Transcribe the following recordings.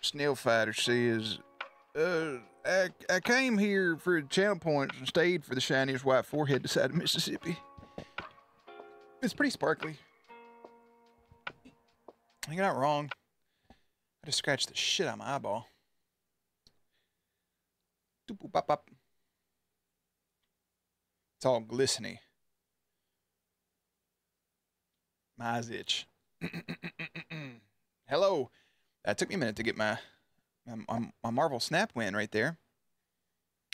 Snail Fighter says, I came here for channel points and stayed for the shiniest white forehead this side of Mississippi. It's pretty sparkly. You're not wrong. I just scratched the shit out of my eyeball. Doop bop bop. It's all glistening. My eyes itch. Hello. That took me a minute to get my Marvel Snap win right there.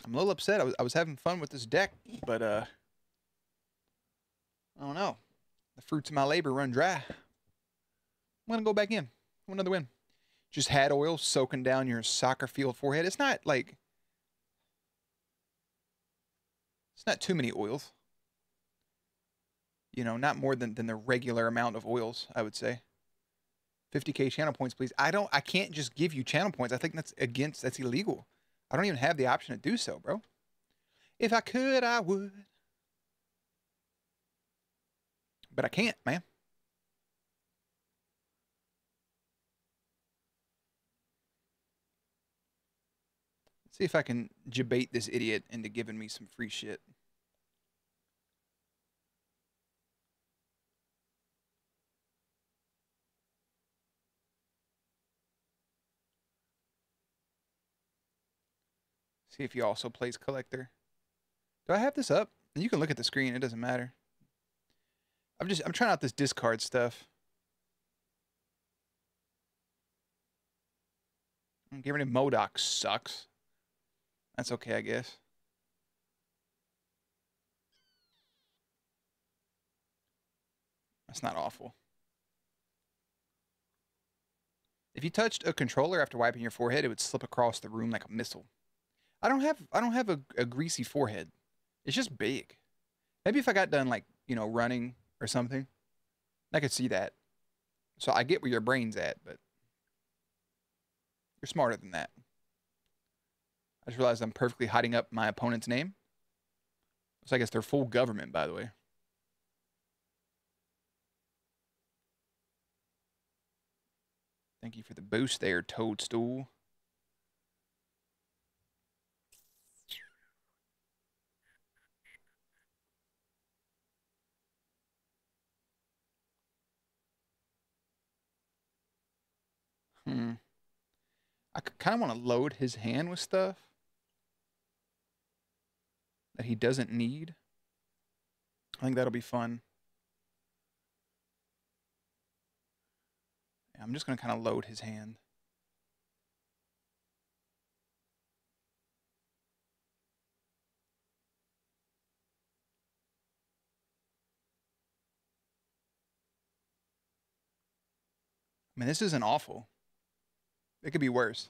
I'm a little upset. I was having fun with this deck, but I don't know. The fruits of my labor run dry. I'm gonna go back in. Another win. Just had oil soaking down your soccer field forehead. It's not like, it's not too many oils. You know, not more than the regular amount of oils, I would say. 50K channel points, please. I can't just give you channel points. I think that's illegal. I don't even have the option to do so, bro. If I could, I would. But I can't, man. Let's see if I can debate this idiot into giving me some free shit. See if he also plays collector. Do I have this up? You can look at the screen. It doesn't matter. I'm trying out this discard stuff. Get rid of MODOK sucks. That's okay, I guess. That's not awful. If you touched a controller after wiping your forehead, it would slip across the room like a missile. I don't have a greasy forehead. It's just big. Maybe if I got done, like, you know, running or something, I could see that. So I get where your brain's at, but you're smarter than that. I just realized I'm perfectly hiding up my opponent's name. Looks like it's their full government, by the way. Thank you for the boost there, Toadstool. I kind of want to load his hand with stuff that he doesn't need. I think that'll be fun. Yeah, I'm just going to kind of load his hand. I mean, this isn't awful. It could be worse.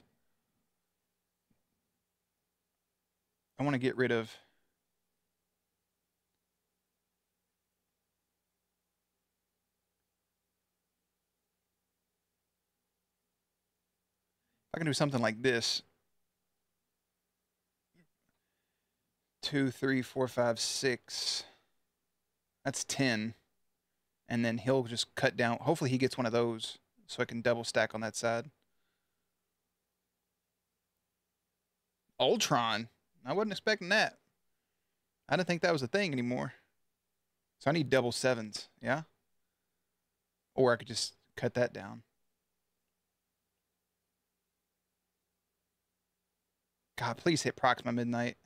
I want to get rid of... If I can do something like this. 2, 3, 4, 5, 6. That's 10. And then he'll just cut down. Hopefully he gets one of those so I can double stack on that side. Ultron. I wasn't expecting that. I didn't think that was a thing anymore. So I need double 7s, yeah? Or I could just cut that down. God, please hit Proxima Midnight.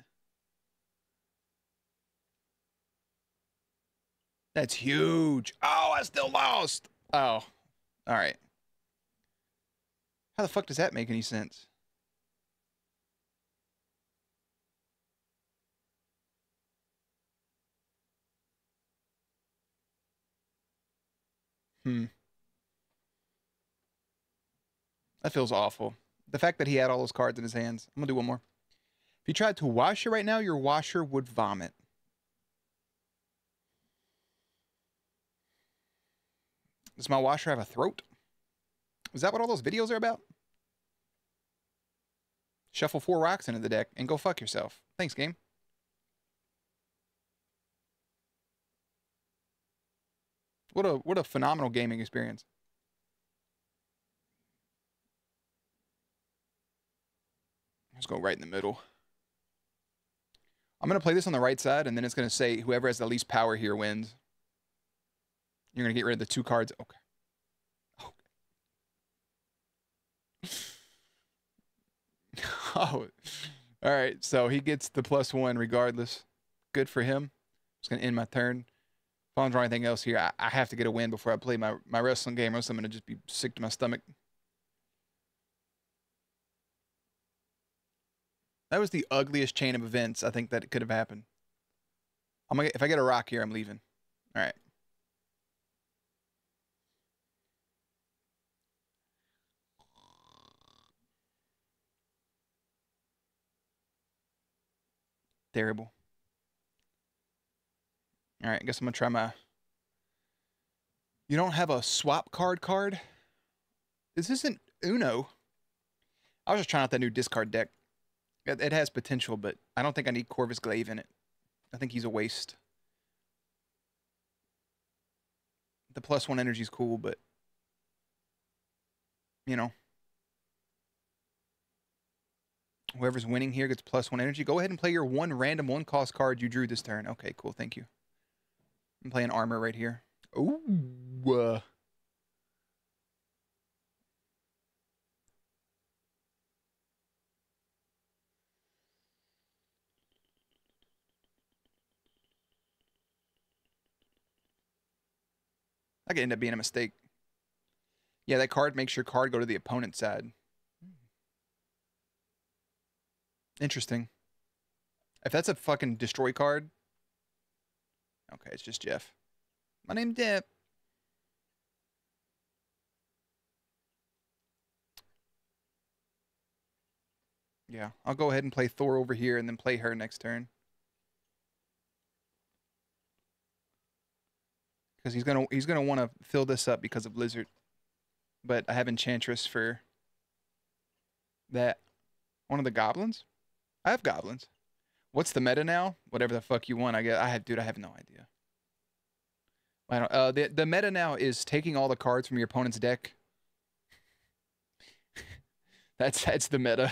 That's huge. Oh, I still lost. Oh, all right. How the fuck does that make any sense? That feels awful. The fact that he had all those cards in his hands. I'm going to do one more. If you tried to wash it right now, your washer would vomit. Does my washer have a throat? Is that what all those videos are about? Shuffle 4 rocks into the deck and go fuck yourself. Thanks, game. What a phenomenal gaming experience. Let's go right in the middle. I'm going to play this on the right side, and then it's going to say whoever has the least power here wins. You're going to get rid of the 2 cards. Okay. Oh. All right, so he gets the +1 regardless. Good for him. Just going to end my turn. If I don't draw anything else here, I have to get a win before I play my wrestling game, or else I'm going to just be sick to my stomach. That was the ugliest chain of events I think that could have happened. If I get a rock here, I'm leaving. All right. Terrible. All right, I guess I'm going to try my... You don't have a swap card? This isn't Uno. I was just trying out that new discard deck. It has potential, but I don't think I need Corvus Glaive in it. I think he's a waste. The +1 energy is cool, but... You know. Whoever's winning here gets +1 energy. Go ahead and play your 1 random 1-cost card you drew this turn. Okay, cool. Thank you. I'm playing armor right here. Ooh. That could end up being a mistake. Yeah, that card makes your card go to the opponent's side. Interesting. If that's a fucking destroy card... Okay, it's just Jeff. My name's Jeff. Yeah, I'll go ahead and play Thor over here and then play her next turn. Because he's gonna want to fill this up because of Blizzard. But I have Enchantress for that. One of the goblins? I have goblins. What's the meta now? Whatever the fuck you want, I guess. Dude, I have no idea. I don't. The meta now is taking all the cards from your opponent's deck. That's the meta.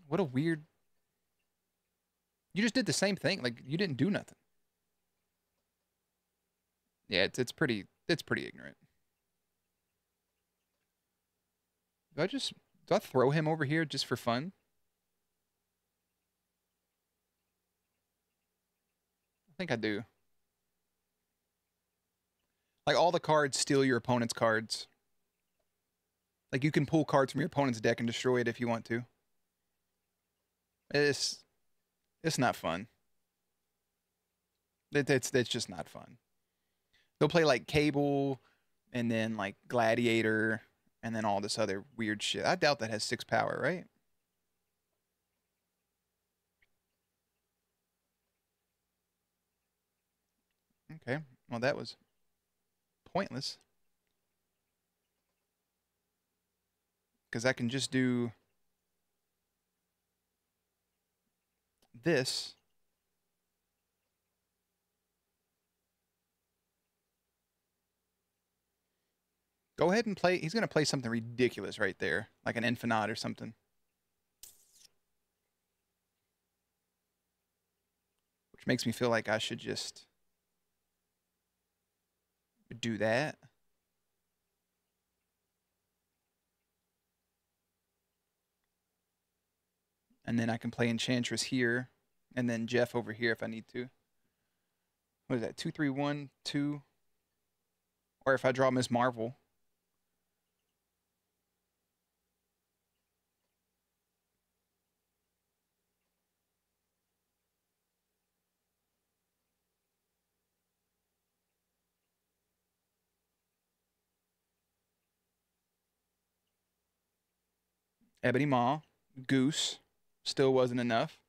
What a weird. You just did the same thing. Like you didn't do nothing. Yeah, it's pretty ignorant. Do I throw him over here just for fun? I think I do. Like all the cards steal your opponent's cards. Like you can pull cards from your opponent's deck and destroy it if you want to. It's not fun. It's just not fun. They'll play like Cable and then like Gladiator and then all this other weird shit. I doubt that has 6 power, right? Okay. Well, that was pointless. Because I can just do this. Go ahead and play. He's going to play something ridiculous right there. Like an Infinite or something. Which makes me feel like I should just do that. And then I can play Enchantress here. And then Jeff over here if I need to. What is that? 2, 3, 1, 2. Or if I draw Miss Marvel. Ebony Maw. Goose. Still wasn't enough.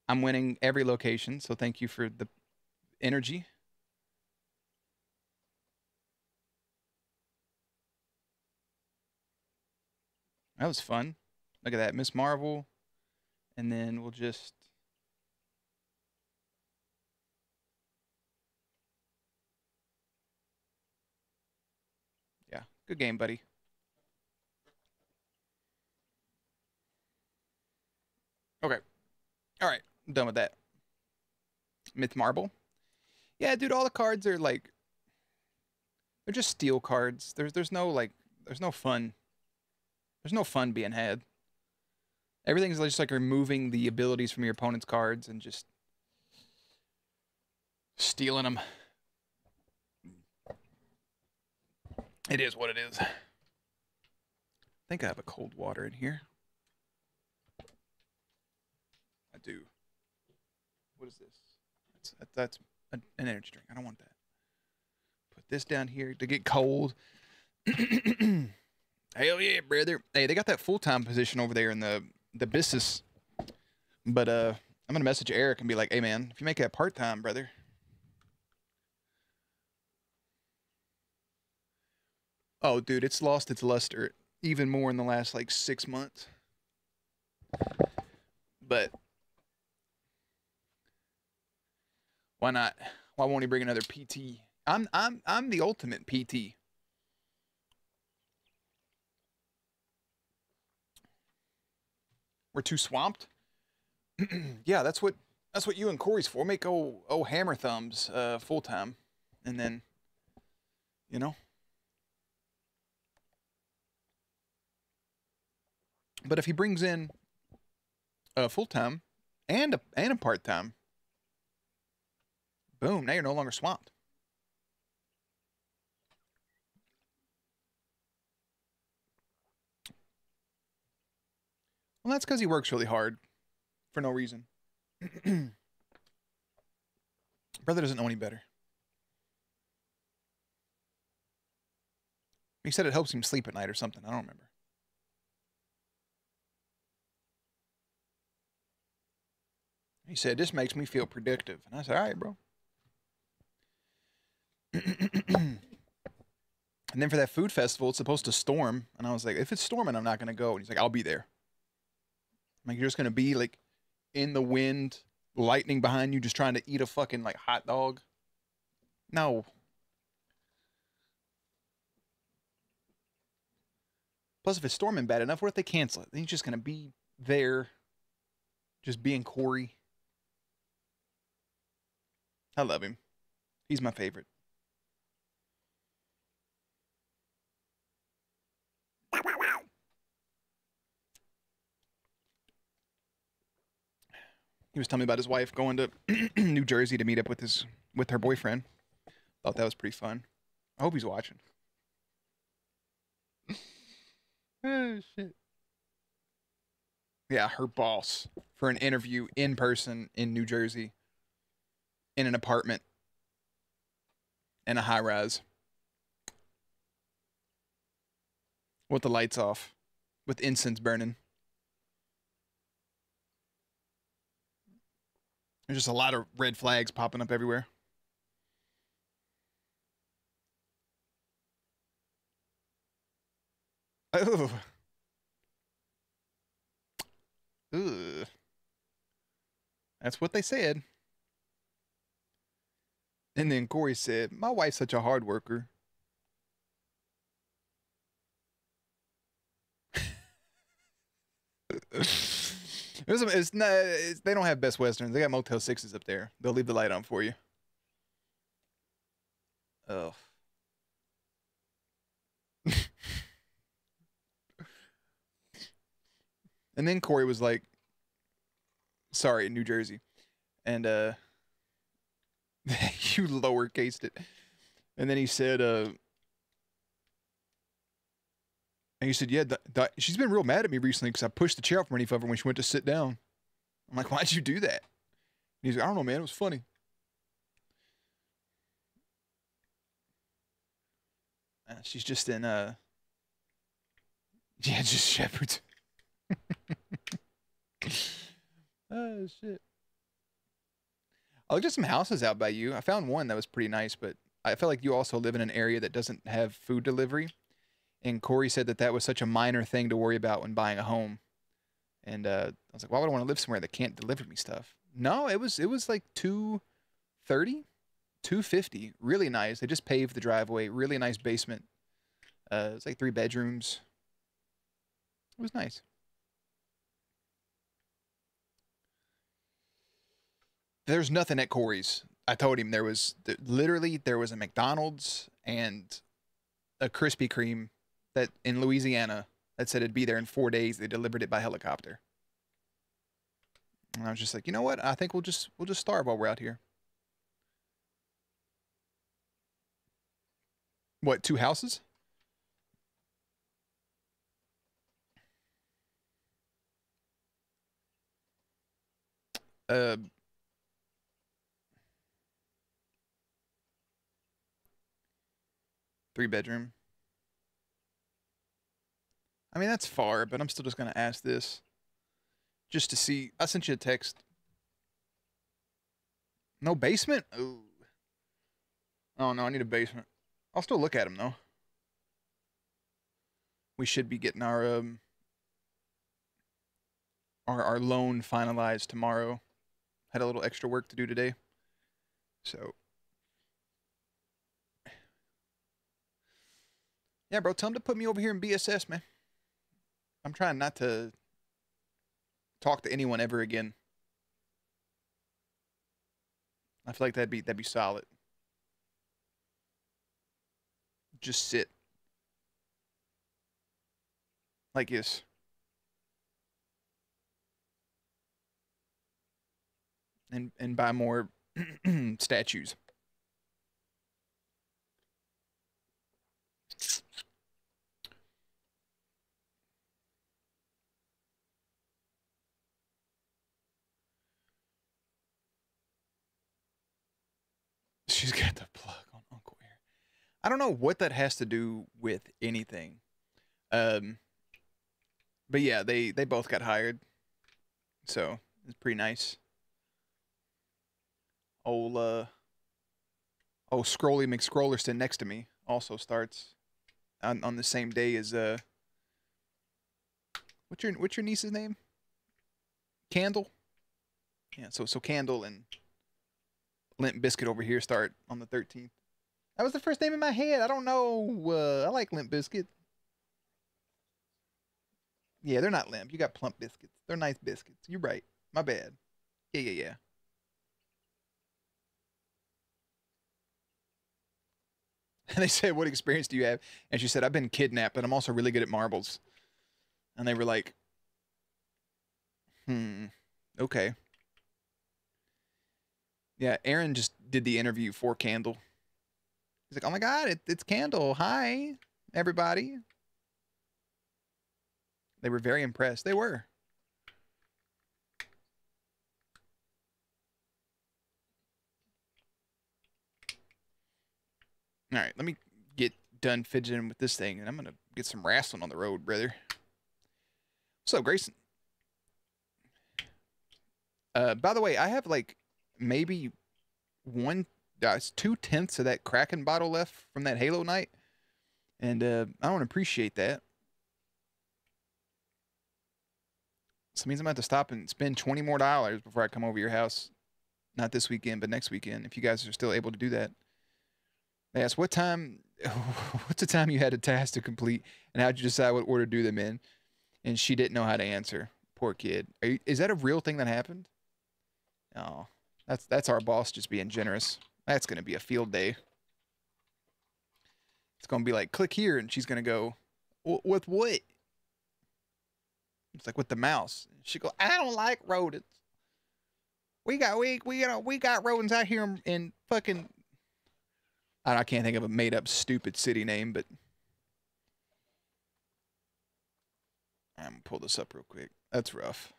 I'm winning every location, so thank you for the energy. That was fun. Look at that. Miss Marvel. And then we'll just... Yeah. Good game, buddy. Okay. All right. I'm done with that. Myth Marble. Yeah, dude, all the cards are like they're just steel cards. There's no like there's no fun. There's no fun being had. Everything's just like removing the abilities from your opponent's cards and just stealing them. It is what it is. I think I have a cold water in here. I do. What is this? That's an energy drink. I don't want that. Put this down here to get cold. Hell yeah, brother. Hey, they got that full-time position over there in the business. But I'm gonna message Eric and be like, hey man, if you make that part-time, brother. Oh, dude, it's lost its luster even more in the last like 6 months. But why not? Why won't he bring another PT? I'm the ultimate PT. We're too swamped. Yeah, that's what you and Corey's for. Make hammer thumbs full time, and then you know. But if he brings in a full time and a part time, boom! Now you're no longer swamped. Well, that's because he works really hard for no reason. Brother doesn't know any better. He said it helps him sleep at night or something. I don't remember. He said, this makes me feel predictive. And I said, all right, bro. And then for that food festival, it's supposed to storm. And I was like, if it's storming, I'm not going to go. And he's like, I'll be there. I'm like, you're just going to be like in the wind, lightning behind you, just trying to eat a fucking like hot dog? No. Plus, if it's storming bad enough, what if they cancel it? Then he's just going to be there, just being Corey. I love him. He's my favorite. He was telling me about his wife going to New Jersey to meet up with her boyfriend. Thought that was pretty fun. I hope he's watching. Oh shit. Yeah, her boss for an interview in person in New Jersey in an apartment in a high rise with the lights off with incense burning. There's just a lot of red flags popping up everywhere. Oh. Ugh. That's what they said. And then Corey said, my wife's such a hard worker. They don't have Best Westerns. They got Motel 6s up there. They'll leave the light on for you. Oh. And then Corey was like, sorry, New Jersey. And you lowercased it. And then he said, and he said, yeah, she's been real mad at me recently because I pushed the chair up underneath of her when she went to sit down. I'm like, why'd you do that? And he's like, I don't know, man. It was funny. She's just in, yeah, just shepherds. Oh, shit. I looked at some houses out by you. I found one that was pretty nice, but I felt like you also live in an area that doesn't have food delivery. And Corey said that that was such a minor thing to worry about when buying a home. And I was like, why would I want to live somewhere that can't deliver me stuff? No, it was like 230, 250. Really nice. They just paved the driveway. Really nice basement. It's like 3 bedrooms. It was nice. there's nothing at Corey's. I told him literally there was a McDonald's and a Krispy Kreme that in Louisiana that said it'd be there in 4 days. They delivered it by helicopter. And I was just like, you know what? I think we'll just starve while we're out here. What, 2 houses? Uh 3-bedroom. I mean, that's far, but I'm still just gonna ask this. Just to see. I sent you a text. No basement? Ooh. Oh no, I need a basement. I'll still look at them though. We should be getting our loan finalized tomorrow. Had a little extra work to do today. So yeah, bro, tell him to put me over here in BSS, man. I'm trying not to talk to anyone ever again. I feel like that'd be solid. Just sit like this. And buy more statues. She's got the plug on Uncle Aaron. I don't know what that has to do with anything. But yeah, they both got hired. So it's pretty nice. Old Scrolly McScrollerson next to me also starts on the same day as what's your niece's name? Candle? Yeah, so Candle and Limp Biscuit over here start on the 13th. That was the first name in my head. I don't know. I like Limp Biscuit. Yeah, they're not limp. You got plump biscuits. They're nice biscuits. You're right. My bad. Yeah. And they said, "What experience do you have?" And she said, "I've been kidnapped, but I'm also really good at marbles." And they were like, okay. Yeah, Aaron just did the interview for Candle. He's like, "Oh my God, it's Candle. Hi, everybody." They were very impressed. They were. All right, let me get done fidgeting with this thing, and I'm gonna get some wrestling on the road, brother. What's up, Grayson? By the way, I have like maybe 2/10 of that Kraken bottle left from that Halo night, and I don't appreciate that. So it means I'm gonna have to stop and spend $20 more before I come over your house. Not this weekend, but next weekend, if you guys are still able to do that. They asked, what time, what's the time you had a task to complete, and how'd you decide what order to do them in? And she didn't know how to answer. Poor kid. Is that a real thing that happened? Oh, that's our boss just being generous. That's going to be a field day. It's going to be like, click here, and she's going to go, with what? It's like, with the mouse. She go, I don't like rodents. We got rodents out here in fucking, I can't think of a made up stupid city name, but I'm gonna pull this up real quick. That's rough.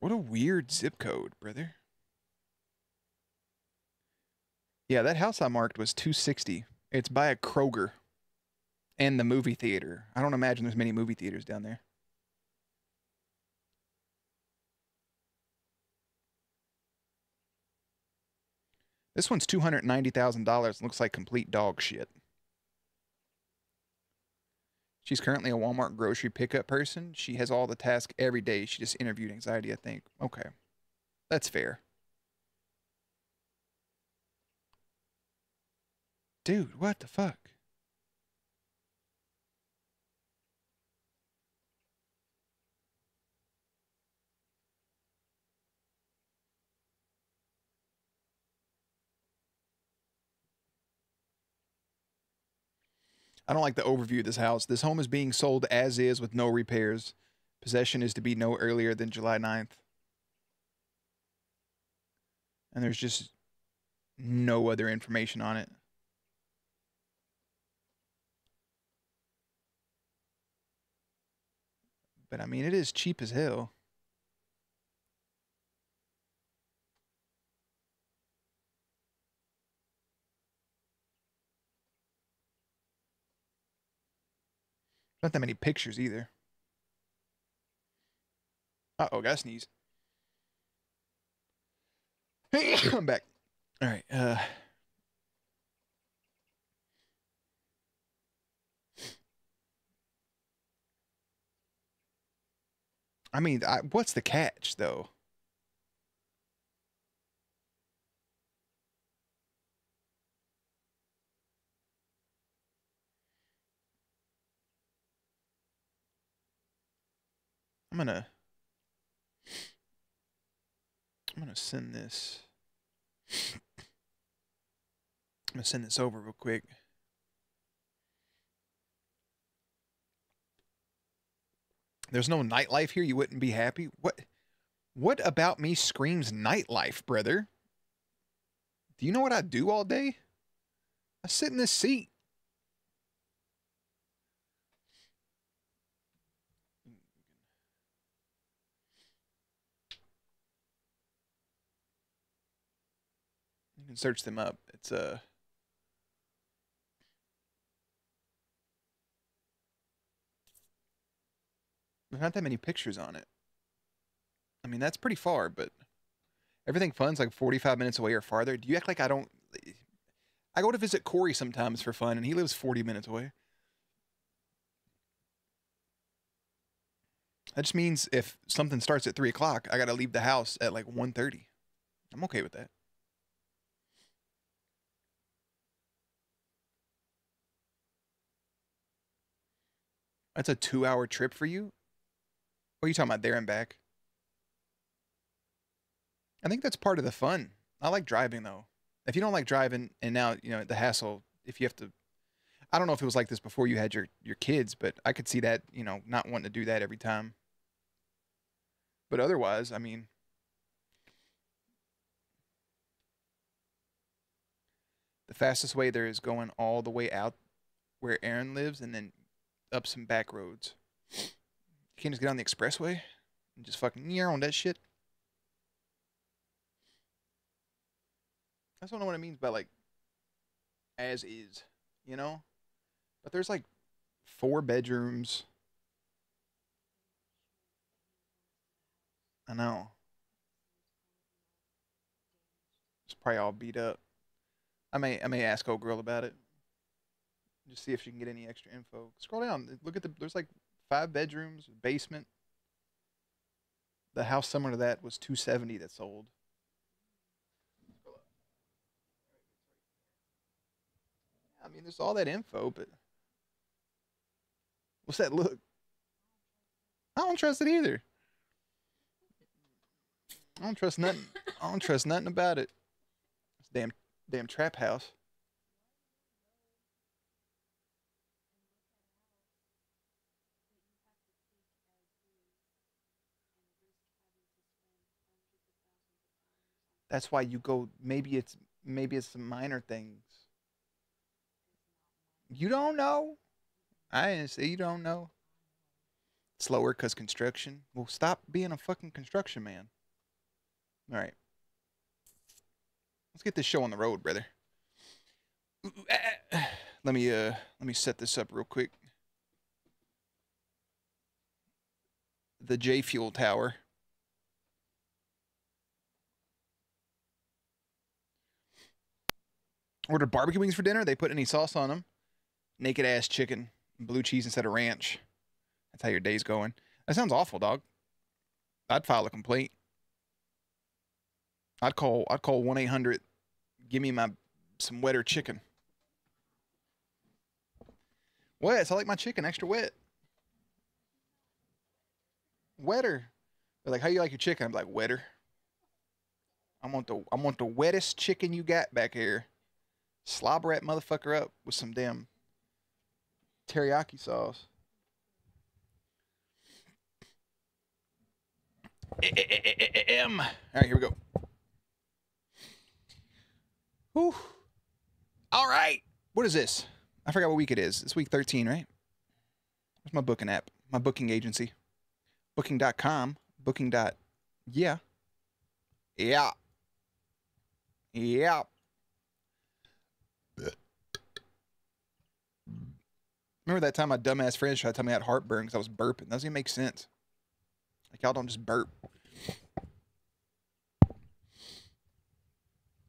What a weird zip code, brother. Yeah, that house I marked was 260. It's by a Kroger and the movie theater. I don't imagine there's many movie theaters down there. This one's $290,000. Looks like complete dog shit. She's currently a Walmart grocery pickup person. She has all the tasks every day. She just interviewed anxiety, I think. Okay. That's fair. Dude, what the fuck? I don't like the overview of this house. This home is being sold as is with no repairs. Possession is to be no earlier than July 9th. And there's just no other information on it. But I mean, it is cheap as hell. Not that many pictures either. Uh-oh, gotta sneeze. I'm back. All right. I mean, what's the catch, though? I'm gonna send this. I'm gonna send this over real quick. There's no nightlife here. You wouldn't be happy. What about me screams nightlife, brother? Do you know what I do all day? I sit in this seat. You can search them up. It's there's not that many pictures on it. I mean, that's pretty far, but everything fun's like 45 minutes away or farther. Do you act like I don't? I go to visit Corey sometimes for fun, and he lives 40 minutes away. That just means if something starts at 3 o'clock, I got to leave the house at like 1:30. I'm okay with that. That's a 2-hour trip for you? What are you talking about, there and back? I think that's part of the fun. I like driving, though. If you don't like driving, and now, you know, the hassle, if you have to... I don't know if it was like this before you had your kids, but I could see that, you know, not wanting to do that every time. But otherwise, I mean... The fastest way there is going all the way out where Aaron lives and then up some back roads. You can't just get on the expressway and just fucking near on that shit. I don't know what it means by like as is, you know? But there's like 4 bedrooms. I know. It's probably all beat up. I may ask old girl about it. Just see if she can get any extra info. Scroll down. Look at there's like 5 bedrooms, basement. The house similar to that was 270 that sold. I mean, there's all that info, but what's that look? I don't trust it either. I don't trust nothing. I don't trust nothing about it. It's damn trap house. That's why you go. Maybe it's some minor things. You don't know. I didn't say you don't know. Slower cause construction. Well, stop being a fucking construction man. All right, let's get this show on the road, brother. Let me set this up real quick. The J Fuel Tower. Ordered barbecue wings for dinner. They put any sauce on them? Naked ass chicken, blue cheese instead of ranch. That's how your day's going. That sounds awful, dog. I'd file a complaint. I'd call 1-800. Give me some wetter chicken. Wet. So I like my chicken extra wet. Wetter. They're like, how you like your chicken? I'm like, wetter. I want the wettest chicken you got back here. Slobber that motherfucker up with some damn teriyaki sauce. All right, here we go. Whew. All right. What is this? I forgot what week it is. It's week 13, right? Where's my booking app? My booking agency. Booking.com. Booking. Yeah. Yeah. Yeah. Remember that time my dumbass friends tried to tell me I had heartburn because I was burping? That doesn't even make sense. Like, y'all don't just burp.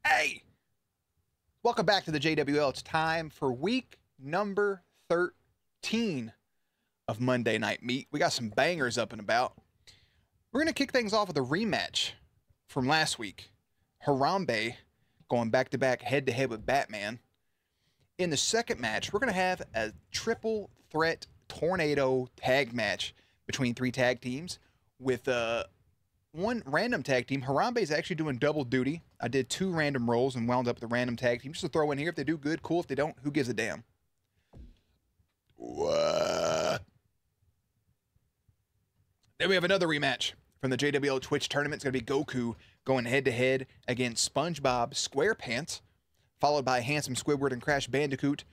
Hey! Welcome back to the JWL. It's time for week number 13 of Monday Night Meat. We got some bangers up and about. We're going to kick things off with a rematch from last week. Harambe going back-to-back head-to-head with Batman. In the second match, we're going to have a triple threat tornado tag match between 3 tag teams with one random tag team. Harambe is actually doing double duty. I did 2 random rolls and wound up with a random tag team. Just to throw in here. If they do good, cool. If they don't, who gives a damn? What? Then we have another rematch from the JWL Twitch tournament. It's going to be Goku going head-to-head against SpongeBob SquarePants, followed by Handsome Squidward and Crash Bandicoot.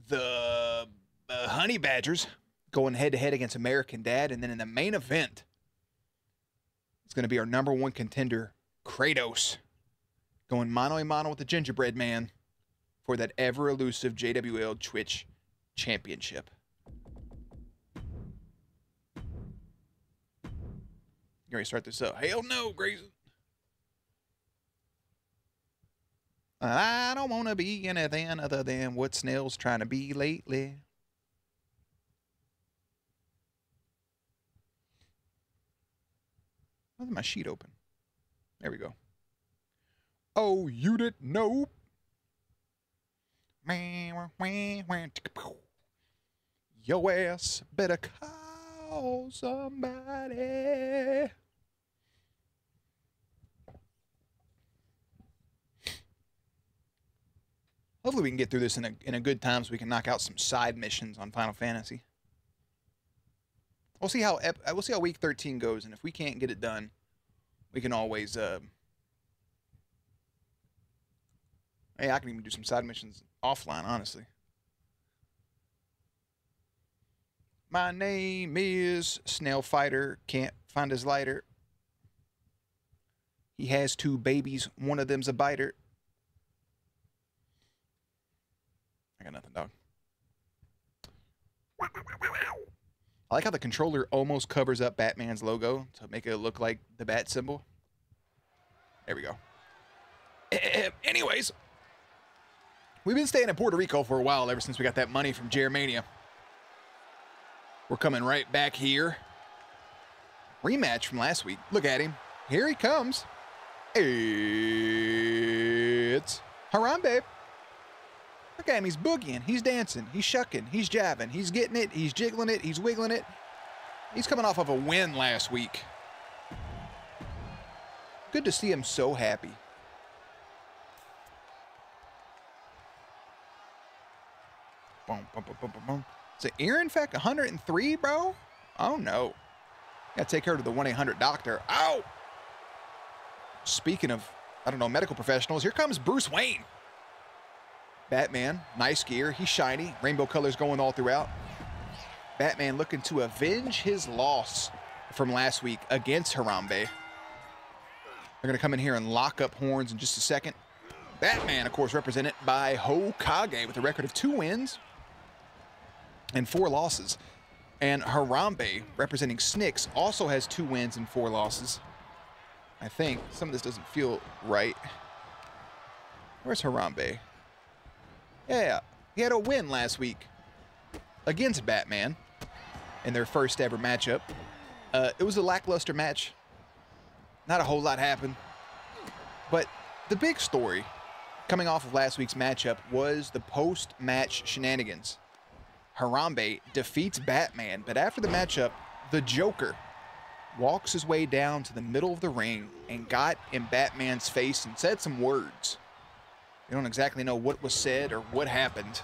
The Honey Badgers going head-to-head against American Dad. And then in the main event, it's going to be our #1 contender, Kratos, going mano-a-mano with the Gingerbread Man for that ever-elusive JWL Twitch Championship. You ready to start this up? Hell no, Grayson. I don't want to be anything other than what Snell's trying to be lately. Why is my sheet open? There we go. Oh, you didn't know? Your ass better call somebody. Hopefully we can get through this in a good time so we can knock out some side missions on Final Fantasy. We'll see how week 13 goes, and if we can't get it done, we can always hey, I can even do some side missions offline, honestly. My name is Snail Fighter, can't find his lighter. He has 2 babies, one of them's a biter. I got nothing, dog. I like how the controller almost covers up Batman's logo to make it look like the bat symbol. There we go. Anyways, we've been staying in Puerto Rico for a while ever since we got that money from Jeremania. We're coming right back here. Rematch from last week. Look at him. Here he comes. It's Harambe. Look at him, he's boogieing, he's dancing, he's shucking, he's jiving, he's getting it, he's jiggling it, he's wiggling it. He's coming off of a win last week. Good to see him so happy. Boom, boom, boom, boom, boom, boom. Is it ear infect 103, bro? Oh no. Gotta take her to the 1-800 doctor. Ow! Speaking of, I don't know, medical professionals, here comes Bruce Wayne. Batman, nice gear, he's shiny, rainbow colors going all throughout. Batman looking to avenge his loss from last week against Harambe. They're going to come in here and lock up horns in just a second. Batman, of course, represented by Hokage with a record of 2 wins and 4 losses. And Harambe, representing Snicks, also has 2 wins and 4 losses. I think some of this doesn't feel right. Where's Harambe? Yeah, he had a win last week against Batman in their first ever matchup. It was a lackluster match. Not a whole lot happened. But the big story coming off of last week's matchup was the post-match shenanigans. Harambe defeats Batman, but after the matchup, the Joker walks his way down to the middle of the ring and got in Batman's face and said some words. We don't exactly know what was said or what happened.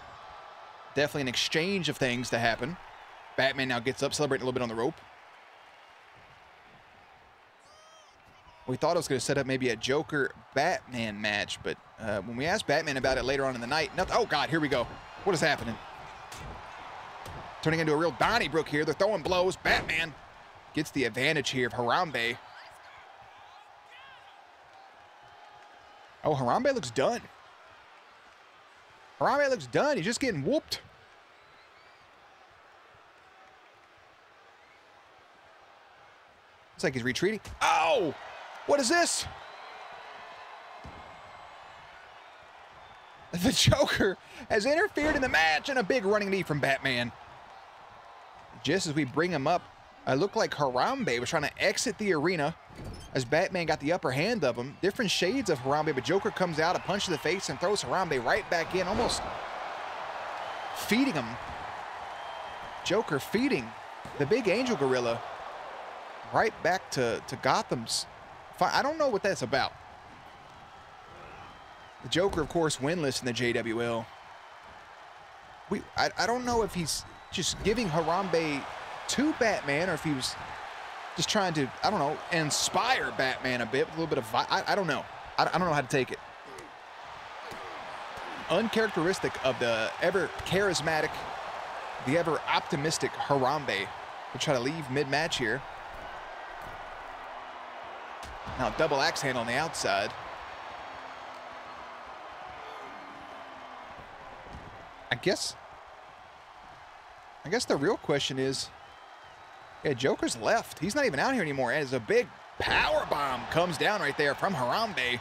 Definitely an exchange of things to happen. Batman now gets up, celebrating a little bit on the rope. We thought it was going to set up maybe a Joker-Batman match, but when we asked Batman about it later on in the night, nothing. Oh, God, here we go. What is happening? Turning into a real Donnybrook here. They're throwing blows. Batman gets the advantage here of Harambe. Oh, Harambe looks done. Harambe looks done. He's just getting whooped. Looks like he's retreating. Oh! What is this? The Joker has interfered in the match, and a big running knee from Batman. Just as we bring him up, it looked like Harambe was trying to exit the arena as Batman got the upper hand of him. Different shades of Harambe, but Joker comes out, a punch to the face, and throws Harambe right back in, almost feeding him. Joker feeding the big angel gorilla right back to Gotham's. I don't know what that's about. The Joker, of course, winless in the JWL. I don't know if he's just giving Harambe to Batman or if he was just trying to, I don't know, inspire Batman a bit with a little bit of, I don't know. I don't know how to take it. Uncharacteristic of the ever charismatic, the ever optimistic Harambe. We'll try to leave mid-match here. Now double axe handle on the outside. I guess the real question is, yeah, Joker's left. He's not even out here anymore. As a big power bomb comes down right there from Harambe.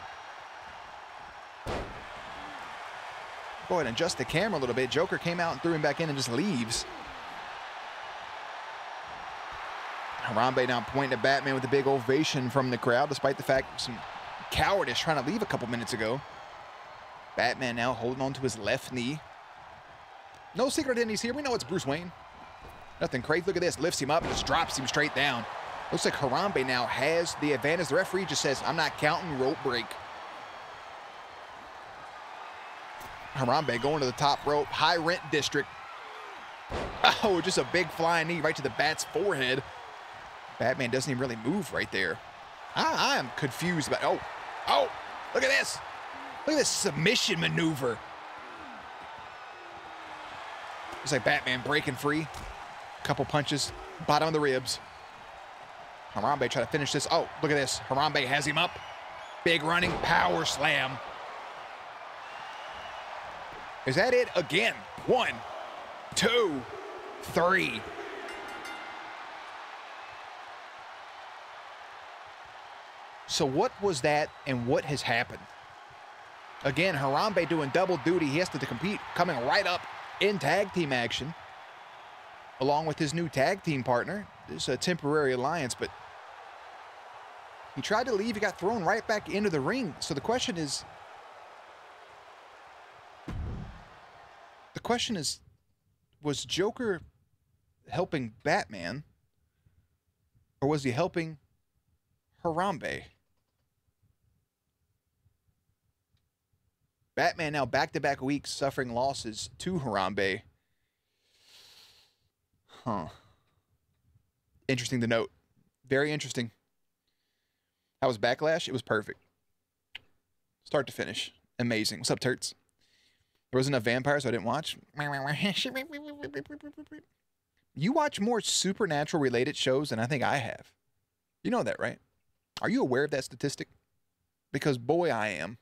Go ahead and adjust the camera a little bit. Joker came out and threw him back in and just leaves. Harambe now pointing at Batman with a big ovation from the crowd, despite the fact some cowardice trying to leave a couple minutes ago. Batman now holding on to his left knee. No secret identities here. We know it's Bruce Wayne. Nothing crazy. Look at this. Lifts him up and just drops him straight down. Looks like Harambe now has the advantage. The referee just says, I'm not counting, rope break. Harambe going to the top rope. High rent district. Oh, just a big flying knee right to the Bat's forehead. Batman doesn't even really move right there. I am confused about, oh, look at this. Look at this submission maneuver. It's like Batman breaking free. Couple punches, bottom of the ribs. Harambe try to finish this. Oh, look at this. Harambe has him up. Big running power slam. Is that it? Again. 1, 2, 3. So what was that and what has happened? Again, Harambe doing double duty. He has to compete, coming right up in tag team action, along with his new tag team partner. This is a temporary alliance, but he tried to leave. He got thrown right back into the ring. So the question is, was Joker helping Batman, or was he helping Harambe? Batman now back-to-back weeks suffering losses to Harambe. Huh. Interesting to note. Very interesting. How was Backlash? It was perfect. Start to finish. Amazing. What's up, Turts? There wasn't enough vampires, so I didn't watch. You watch more supernatural-related shows than I think I have. You know that, right? Are you aware of that statistic? Because, boy, I am.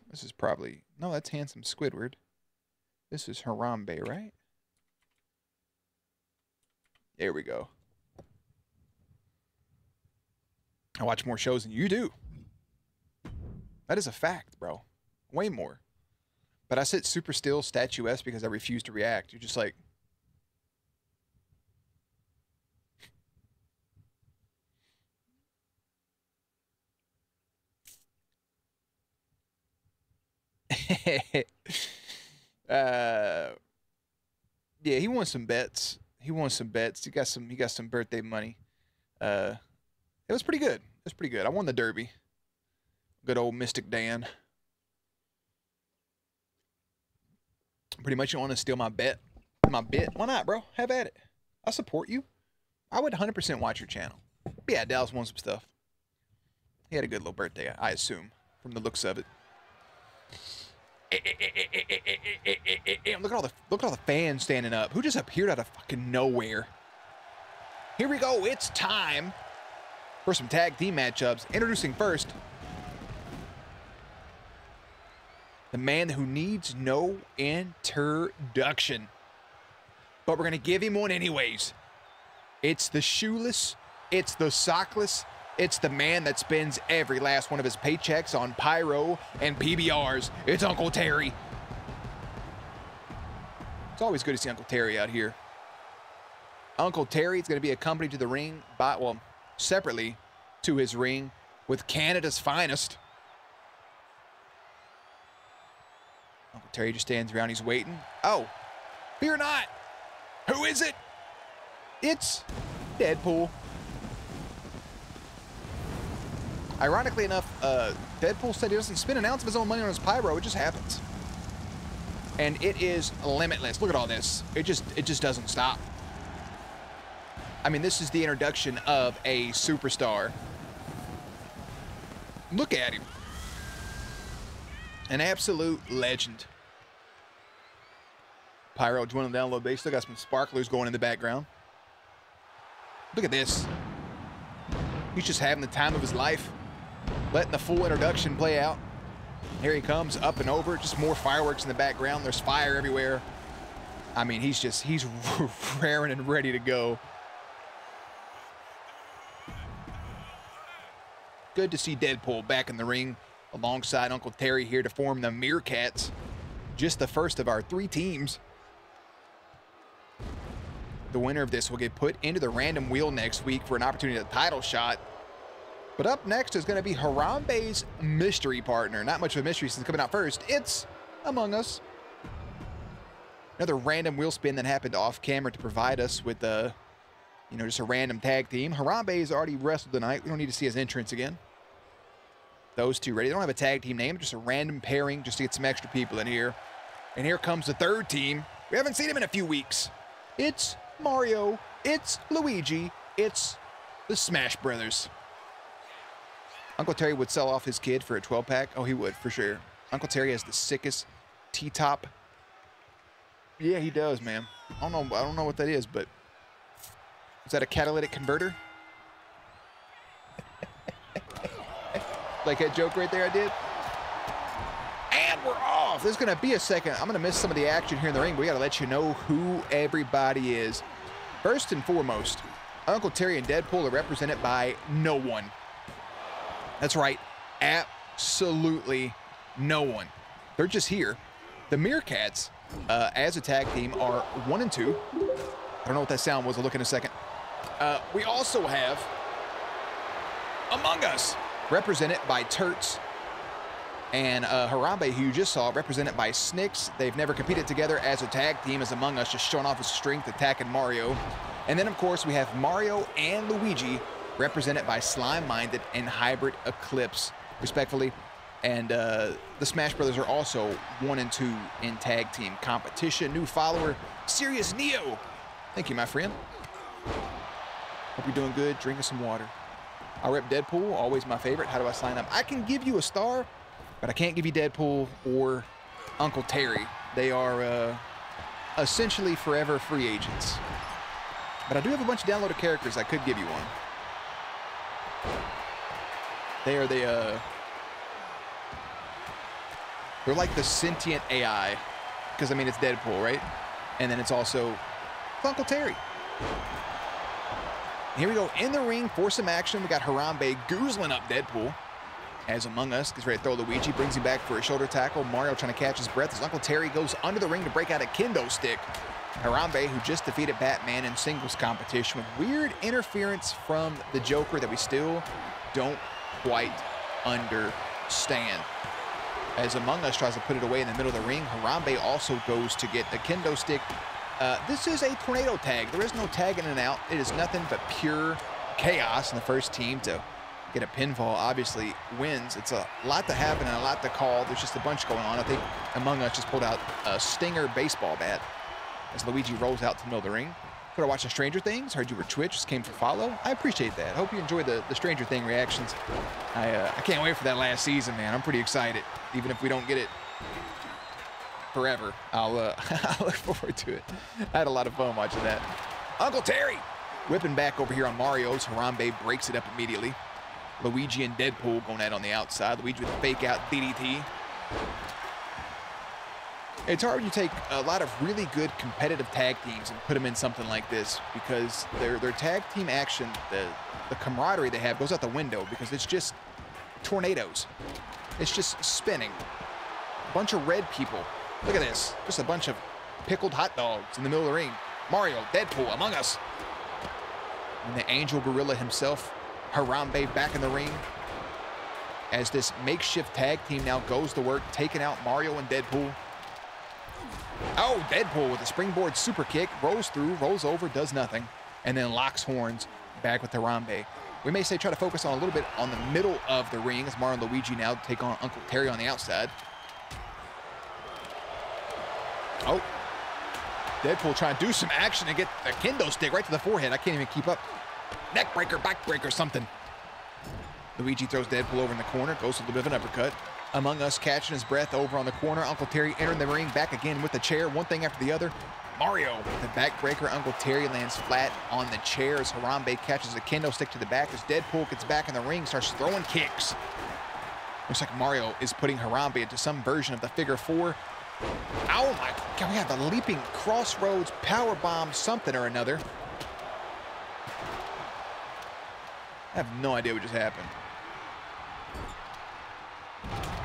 This is probably... No, that's Handsome Squidward. This is Harambe, right? There we go. I watch more shows than you do. That is a fact, bro. Way more. But I sit super still, statuesque, because I refuse to react. You're just like... Yeah, he won some bets. He won some bets. He got some birthday money. It was pretty good. It was pretty good. I won the Derby. Good old Mystic Dan. Pretty much you want to steal my bet. My bit. Why not, bro? Have at it. I support you. I would 100% watch your channel. But yeah, Dallas won some stuff. He had a good little birthday, I assume, from the looks of it. Look at all the fans standing up. Who just appeared out of fucking nowhere? Here we go. It's time for some tag team matchups. Introducing first, the man who needs no introduction, but we're gonna give him one anyways. It's the shoeless, it's the sockless, it's the man that spends every last one of his paychecks on pyro and PBRs. It's Uncle Terry. It's always good to see Uncle Terry out here. Uncle Terry is going to be accompanied to the ring by, well, separately to his ring with Canada's finest. Uncle Terry just stands around, he's waiting. Oh, fear not. Who is it? It's Deadpool. Ironically enough, Deadpool said he doesn't spend an ounce of his own money on his pyro. It just happens. And it is limitless. Look at all this. It just doesn't stop. I mean, this is the introduction of a superstar. Look at him. An absolute legend. Pyro dwindling down a little bit. Still got some sparklers going in the background. Look at this. He's just having the time of his life. Letting the full introduction play out. Here he comes, up and over. Just more fireworks in the background. There's fire everywhere. I mean, he's raring and ready to go. Good to see Deadpool back in the ring alongside Uncle Terry here to form the Meerkats. Just the first of our 3 teams. The winner of this will get put into the random wheel next week for an opportunity at a title shot. But up next is going to be Harambe's mystery partner. Not much of a mystery since coming out first. It's Among Us. Another random wheel spin that happened off camera to provide us with just a random tag team. Harambe has already wrestled tonight. We don't need to see his entrance again. Those two ready. They don't have a tag team name, just a random pairing just to get some extra people in here. And here comes the third team. We haven't seen him in a few weeks. It's Mario. It's Luigi. It's the Smash Brothers. Uncle Terry would sell off his kid for a 12-pack. Oh, he would, for sure. Uncle Terry has the sickest T-top. Yeah, he does, man. I don't know what that is, but is that a catalytic converter? Like that joke right there I did? And we're off. There's going to be a second. I'm going to miss some of the action here in the ring, but we got to let you know who everybody is. First and foremost, Uncle Terry and Deadpool are represented by no one. That's right. Absolutely no one. They're just here. The Meerkats, as a tag team, are 1 and 2. I don't know what that sound was. I'll look in a second. We also have Among Us, represented by Turts, and Harambe, who you just saw, represented by Snicks. They've never competed together as a tag team as Among Us, just showing off his strength attacking Mario. And then, of course, we have Mario and Luigi, represented by Slime Minded and Hybrid Eclipse, respectfully. And the Smash Brothers are also 1 and 2 in tag team competition. New follower, Serious Neo. Thank you, my friend. Hope you're doing good, drinking some water. I rep Deadpool, always my favorite. How do I sign up? I can give you a star, but I can't give you Deadpool or Uncle Terry. They are essentially forever free agents. But I do have a bunch of downloaded characters. I could give you one. They are they're like the sentient AI, because I mean it's Deadpool, right? And then it's also Uncle Terry. Here we go in the ring for some action. We got Harambe goozling up Deadpool as Among Us gets ready to throw Luigi, brings him back for a shoulder tackle. Mario trying to catch his breath as Uncle Terry goes under the ring to break out a kendo stick. Harambe, who just defeated Batman in singles competition with weird interference from the Joker that we still don't quite understand. as Among Us tries to put it away in the middle of the ring. Harambe also goes to get the kendo stick. This is a tornado tag. There is no tag in and out. It is nothing but pure chaos, and the first team to get a pinfall obviously wins. It's a lot to happen and a lot to call. There's just a bunch going on. I think Among Us just pulled out a Stinger baseball bat as Luigi rolls out to the middle of the ring. Could have watched the Stranger Things. Heard you were Twitch. Just came for follow. I appreciate that. Hope you enjoyed the Stranger Thing reactions. I can't wait for that last season, man. I'm pretty excited. Even if we don't get it forever, I'll look forward to it. I had a lot of fun watching that. Uncle Terry whipping back over here on Mario's. Harambe breaks it up immediately. Luigi and Deadpool going at on the outside. Luigi with a fake out DDT. It's hard when you take a lot of really good competitive tag teams and put them in something like this, because their tag team action, the camaraderie they have goes out the window, because it's just tornadoes. It's just spinning. A bunch of red people. Look at this. Just a bunch of pickled hot dogs in the middle of the ring. Mario, Deadpool, Among Us. And the Angel Gorilla himself, Harambe, back in the ring as this makeshift tag team now goes to work, taking out Mario and Deadpool. Oh, Deadpool with a springboard super kick, rolls through, rolls over, does nothing, and then locks horns back with Harambe. We may say try to focus on a little bit on the middle of the ring as Mario and Luigi now take on Uncle Terry on the outside. Oh, Deadpool trying to do some action and get the kendo stick right to the forehead. I can't even keep up. Neck breaker, back breaker, something. Luigi throws Deadpool over in the corner, goes with a little bit of an uppercut. Among Us catching his breath over on the corner. Uncle Terry entering the ring, back again with the chair, one thing after the other. Mario with the backbreaker. Uncle Terry lands flat on the chair as Harambe catches a kendo stick to the back as Deadpool gets back in the ring, starts throwing kicks. Looks like Mario is putting Harambe into some version of the figure four. Oh my God, we have the leaping crossroads power bomb something or another. I have no idea what just happened.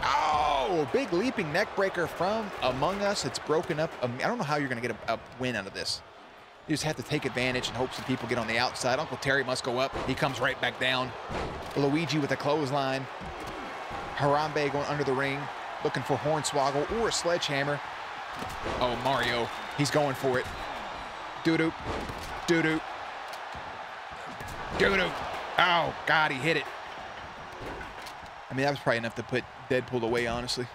Oh, big leaping neck breaker from Among Us. It's broken up. I don't know how you're going to get a win out of this. You just have to take advantage and hope some people get on the outside. Uncle Terry must go up. He comes right back down. Luigi with a clothesline. Harambe going under the ring, looking for Hornswoggle or a sledgehammer. Oh, Mario, he's going for it. Doo-doo, doo-doo, doo-doo. Oh, God, he hit it. I mean, that was probably enough to put Deadpool away, honestly.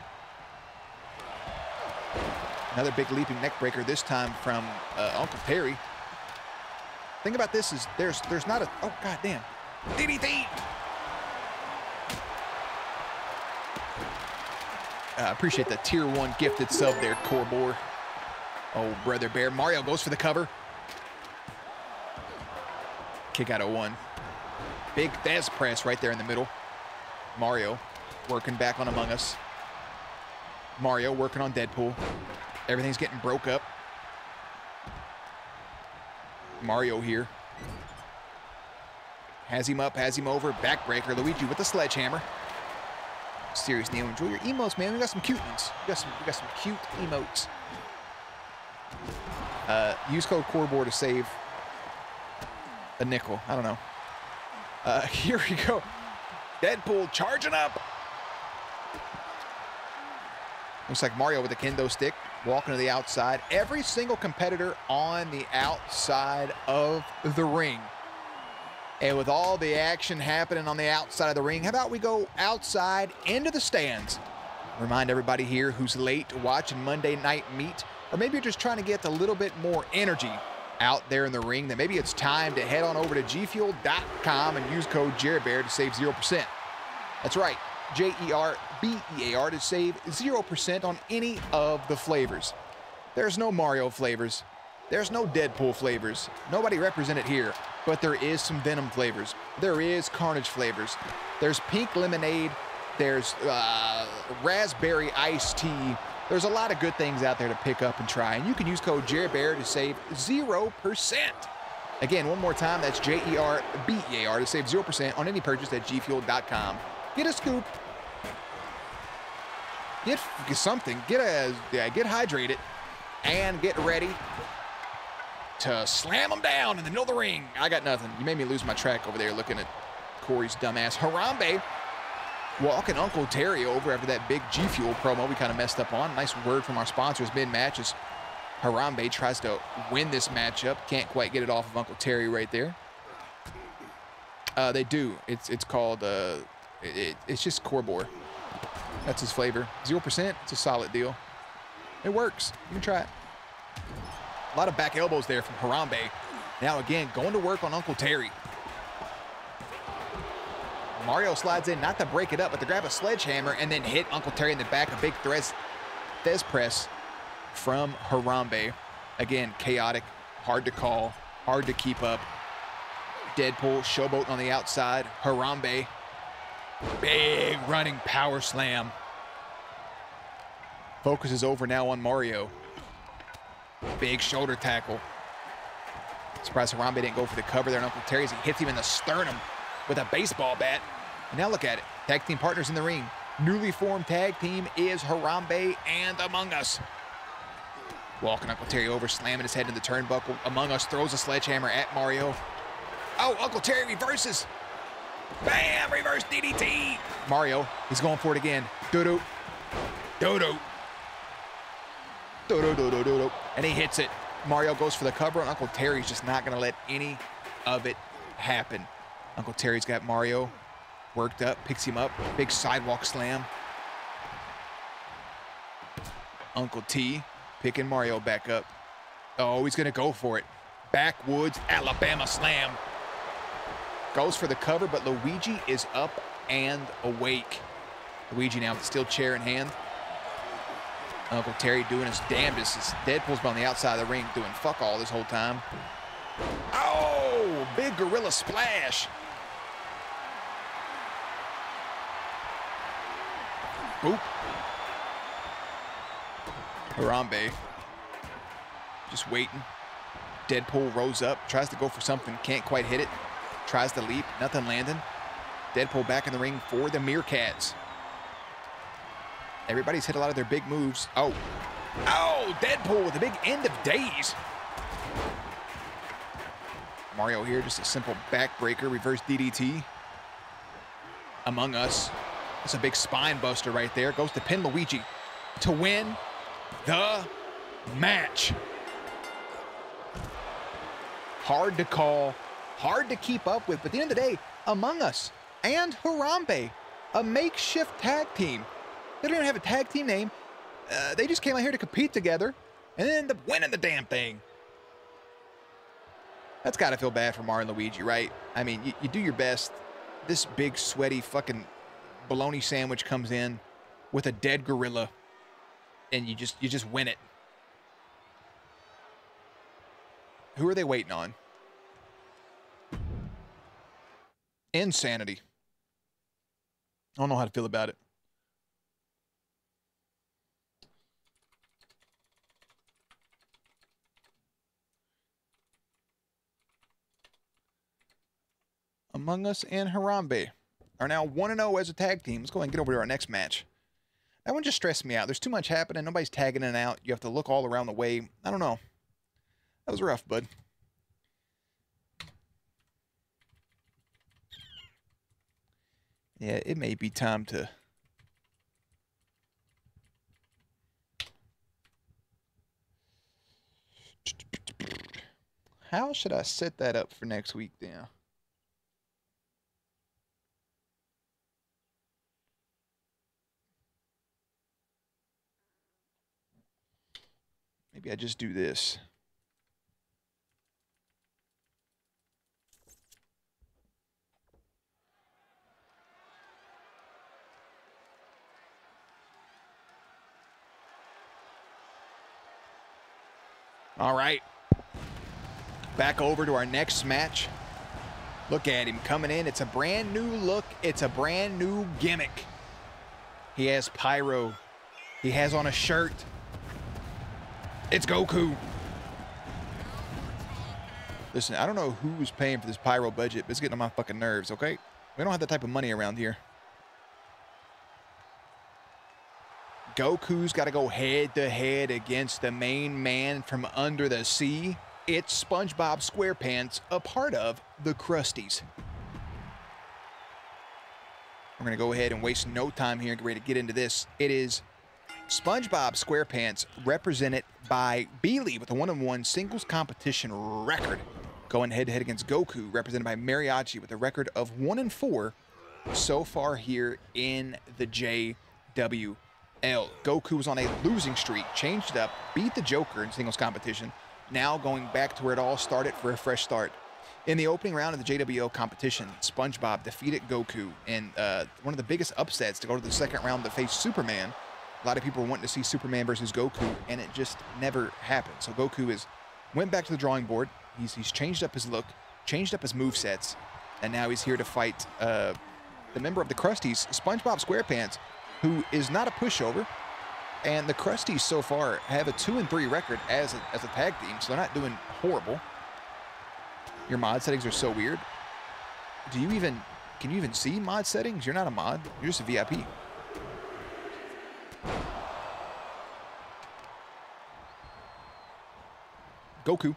Another big leaping neck breaker, this time from Uncle Terry. Thing about this is there's not a... Oh, God damn. DDT! Appreciate the tier 1 gifted sub there, Corbor. Oh, Brother Bear. Mario goes for the cover. Kick out of one. Big Thez press right there in the middle. Mario working back on Among Us. Mario working on Deadpool. Everything's getting broke up. Mario here. Has him up, has him over. Backbreaker. Luigi with the sledgehammer. Serious Neo, enjoy your emotes, man. We got some cute ones. We got some cute emotes. Use code Corbor to save a nickel. I don't know. Here we go. Deadpool charging up. Looks like Mario with a kendo stick, walking to the outside. Every single competitor on the outside of the ring. And with all the action happening on the outside of the ring, how about we go outside into the stands? Remind everybody here who's late watching Monday Night Meat, or maybe you're just trying to get a little bit more energy out there in the ring, that maybe it's time to head on over to gfuel.com and use code JerryBear to save 0%. That's right, JERBEAR to save 0% on any of the flavors. There's no Mario flavors. There's no Deadpool flavors. Nobody represented here, but there is some Venom flavors. There is Carnage flavors. There's pink lemonade. There's raspberry iced tea. There's a lot of good things out there to pick up and try, and you can use code JerryBear to save 0%. Again, one more time, that's JERBEAR to save 0% on any purchase at gfuel.com. Get a scoop. Get something. Get hydrated, and get ready to slam them down in the middle of the ring. I got nothing. You made me lose my track over there looking at Corey's dumbass. Harambe Walking Uncle Terry over after that big G Fuel promo we kind of messed up on. Nice word from our sponsors mid-match as Harambe tries to win this matchup. Can't quite get it off of Uncle Terry right there. They do. It's called, it's just Corbor. That's his flavor. 0%, it's a solid deal. It works. You can try it. A lot of back elbows there from Harambe. Now again, going to work on Uncle Terry. Mario slides in, not to break it up, but to grab a sledgehammer and then hit Uncle Terry in the back. A big Thez press from Harambe. Again, chaotic, hard to call, hard to keep up. Deadpool showboating on the outside. Harambe, big running power slam. Focus is over now on Mario. Big shoulder tackle. Surprised Harambe didn't go for the cover there on Uncle Terry as he hits him in the sternum with a baseball bat. And now look at it. Tag team partners in the ring. Newly formed tag team is Harambe and Among Us. Walking Uncle Terry over, slamming his head in the turnbuckle. Among Us throws a sledgehammer at Mario. Oh, Uncle Terry reverses. Bam! Reverse DDT. Mario, he's going for it again. Doo-doo. Doo-doo. Doo-doo, doo-doo, doo-doo. And he hits it. Mario goes for the cover, and Uncle Terry's just not going to let any of it happen. Uncle Terry's got Mario worked up, picks him up. Big sidewalk slam. Uncle T picking Mario back up. Oh, he's going to go for it. Backwoods Alabama slam. Goes for the cover, but Luigi is up and awake. Luigi now with the steel chair in hand. Uncle Terry doing his damnedest as Deadpool's been on the outside of the ring doing fuck all this whole time. Oh, big gorilla splash. Boop. Harambe just waiting. Deadpool rose up, tries to go for something, can't quite hit it. Tries to leap, nothing landing. Deadpool back in the ring for the Meerkats. Everybody's hit a lot of their big moves. Oh, Deadpool with a big end of days. Mario here, just a simple backbreaker, reverse DDT. Among Us. That's a big spine buster right there. Goes to pin Luigi to win the match. Hard to call, hard to keep up with, but at the end of the day, Among Us and Harambe, a makeshift tag team. They don't even have a tag team name. They just came out here to compete together and then end up winning the damn thing. That's got to feel bad for Mario and Luigi, right? I mean, you do your best. This big, sweaty, fucking bologna sandwich comes in with a dead gorilla, and you just win it. Who are they waiting on? Insanity. I don't know how to feel about it. Among Us and Harambe are now 1-0 as a tag team. Let's go ahead and get over to our next match. That one just stressed me out. There's too much happening. Nobody's tagging in and out. You have to look all around the way. I don't know. That was rough, bud. Yeah, it may be time to... How should I set that up for next week then? Maybe I just do this. All right. Back over to our next match. Look at him coming in. It's a brand new look. It's a brand new gimmick. He has pyro. He has on a shirt. It's Goku. Listen, I don't know who's paying for this pyro budget, but it's getting on my fucking nerves, okay? We don't have that type of money around here. Goku's got to go head-to-head against the main man from under the sea. It's SpongeBob SquarePants, a part of the Krusties. We're going to go ahead and waste no time here and get ready to get into this. It is SpongeBob SquarePants, represented by Beely with a 1-on-1 singles competition record, going head-to-head against Goku, represented by Mariachi with a record of 1-4 so far here in the JWL. Goku was on a losing streak, changed it up, beat the Joker in singles competition, now going back to where it all started for a fresh start. In the opening round of the JWL competition, SpongeBob defeated Goku in one of the biggest upsets to go to the second round to face Superman. A lot of people were wanting to see Superman versus Goku, and it just never happened. So Goku went back to the drawing board. He's changed up his look, changed up his movesets, and now he's here to fight the member of the Krusties, SpongeBob SquarePants, who is not a pushover. And the Krusties so far have a 2-3 record as a tag team, so they're not doing horrible. Your mod settings are so weird. Can you even see mod settings? You're not a mod. You're just a VIP. Goku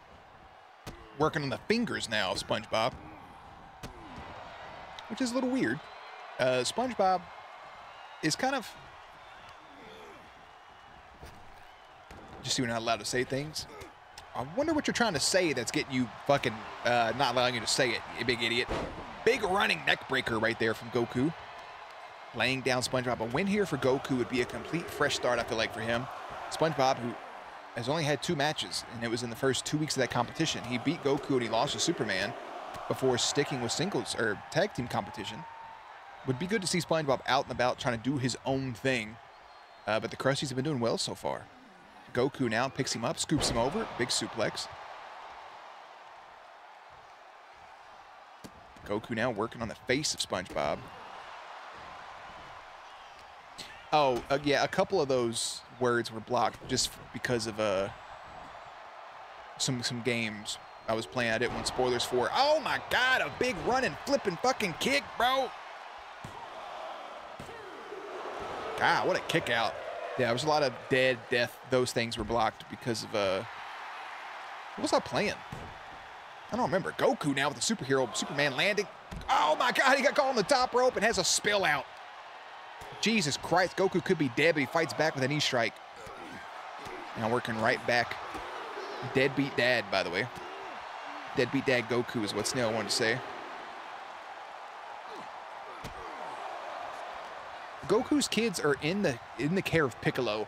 working on the fingers now of SpongeBob, which is a little weird. SpongeBob is kind of... Just so you're not allowed to say things. I wonder what you're trying to say that's getting you fucking not allowing you to say it, you big idiot. Big running neck breaker right there from Goku. Laying down SpongeBob. A win here for Goku would be a complete fresh start, I feel like, for him. SpongeBob, who has only had 2 matches, and it was in the first 2 weeks of that competition. He beat Goku and he lost to Superman before sticking with singles or tag team competition. Would be good to see SpongeBob out and about trying to do his own thing. But the Krusties have been doing well so far. Goku now picks him up, scoops him over, big suplex. Goku now working on the face of SpongeBob. Oh, yeah, a couple of those words were blocked just because of some games I was playing. I didn't want spoilers for. Oh my God, a big running, flipping fucking kick, bro. God, what a kick out. Yeah, there was a lot of death. Those things were blocked because of, what was I playing? I don't remember. Goku now with the superhero, Superman landing. Oh my God, he got caught on the top rope and has a spill out. Jesus Christ, Goku could be dead, but he fights back with a knee strike. Now working right back. Deadbeat dad, by the way. Deadbeat dad Goku is what Snail wanted to say. Goku's kids are in the care of Piccolo.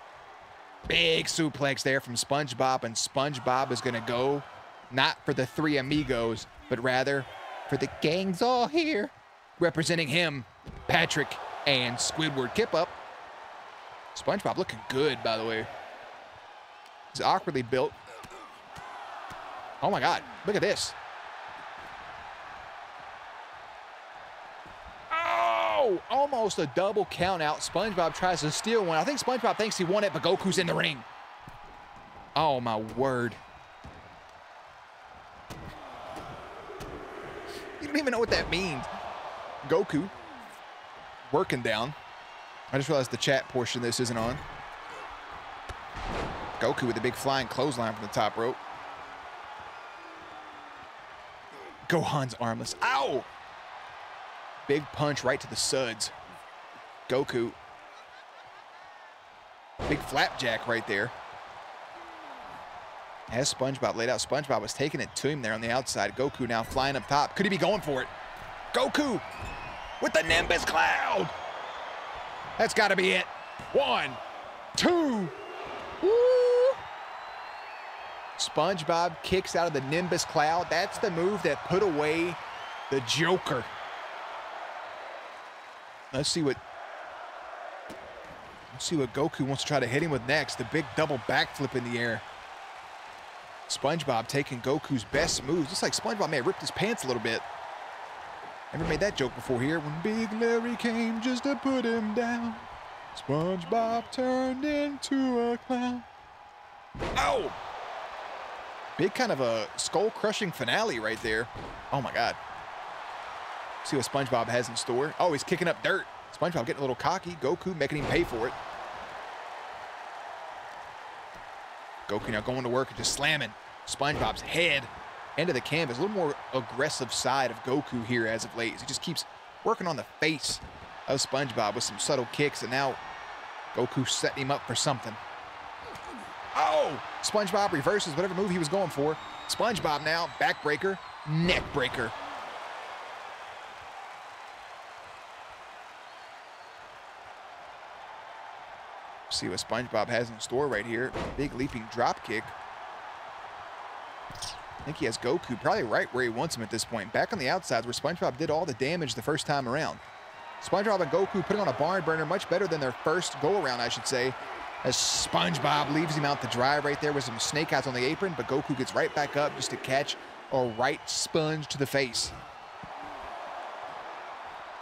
Big suplex there from SpongeBob, and SpongeBob is gonna go not for the 3 amigos, but rather for the gang's all here. Representing him, Patrick and Squidward. Kip up. SpongeBob looking good, by the way. He's awkwardly built. Oh my God, look at this. Oh, almost a double count out. SpongeBob tries to steal one. I think SpongeBob thinks he won it, but Goku's in the ring. Oh my word. You don't even know what that means. Goku working down. I just realized the chat portion of this isn't on. Goku with a big flying clothesline from the top rope. Gohan's armless. Ow! Big punch right to the suds. Goku. Big flapjack right there. As SpongeBob laid out, SpongeBob was taking it to him there on the outside. Goku now flying up top. Could he be going for it? Goku with the Nimbus Cloud. That's got to be it. 1, 2. Woo! SpongeBob kicks out of the Nimbus Cloud. That's the move that put away the Joker. Let's see what Goku wants to try to hit him with next. The big double backflip in the air. SpongeBob taking Goku's best moves. Looks like SpongeBob may have ripped his pants a little bit. Never made that joke before here. When Big Larry came just to put him down, SpongeBob turned into a clown. Oh! Big kind of a skull-crushing finale right there. Oh my God. See what SpongeBob has in store. Oh, he's kicking up dirt. SpongeBob getting a little cocky. Goku making him pay for it. Goku now going to work and just slamming SpongeBob's head into the canvas. A little more aggressive side of Goku here as of late. He just keeps working on the face of SpongeBob with some subtle kicks, and now Goku setting him up for something. Oh! SpongeBob reverses whatever move he was going for. SpongeBob now, backbreaker, neck breaker. See what SpongeBob has in store right here. Big leaping drop kick. I think he has Goku probably right where he wants him at this point. Back on the outsides where SpongeBob did all the damage the first time around. SpongeBob and Goku putting on a barn burner much better than their first go-around, I should say, as SpongeBob leaves him out to dry right there with some snake eyes on the apron, but Goku gets right back up just to catch a right sponge to the face.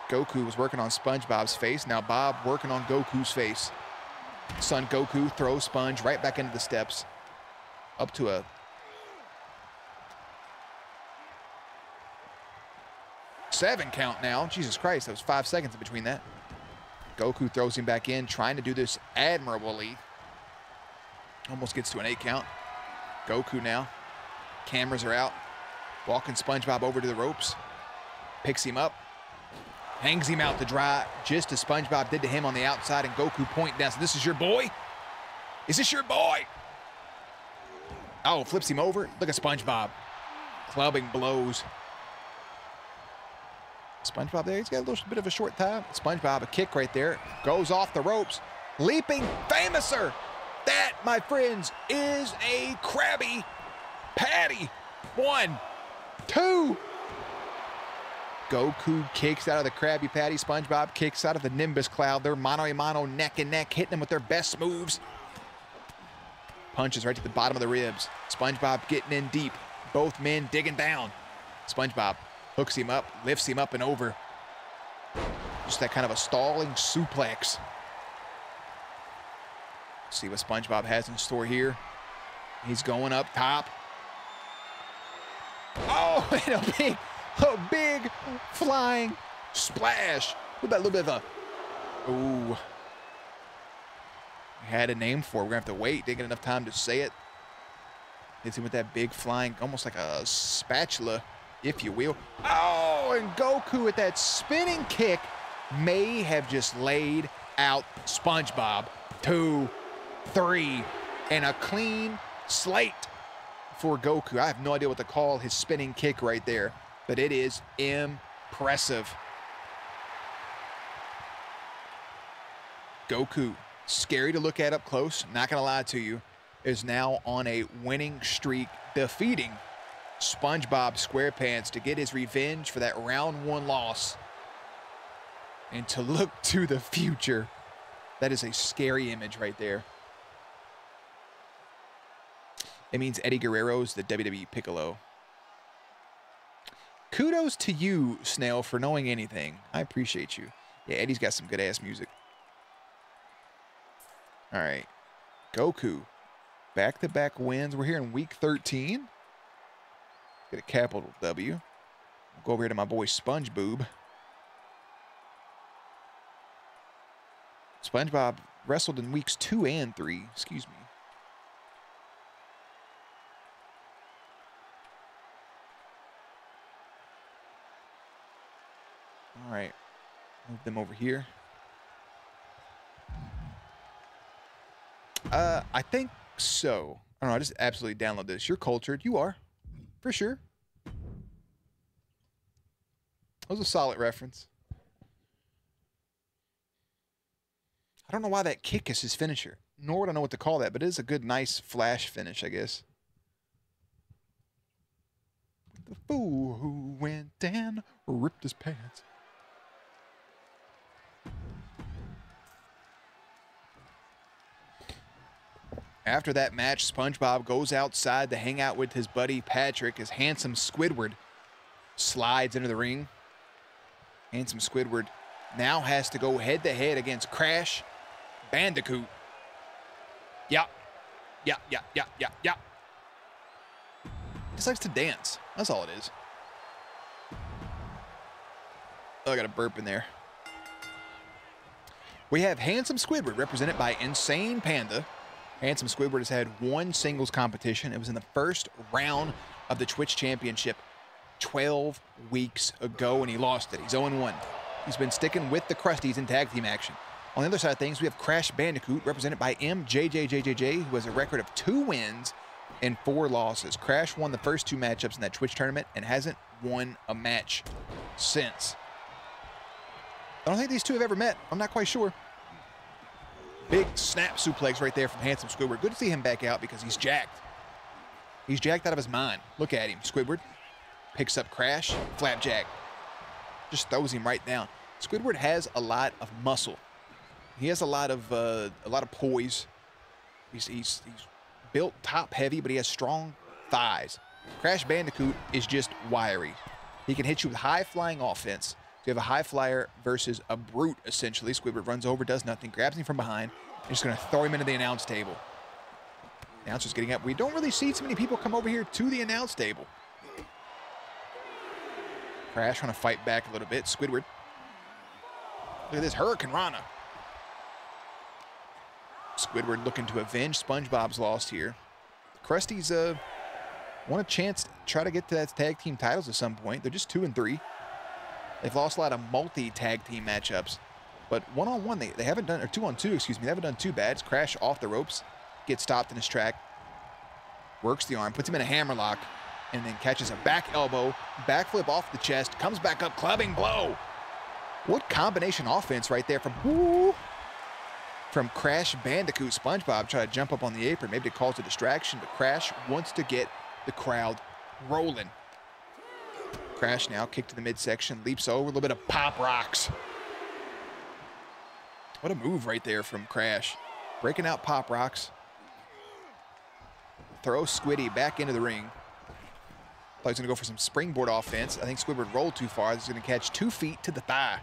Goku was working on SpongeBob's face. Now Bob working on Goku's face. Son Goku throws Sponge right back into the steps. Up to a 7 count now. Jesus Christ, that was 5 seconds in between that. Goku throws him back in, trying to do this admirably. Almost gets to an 8 count. Goku now. Cameras are out. Walking SpongeBob over to the ropes. Picks him up. Hangs him out to dry, just as SpongeBob did to him on the outside, and Goku point down. So this is your boy? Is this your boy? Oh, flips him over. Look at SpongeBob. Clubbing blows. SpongeBob there, he's got a little bit of a short time. SpongeBob, a kick right there. Goes off the ropes. Leaping Famouser. That, my friends, is a Krabby Patty. 1, 2. Goku kicks out of the Krabby Patty. SpongeBob kicks out of the Nimbus Cloud. They're mano-a-mano, neck and neck, hitting them with their best moves. Punches right to the bottom of the ribs. SpongeBob getting in deep. Both men digging down. SpongeBob hooks him up, lifts him up and over. Just that kind of a stalling suplex. See what SpongeBob has in store here. He's going up top. Oh, and a big flying splash. With that little bit of a, ooh. We had a name for it. We're gonna have to wait. Didn't get enough time to say it. Hits him with that big flying, almost like a spatula, if you will. Oh, and Goku with that spinning kick may have just laid out SpongeBob. 2, 3, and a clean slate for Goku. I have no idea what to call his spinning kick right there, but it is impressive. Goku, scary to look at up close, not gonna lie to you, is now on a winning streak, defeating SpongeBob SquarePants to get his revenge for that round 1 loss and to look to the future. That is a scary image right there. It means Eddie Guerrero's the WWE Piccolo. Kudos to you, Snail, for knowing anything. I appreciate you. Yeah, Eddie's got some good-ass music. All right. Goku. Back-to-back wins. We're here in week 13. Get a capital W. I'll go over here to my boy SpongeBob. SpongeBob wrestled in weeks 2 and 3. Excuse me. All right. Move them over here. I think so. I don't know. I just absolutely download this. You're cultured. You are. For sure. That was a solid reference. I don't know why that kick is his finisher. Nor would I know what to call that, but it is a good, nice flash finish, I guess. The fool who went and ripped his pants. After that match, SpongeBob goes outside to hang out with his buddy Patrick as Handsome Squidward slides into the ring. Handsome Squidward now has to go head-to-head against Crash Bandicoot. Yeah. Just likes to dance. That's all it is. Oh, I got a burp in there. We have Handsome Squidward represented by Insane Panda. Handsome Squidward has had 1 singles competition. It was in the first round of the Twitch Championship 12 weeks ago, and he lost it. He's 0-1. He's been sticking with the Krusties in tag team action. On the other side of things, we have Crash Bandicoot, represented by MJJJJJ, who has a record of 2 wins and 4 losses. Crash won the first 2 matchups in that Twitch tournament and hasn't won a match since. I don't think these two have ever met. I'm not quite sure. Big snap suplex right there from Handsome Squidward. Good to see him back out because he's jacked. He's jacked out of his mind. Look at him. Squidward picks up Crash. Flapjack. Just throws him right down. Squidward has a lot of muscle. He has a lot of poise. He's built top heavy, but he has strong thighs. Crash Bandicoot is just wiry. He can hit you with high-flying offense. So you have a high flyer versus a brute, essentially. Squidward runs over, does nothing, grabs him from behind, and just going to throw him into the announce table. Announcer's getting up. We don't really see too many people come over here to the announce table. Crash trying to fight back a little bit. Squidward. Look at this Hurricane Rana. Squidward looking to avenge SpongeBob's loss here. Krusty's want a chance to try to get to that tag team titles at some point. They're just 2 and 3. They've lost a lot of multi-tag team matchups. But one-on-one, they haven't done, or 2-on-2, excuse me, they haven't done too bad. It's Crash off the ropes, gets stopped in his track, works the arm, puts him in a hammerlock, and then catches a back elbow, backflip off the chest, comes back up, clubbing blow. What combination offense right there from Crash Bandicoot. SpongeBob tried to jump up on the apron, maybe to cause a distraction, but Crash wants to get the crowd rolling. Crash now, kick to the midsection, leaps over, a little bit of pop rocks. What a move right there from Crash. Breaking out pop rocks. Throws Squiddy back into the ring. Thought he was going to go for some springboard offense. I think Squidward rolled too far. He's going to catch 2 feet to the thigh.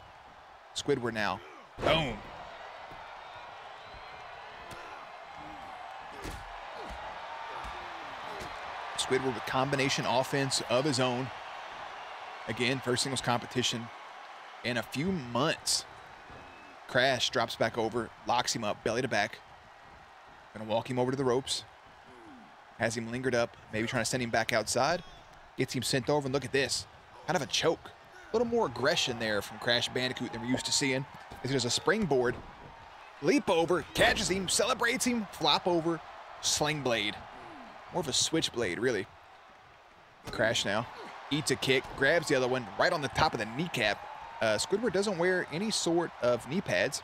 Squidward now. Boom. Squidward with combination offense of his own. Again, first singles competition in a few months. Crash drops back over, locks him up, belly to back. Gonna walk him over to the ropes. Has him lingered up, maybe trying to send him back outside. Gets him sent over, and look at this. Kind of a choke. A little more aggression there from Crash Bandicoot than we're used to seeing. As there's a springboard. Leap over, catches him, celebrates him, flop over, sling blade. More of a switchblade, really. Crash now. Eats a kick, grabs the other one right on the top of the kneecap. Squidward doesn't wear any sort of knee pads.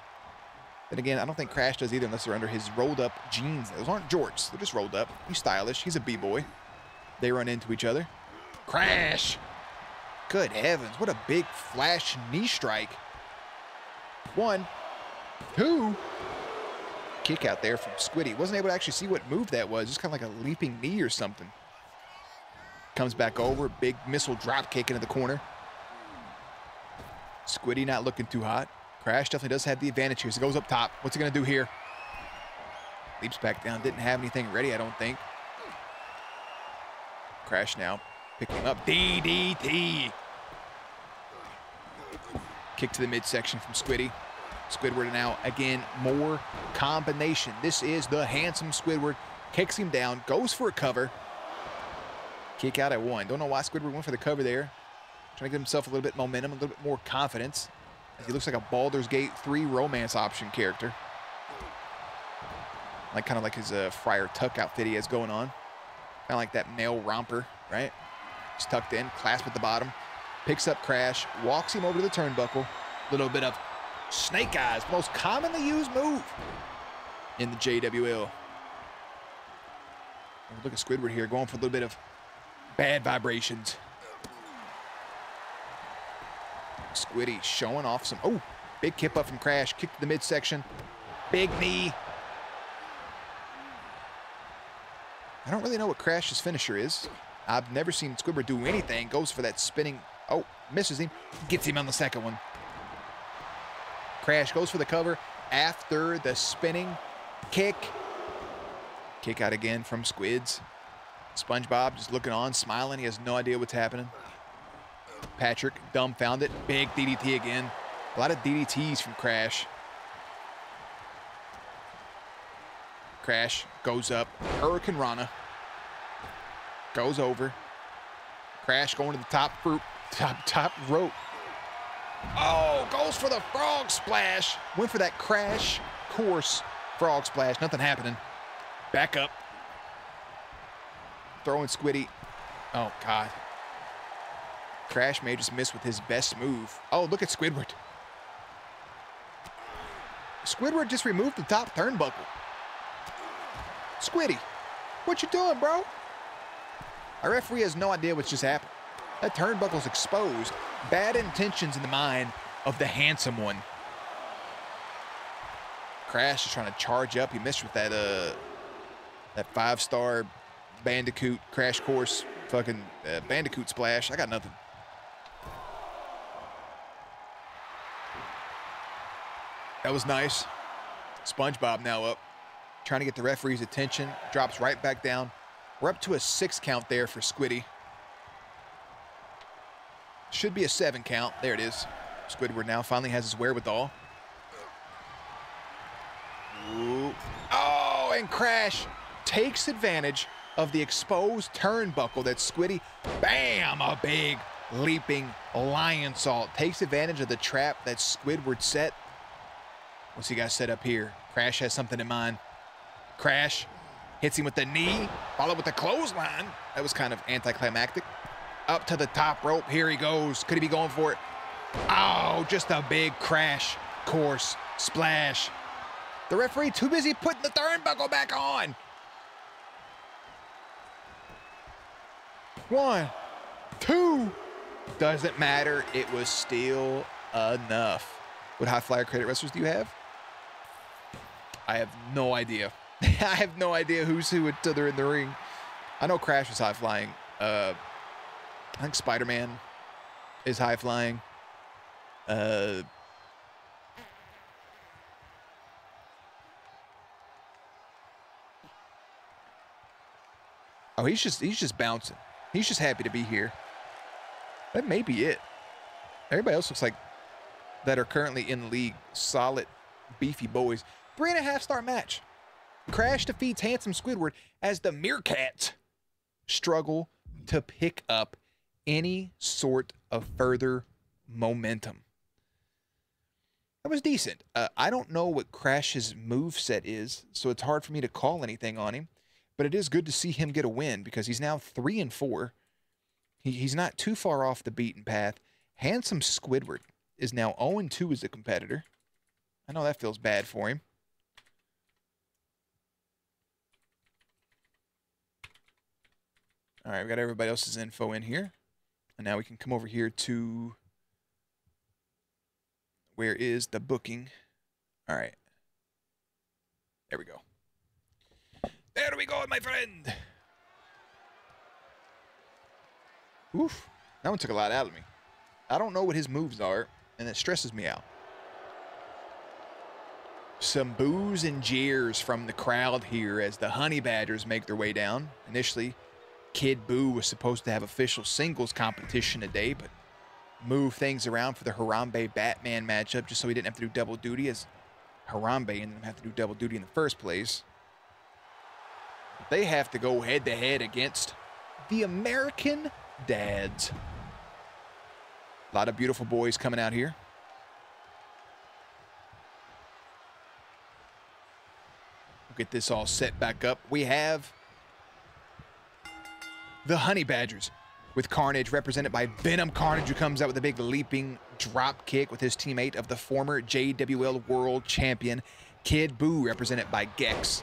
Then again, I don't think Crash does either unless they're under his rolled up jeans. Those aren't jorts, they're just rolled up. He's stylish, he's a b-boy. They run into each other. Crash! Good heavens, what a big flash knee strike. 1, 2. Kick out there from Squiddy. Wasn't able to actually see what move that was, just kind of like a leaping knee or something. Comes back over, big missile drop kick into the corner. Squiddy not looking too hot. Crash definitely does have the advantage here. So he goes up top. What's he going to do here? Leaps back down. Didn't have anything ready, I don't think. Crash now. Picking him up. DDT. Kick to the midsection from Squiddy. Squidward now, again, more combination. This is the handsome Squidward. Kicks him down. Goes for a cover. Kick out at 1. Don't know why Squidward went for the cover there. Trying to give himself a little bit momentum, a little bit more confidence. As he looks like a Baldur's Gate 3 romance option character. Kind of like his Friar Tuck outfit he has going on. Kind of like that male romper, right? He's tucked in, clasp at the bottom. Picks up Crash, walks him over to the turnbuckle. A little bit of snake eyes, most commonly used move in the JWL. Look at Squidward here, going for a little bit of bad vibrations. Squiddy showing off some, oh, big kip up from Crash, kick to the midsection, big knee. I don't really know what Crash's finisher is. I've never seen Squidward do anything. Goes for that spinning, oh, misses him, gets him on the second one. Crash goes for the cover after the spinning kick. Kick out again from Squids. SpongeBob just looking on, smiling. He has no idea what's happening. Patrick, dumbfounded. Big DDT again. A lot of DDTs from Crash. Crash goes up. Hurricane Rana. Goes over. Crash going to the top rope. Oh, goes for the frog splash. Went for that crash course frog splash. Nothing happening. Back up. Throwing Squiddy. Oh, God. Crash may just miss with his best move. Oh, look at Squidward. Squidward just removed the top turnbuckle. Squiddy, what you doing, bro? Our referee has no idea what's just happened. That turnbuckle's exposed. Bad intentions in the mind of the handsome one. Crash is trying to charge up. He missed with that that 5-star Bandicoot crash course fucking Bandicoot splash. I got nothing. That was nice. SpongeBob now up. Trying to get the referee's attention. Drops right back down. We're up to a 6 count there for Squiddy. Should be a 7 count. There it is. Squidward now finally has his wherewithal. Ooh. Oh, and Crash takes advantage of the exposed turnbuckle that Squiddy, bam, a big leaping lion salt. Takes advantage of the trap that Squidward set. What's he got set up here? Crash has something in mind. Crash hits him with the knee, followed with the clothesline. That was kind of anticlimactic. Up to the top rope. Here he goes. Could he be going for it? Oh, just a big crash course splash. The referee too busy putting the turnbuckle back on. 1, 2. Doesn't matter. It was still enough. What high flyer credit wrestlers do you have? I have no idea. I have no idea who's who until they're in the ring. I know Crash is high flying. I think Spider-Man is high flying. Oh, he's just bouncing. He's just happy to be here. That may be it. Everybody else looks like that are currently in the league. Solid, beefy boys. 3.5-star match. Crash defeats handsome Squidward as the Meerkats struggle to pick up any sort of further momentum. That was decent. I don't know what Crash's moveset is, so it's hard for me to call anything on him. But it is good to see him get a win because he's now 3-4. He's not too far off the beaten path. Handsome Squidward is now 0-2 as a competitor. I know that feels bad for him. All right, we got everybody else's info in here. And now we can come over here to where is the booking? All right. There we go. There we go, my friend. Oof. That one took a lot out of me. I don't know what his moves are, and it stresses me out. Some boos and jeers from the crowd here as the Honey Badgers make their way down. Initially, Kid Boo was supposed to have official singles competition today, but moved things around for the Harambe Batman matchup just so he didn't have to do double duty, as Harambe didn't have to do double duty in the first place. They have to go head-to-head against the American Dads. A lot of beautiful boys coming out here. We'll get this all set back up. We have the Honey Badgers with Carnage, represented by Venom Carnage, who comes out with a big leaping drop kick with his teammate of the former JWL World Champion, Kid Boo, represented by Gex.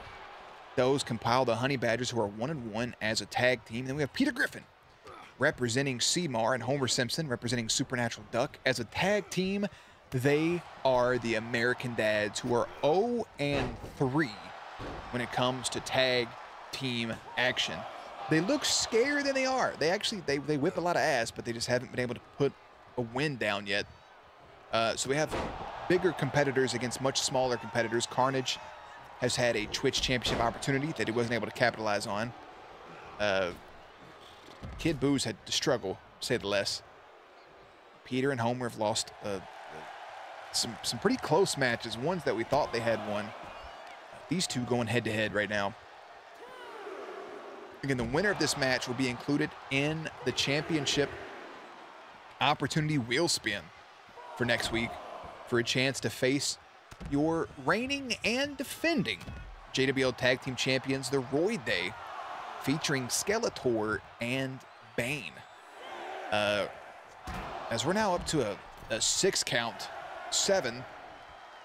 Those compile the Honey Badgers, who are 1-1 as a tag team. Then we have Peter Griffin, representing Seymour, and Homer Simpson, representing Supernatural Duck. As a tag team, they are the American Dads, who are 0-3 when it comes to tag team action. They look scarier than they are. They actually, they whip a lot of ass, but they just haven't been able to put a win down yet. So we have bigger competitors against much smaller competitors. Carnage has had a Twitch Championship opportunity that he wasn't able to capitalize on. Kid Boo's had to struggle, to say the less. Peter and Homer have lost some pretty close matches, ones that we thought they had won. These two going head-to-head right now. Again, the winner of this match will be included in the championship opportunity wheel spin. for next week for a chance to face your reigning and defending JWL Tag Team Champions, the Roid Day, featuring Skeletor and Bane. As we're now up to a 6 count, 7,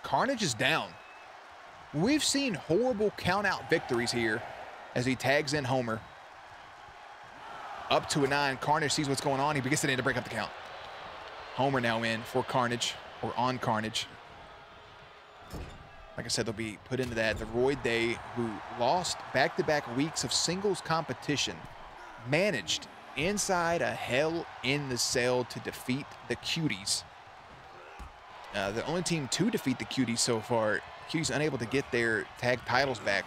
Carnage is down. We've seen horrible count-out victories here as he tags in Homer. Up to a 9, Carnage sees what's going on. He begins to break up the count. Homer now in for Carnage, or on Carnage. Like I said, they'll be put into that. The Roid Day, who lost back-to-back weeks of singles competition, managed inside a Hell in the Cell to defeat the Cuties. The only team to defeat the Cuties so far. Cuties unable to get their tag titles back.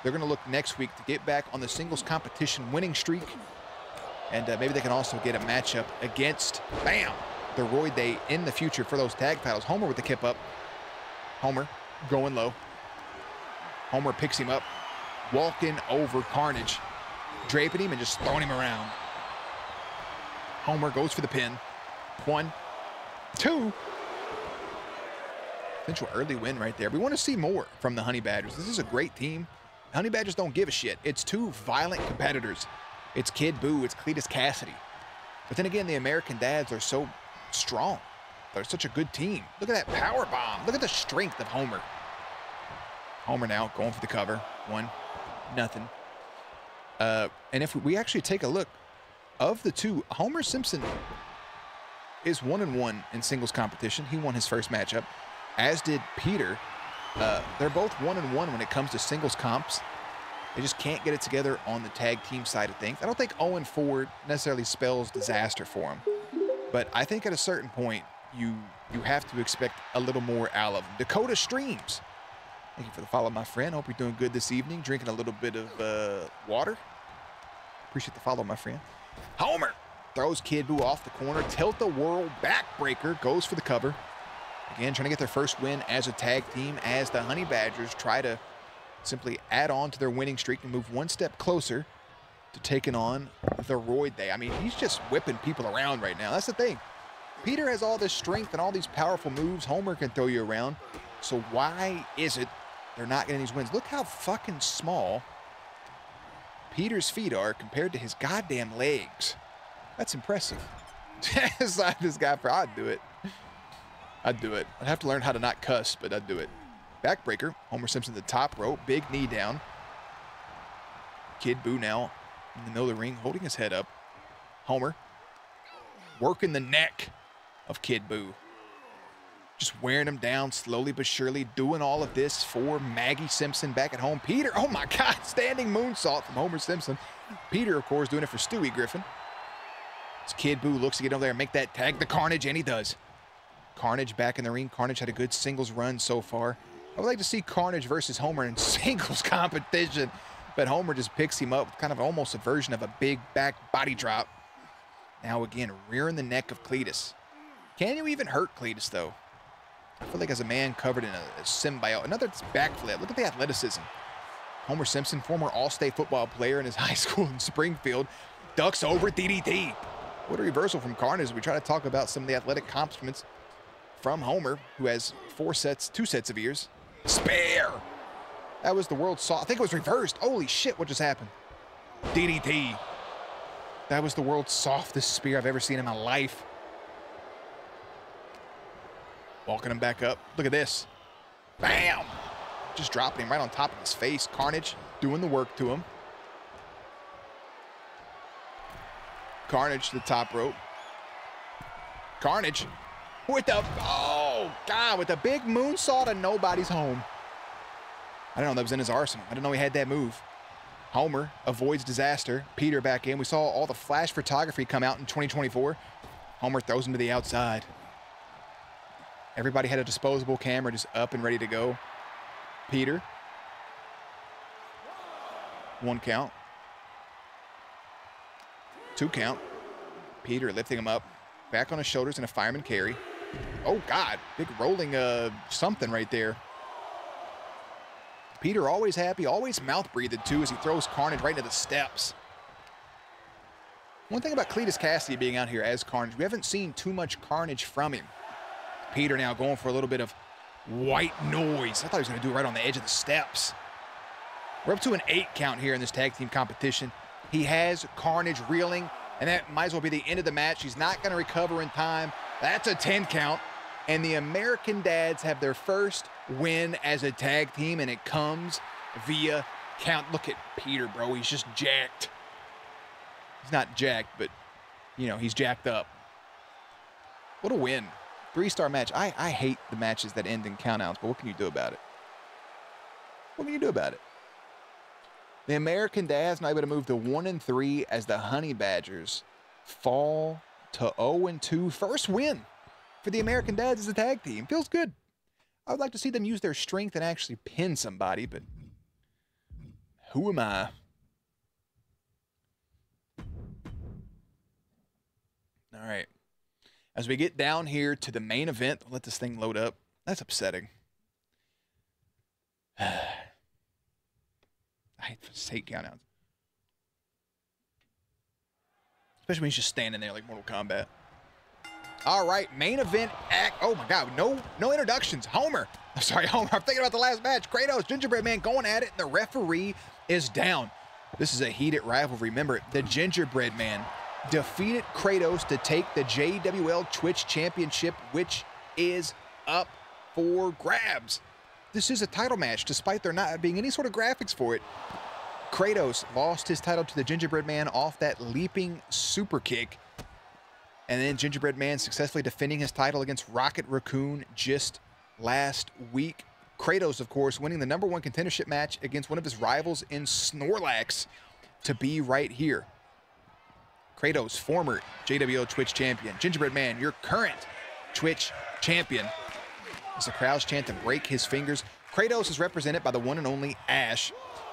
They're going to look next week to get back on the singles competition winning streak. And maybe they can also get a matchup against, bam, the Roid Day in the future for those tag titles. Homer with the kip up. Homer going low. Homer picks him up, walking over Carnage, draping him and just throwing him around. Homer goes for the pin. 1, 2. Potential early win right there. We want to see more from the Honey Badgers. This is a great team. The Honey Badgers don't give a shit. It's 2 violent competitors. It's Kid Buu, it's Cletus Cassidy. But then again, the American Dads are so strong. They're such a good team. Look at that power bomb. Look at the strength of Homer. Homer now going for the cover. 1, nothing. And if we actually take a look, of the 2, Homer Simpson is 1-1 in singles competition. He won his first matchup, as did Peter. They're both 1-1 when it comes to singles comps. They just can't get it together on the tag team side of things. I don't think 0-4 necessarily spells disaster for them. But I think at a certain point, you have to expect a little more out of them. Dakota Streams. Thank you for the follow, my friend. Hope you're doing good this evening. Drinking a little bit of water. Appreciate the follow, my friend. Homer throws Kid Buu off the corner. Tilt-a-whirl backbreaker. Goes for the cover. Again, trying to get their first win as a tag team as the Honey Badgers try to simply add on to their winning streak and move one step closer to taking on the Roid Day. I mean, he's just whipping people around right now. That's the thing. Peter has all this strength and all these powerful moves. Homer can throw you around. So why is it they're not getting these wins? Look how fucking small Peter's feet are compared to his goddamn legs. That's impressive. Aside this guy, I'd do it. I'd do it. I'd have to learn how to not cuss, but I'd do it. Backbreaker. Homer Simpson at the top rope. Big knee down. Kid Buu now in the middle of the ring, holding his head up. Homer working the neck of Kid Buu. Just wearing him down slowly but surely, doing all of this for Maggie Simpson back at home. Peter, oh my God, standing moonsault from Homer Simpson. Peter, of course, doing it for Stewie Griffin. As Kid Buu looks to get over there and make that tag to Carnage, and he does. Carnage back in the ring. Carnage had a good singles run so far. I would like to see Carnage versus Homer in singles competition, but Homer just picks him up with kind of almost a version of a big back body drop. Now again, rearing the neck of Cletus. Can you even hurt Cletus, though? I feel like as a man covered in a symbiote. Another backflip. Look at the athleticism. Homer Simpson, former all-state football player in his high school in Springfield, ducks over DDT. What a reversal from Carnage. We try to talk about some of the athletic accomplishments from Homer, who has 2 sets of ears. Spare! That was the world's I think it was reversed. Holy shit, what just happened? DDT. That was the world's softest spear I've ever seen in my life. Walking him back up. Look at this. Bam! Just dropping him right on top of his face. Carnage doing the work to him. Carnage to the top rope. Carnage with the, oh God, with a big moonsault and nobody's home. I don't know, that was in his arsenal. I didn't know he had that move. Homer avoids disaster. Peter back in. We saw all the flash photography come out in 2024. Homer throws him to the outside. Everybody had a disposable camera just up and ready to go. Peter. 1 count. 2 count. Peter lifting him up. Back on his shoulders in a fireman carry. Oh, God. Big rolling something right there. Peter always happy, always mouth-breathed, too, as he throws Carnage right into the steps. One thing about Cletus Cassidy being out here as Carnage, we haven't seen too much Carnage from him. Peter now going for a little bit of white noise. I thought he was going to do it right on the edge of the steps. We're up to an 8 count here in this tag team competition. He has Carnage reeling, and that might as well be the end of the match. He's not going to recover in time. That's a 10 count. And the American Dads have their first win as a tag team, and it comes via count. Look at Peter, bro. He's just jacked. He's not jacked, but, you know, he's jacked up. What a win. 3-star match. I hate the matches that end in countouts, but what can you do about it? What can you do about it? The American Dads now able to move to 1-3 as the Honey Badgers fall to 0-2. First win for the American Dads as a tag team. Feels good. I would like to see them use their strength and actually pin somebody, but who am I? All right. As we get down here to the main event, let this thing load up. That's upsetting. I hate countouts. Especially when he's just standing there like Mortal Kombat. All right, main event act. Oh my God, no introductions. Homer. I'm sorry, Homer. I'm thinking about the last match. Kratos, Gingerbread Man going at it, and the referee is down. This is a heated rivalry. Remember, the Gingerbread Man defeated Kratos to take the JWL Twitch Championship, which is up for grabs. This is a title match, despite there not being any sort of graphics for it. Kratos lost his title to the Gingerbread Man off that leaping super kick. And then Gingerbread Man successfully defending his title against Rocket Raccoon just last week. Kratos, of course, winning the #1 contendership match against one of his rivals in Snorlax to be right here. Kratos, former JWL Twitch champion. Gingerbread Man, your current Twitch champion. As the crowds chant to break his fingers. Kratos is represented by the one and only Ash.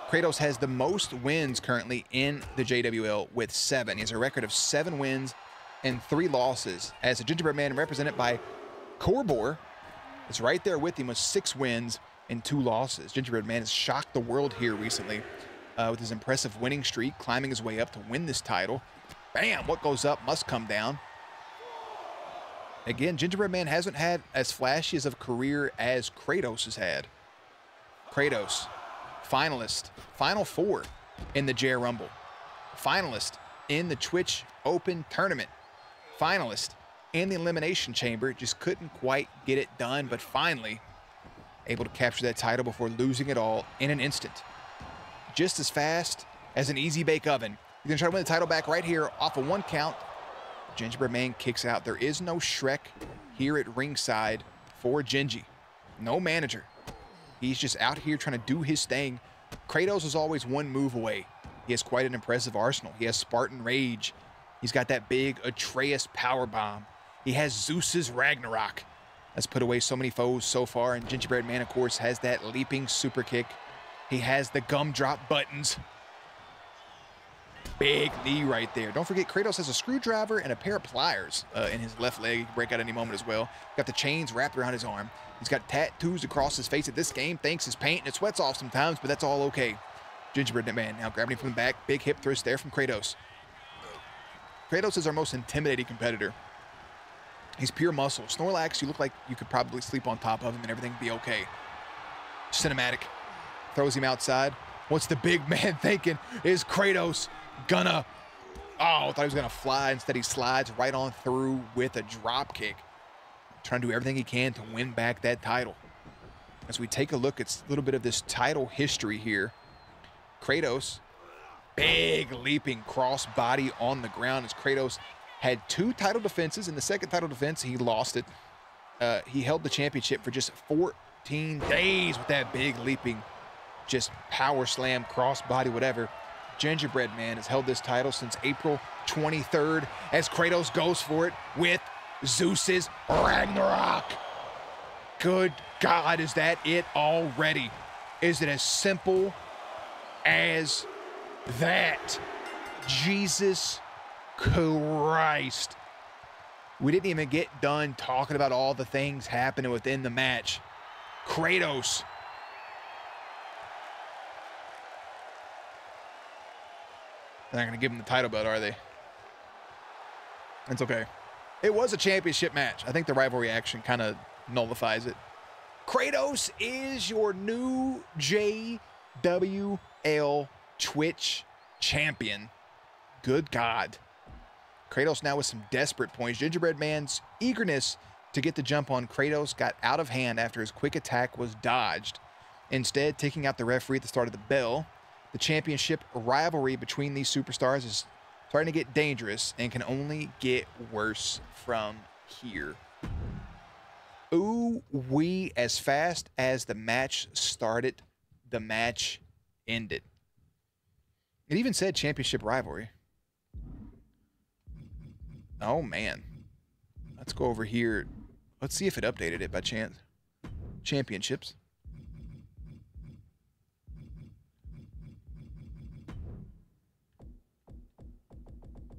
Kratos has the most wins currently in the JWL with 7. He has a record of 7 wins and 3 losses. As the Gingerbread Man represented by Korbor is right there with him with 6 wins and 2 losses. Gingerbread Man has shocked the world here recently with his impressive winning streak, climbing his way up to win this title. Bam! What goes up must come down. Again, Gingerbread Man hasn't had as flashy of a career as Kratos has had. Kratos, finalist, Final 4 in the JR Rumble. Finalist in the Twitch Open Tournament. Finalist in the Elimination Chamber. Just couldn't quite get it done, but finally able to capture that title before losing it all in an instant. Just as fast as an easy bake oven. He's gonna try to win the title back right here off a 1 count. Gingerbread Man kicks out. There is no Shrek here at ringside for Gingy. No manager. He's just out here trying to do his thing. Kratos is always 1 move away. He has quite an impressive arsenal. He has Spartan Rage. He's got that big Atreus powerbomb. He has Zeus's Ragnarok. That's put away so many foes so far. And Gingerbread Man, of course, has that leaping super kick. He has the gumdrop buttons. Big knee right there. Don't forget, Kratos has a screwdriver and a pair of pliers in his left leg. He can break out any moment as well. Got the chains wrapped around his arm. He's got tattoos across his face. At this game, thanks his paint, and it sweats off sometimes, but that's all okay. Gingerbread Man now grabbing him from the back. Big hip thrust there from Kratos. Kratos is our most intimidating competitor. He's pure muscle. Snorlax, you look like you could probably sleep on top of him and everything would be okay. Cinematic. Throws him outside. What's the big man thinking? Is Kratos gonna... Oh, I thought he was gonna fly. Instead, he slides right on through with a drop kick. Trying to do everything he can to win back that title. As we take a look at a little bit of this title history here. Kratos, big leaping crossbody on the ground as Kratos had 2 title defenses. In the second title defense, he lost it. He held the championship for just 14 days with that big leaping, just power slam, crossbody, whatever. Gingerbread Man has held this title since April 23rd as Kratos goes for it with Zeus's Ragnarok. Good God, is that it already? Is it as simple as that? Jesus Christ. We didn't even get done talking about all the things happening within the match. Kratos. They're not going to give him the title belt, are they? It's okay. It was a championship match. I think the rivalry action kind of nullifies it. Kratos is your new JWL Twitch champion. Good God. Kratos now with some desperate points. Gingerbread Man's eagerness to get the jump on Kratos got out of hand after his quick attack was dodged. Instead, taking out the referee at the start of the bell. The championship rivalry between these superstars is starting to get dangerous and can only get worse from here. Ooh, wee, as fast as the match started, the match ended. It even said championship rivalry. Oh, man. Let's go over here. Let's see if it updated it by chance. Championships.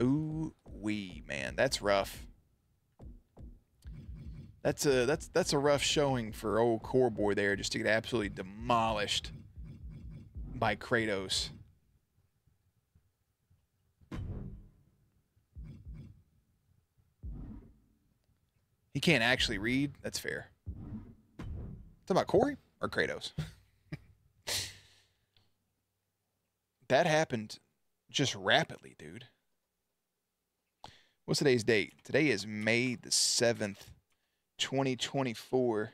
Ooh wee, man, that's rough. That's a rough showing for old Core Boy there, just to get absolutely demolished by Kratos. He can't actually read. That's fair. Talking about Corey or Kratos? That happened just rapidly, dude. What's today's date? Today is May the 7th, 2024.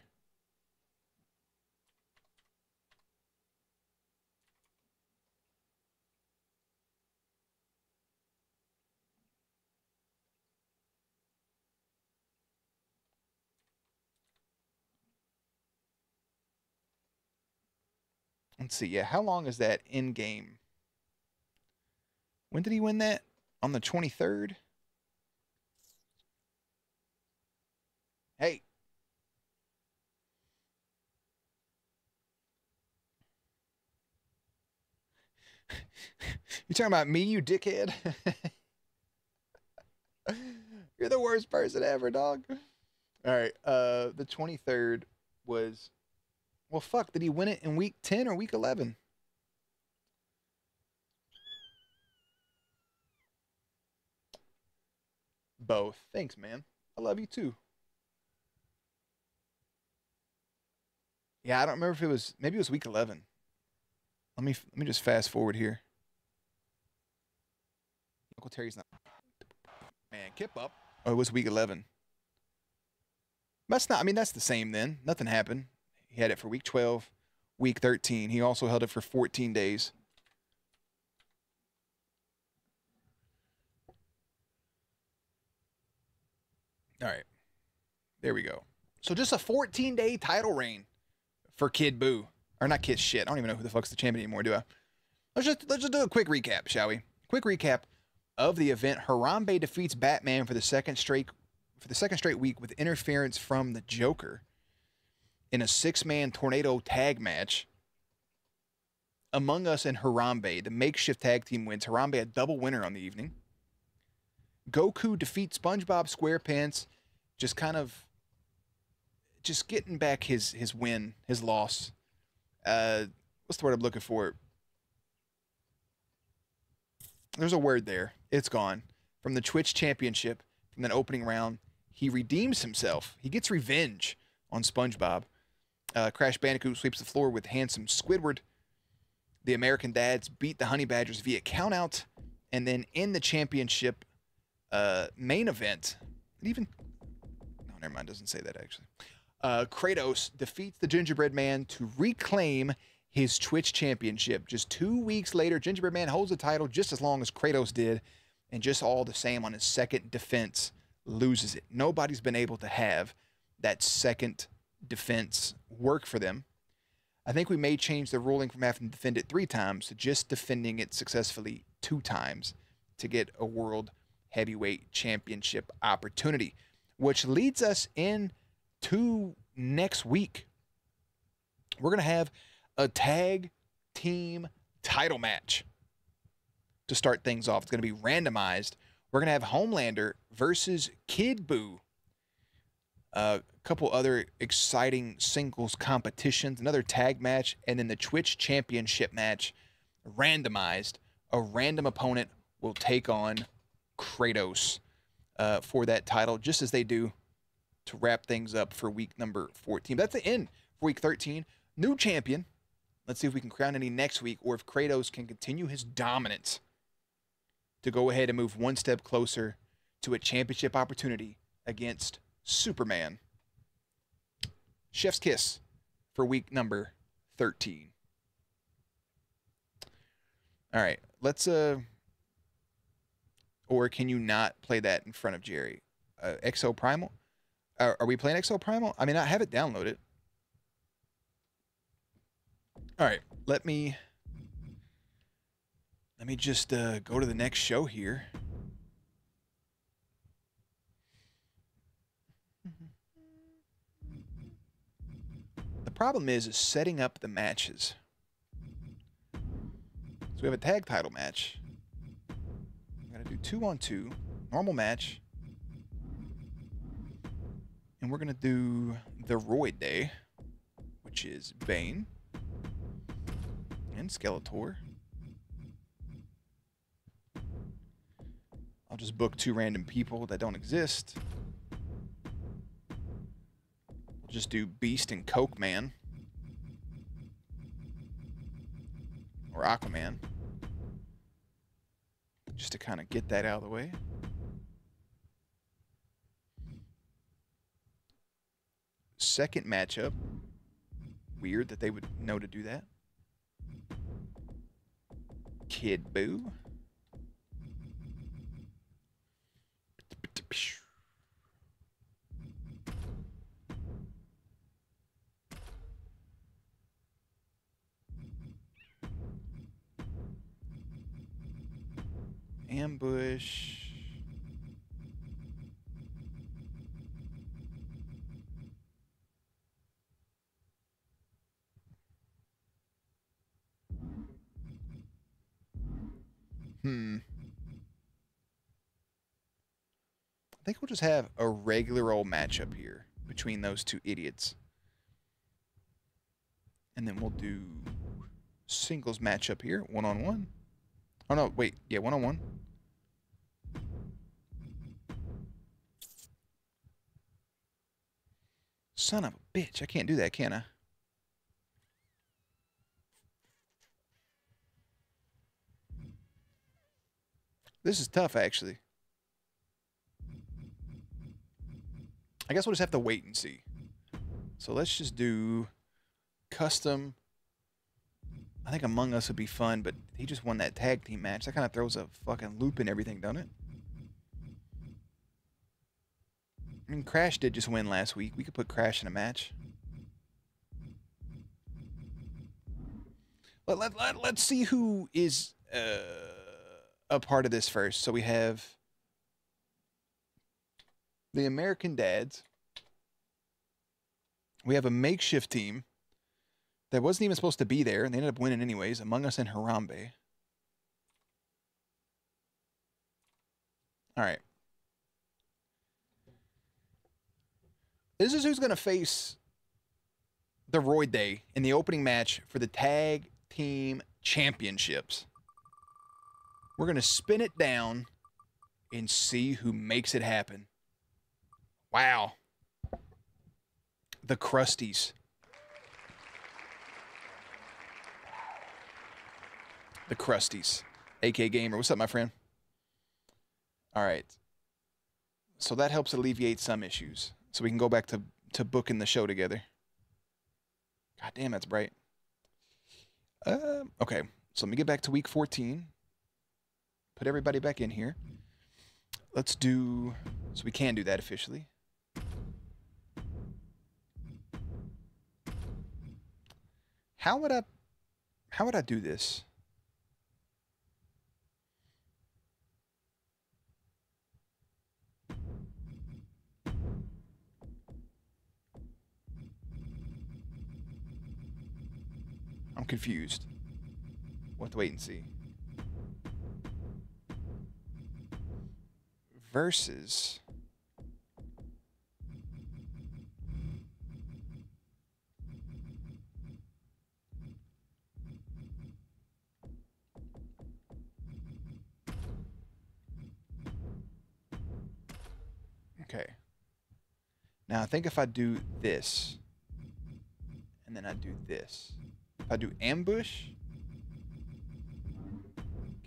Let's see. Yeah, how long is that in game? When did he win that? On the 23rd? Hey. You talking about me, you dickhead? You're the worst person ever, dog. All right. The 23rd was... Well, fuck. Did he win it in week 10 or week 11? Both. Thanks, man. I love you too. Yeah, I don't remember if it was... Maybe it was week 11. Let me just fast forward here. Uncle Terry's not... Man, Kip up. Oh, it was week 11. That's not... I mean, that's the same then. Nothing happened. He had it for week 12, week 13. He also held it for 14 days. All right. There we go. So just a 14-day title reign for Kid Buu. Or not Kid shit. I don't even know who the fuck's the champion anymore, do I? Let's just do a quick recap, shall we? Quick recap of the event. Harambe defeats Batman for the second straight week with interference from the Joker in a 6-man tornado tag match. Among Us and Harambe, the makeshift tag team wins. Harambe a double winner on the evening. Goku defeats SpongeBob SquarePants, just getting back his win, his loss. What's the word I'm looking for? There's a word there. It's gone. From the Twitch Championship, from that opening round, he redeems himself. He gets revenge on SpongeBob. Crash Bandicoot sweeps the floor with handsome Squidward. The American Dads beat the Honey Badgers via countout. And then in the championship main event, no, never mind, doesn't say that actually. Kratos defeats the Gingerbread Man to reclaim his Twitch championship. Just 2 weeks later, Gingerbread Man holds the title just as long as Kratos did, and just all the same on his second defense, loses it. Nobody's been able to have that second defense work for them. I think we may change the ruling from having to defend it 3 times to just defending it successfully 2 times to get a World Heavyweight Championship opportunity, which leads us into next week. We're going to have a tag team title match to start things off. It's going to be randomized. We're going to have Homelander versus Kid Buu. A couple other exciting singles competitions, another tag match, and then the Twitch Championship match, randomized. A random opponent will take on Kratos. for that title, just as they do to wrap things up for week number 14. That's the end for week 13. New champion. Let's see if we can crown any next week, or if Kratos can continue his dominance to go ahead and move one step closer to a championship opportunity against Superman. Chef's kiss for week number 13. All right, let's or can you not play that in front of Jerry? Exo Primal? Are we playing Exo Primal? I mean, I have it downloaded. All right, let me just go to the next show here. The problem is setting up the matches. So we have a tag title match. We're gonna do 2-on-2, normal match. And we're gonna do the Roid Day, which is Bane and Skeletor. I'll just book 2 random people that don't exist. We'll just do Beast and Coke Man. Or Aquaman. Just to kind of get that out of the way. Second matchup. Weird that they would know to do that. Kid Boo. Ambush. I think we'll just have a regular old matchup here between those 2 idiots. And then we'll do singles matchup here, 1-on-1. Oh no, wait, yeah, 1-on-1. Son of a bitch, I can't do that, can I? This is tough, actually. I guess we'll just have to wait and see. So let's just do custom. I think Among Us would be fun, but he just won that tag team match. That kind of throws a fucking loop in everything, doesn't it? I mean, Crash did just win last week. We could put Crash in a match. Let's see who is a part of this first. So we have the American Dads. We have a makeshift team that wasn't even supposed to be there, and they ended up winning anyways. Among Us and Harambe. All right. This is who's going to face the Roid Day in the opening match for the Tag Team Championships. We're going to spin it down and see who makes it happen. Wow. The Krusties. The Krusties. AK Gamer. What's up, my friend? All right. So that helps alleviate some issues. So we can go back to booking the show together. God damn, that's bright. Okay. So let me get back to week 14. Put everybody back in here. Let's do... So we can do that officially. How would I do this? I'm confused. We'll have to wait and see. Versus... Okay. Now I think if I do this, and then I do this, if I do ambush,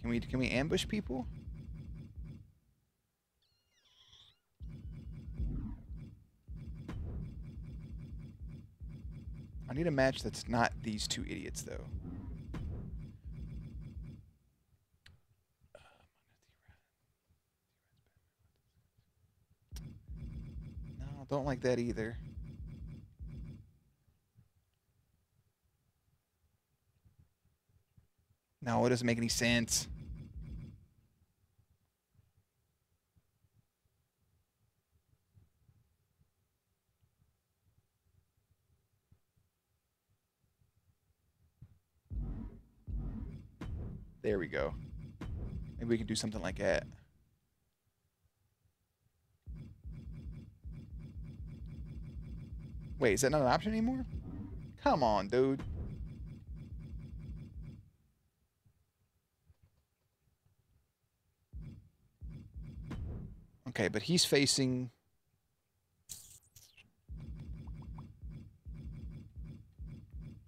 can we ambush people? I need a match that's not these two idiots though. No, don't like that either. No, it doesn't make any sense. There we go. Maybe we can do something like that. Wait, is that not an option anymore? Come on, dude. Okay, but he's facing...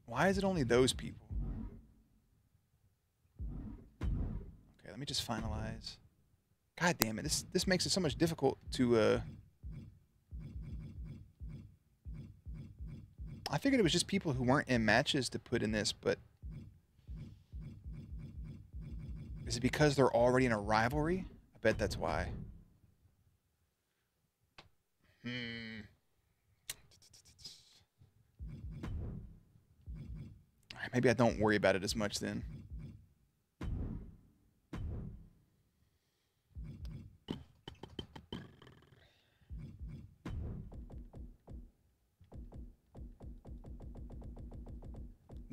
Why is it only those people? Okay, let me just finalize. God damn it, this makes it so much difficult to I figured it was just people who weren't in matches to put in this, but is it because they're already in a rivalry? I bet that's why. Alright, maybe I don't worry about it as much then.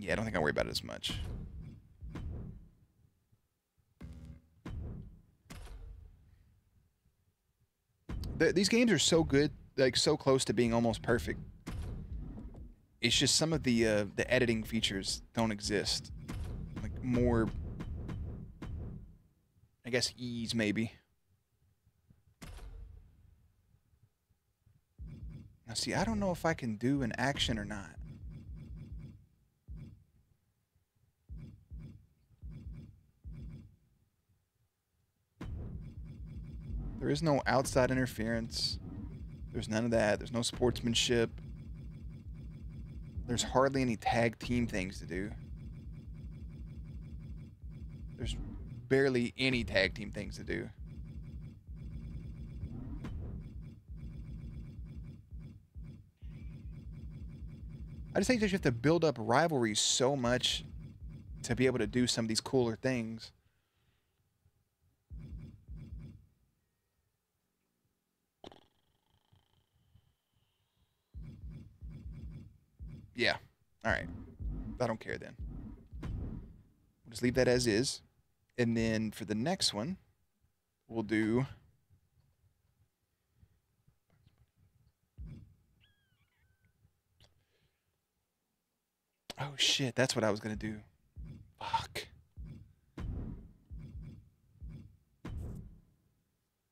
Yeah, I don't think I worry about it as much. These games are so good, like so close to being almost perfect. It's just some of the editing features don't exist. Like more, I guess, ease maybe. Now see, I don't know if I can do an action or not. There is no outside interference. There's none of that. There's no sportsmanship. There's hardly any tag team things to do. There's barely any tag team things to do. I just think that you have to build up rivalries so much to be able to do some of these cooler things. Yeah. All right. I don't care then. We'll just leave that as is. And then for the next one, we'll do... Oh, shit. That's what I was going to do. Fuck.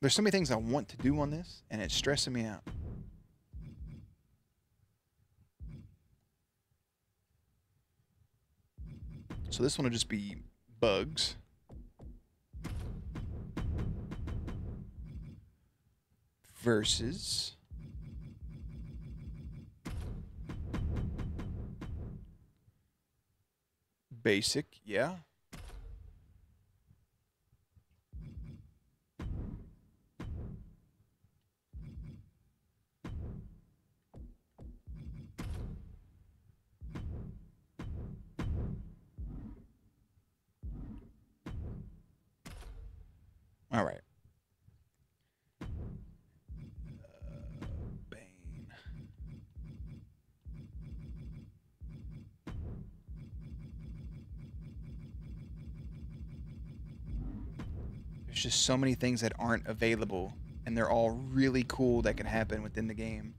There's so many things I want to do on this, and it's stressing me out. So this one will just be bugs. Versus... Basic, yeah. All right. Bane. There's just so many things that aren't available, and they're all really cool that can happen within the game.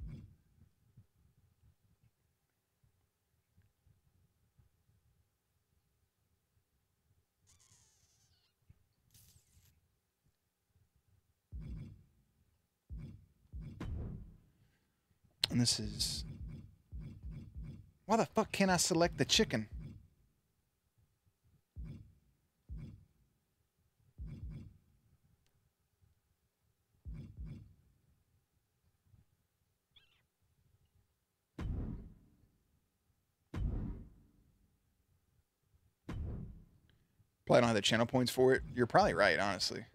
And this is... Why the fuck can't I select the chicken? Probably don't have the channel points for it. You're probably right, honestly.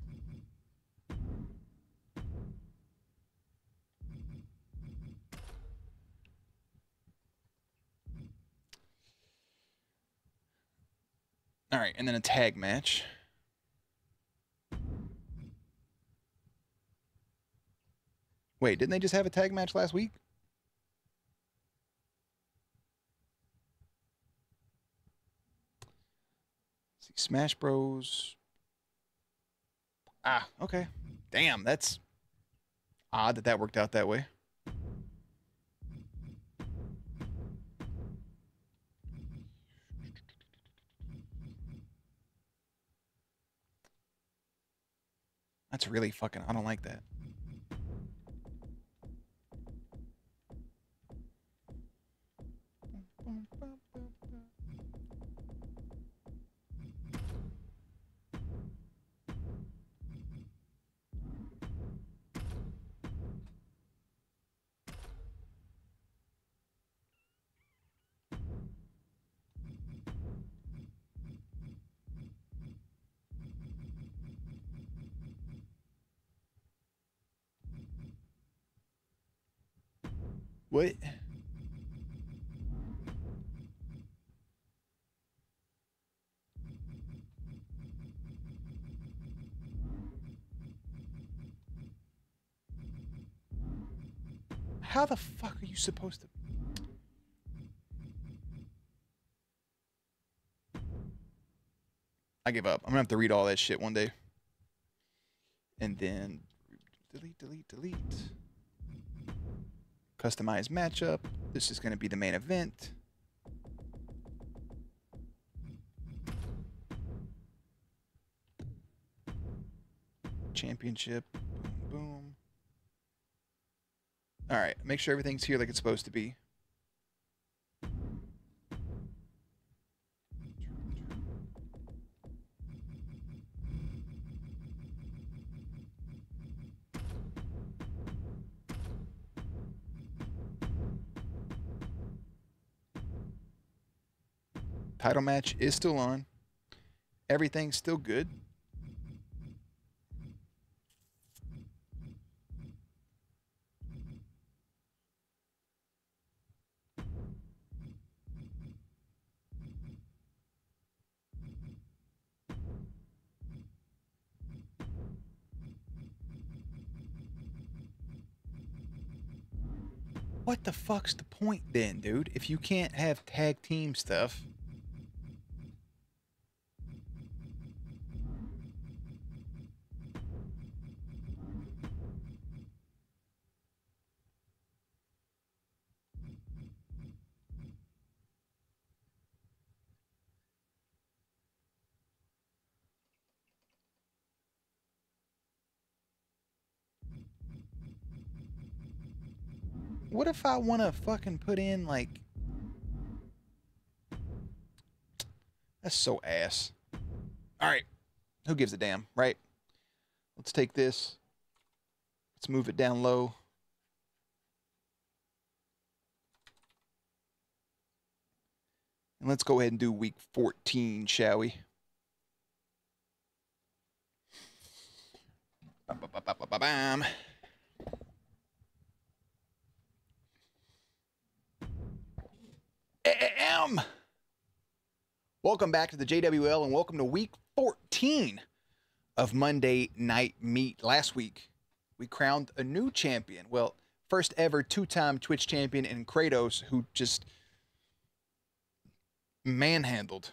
All right, and then a tag match. Wait, didn't they just have a tag match last week? Let's see, Smash Bros. Ah, okay. Damn, that's odd that that worked out that way. That's really fucking... I don't like that. What? How the fuck are you supposed to... I give up. I'm gonna have to read all that shit one day. And then delete, delete, delete. Customize matchup. This is gonna be the main event. Championship. Boom, boom. All right, make sure everything's here like it's supposed to be. Title match is still on. Everything's still good. What the fuck's the point then, dude? If you can't have tag team stuff. What if I want to fucking put in, like... That's so ass. Alright. Who gives a damn, right? Let's take this. Let's move it down low. And let's go ahead and do week 14, shall we? Bam. Welcome back to the JWL and welcome to week 14 of Monday Night Meat. Last week, we crowned a new champion. Well, first ever two-time Twitch champion in Kratos, who just manhandled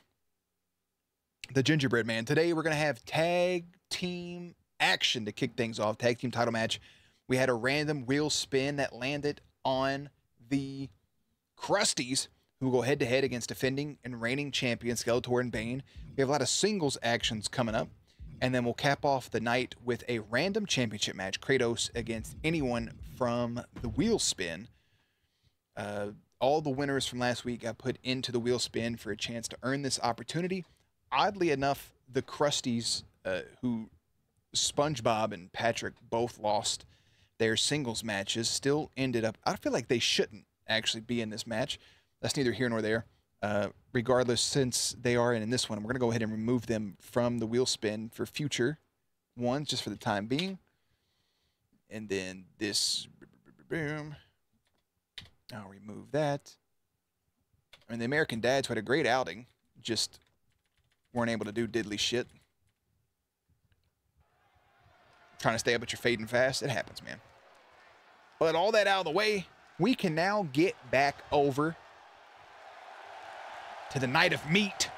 the Gingerbread Man. Today, we're going to have tag team action to kick things off. Tag team title match. We had a random wheel spin that landed on the Krusties, who go head-to-head against defending and reigning champion Skeletor and Bane. We have a lot of singles actions coming up, and then we'll cap off the night with a random championship match, Kratos against anyone from the wheel spin. All the winners from last week got put into the wheel spin for a chance to earn this opportunity. Oddly enough, the Crusties, who SpongeBob and Patrick both lost their singles matches, still ended up. I feel like they shouldn't actually be in this match. That's neither here nor there. Regardless, since they are in this one, we're going to go ahead and remove them from the wheel spin for future ones, just for the time being. And then this, boom. I'll remove that. I mean, the American Dads who had a great outing, just weren't able to do diddly shit. Trying to stay up at your fading fast. It happens, man. But all that out of the way, we can now get back over to the night of meat.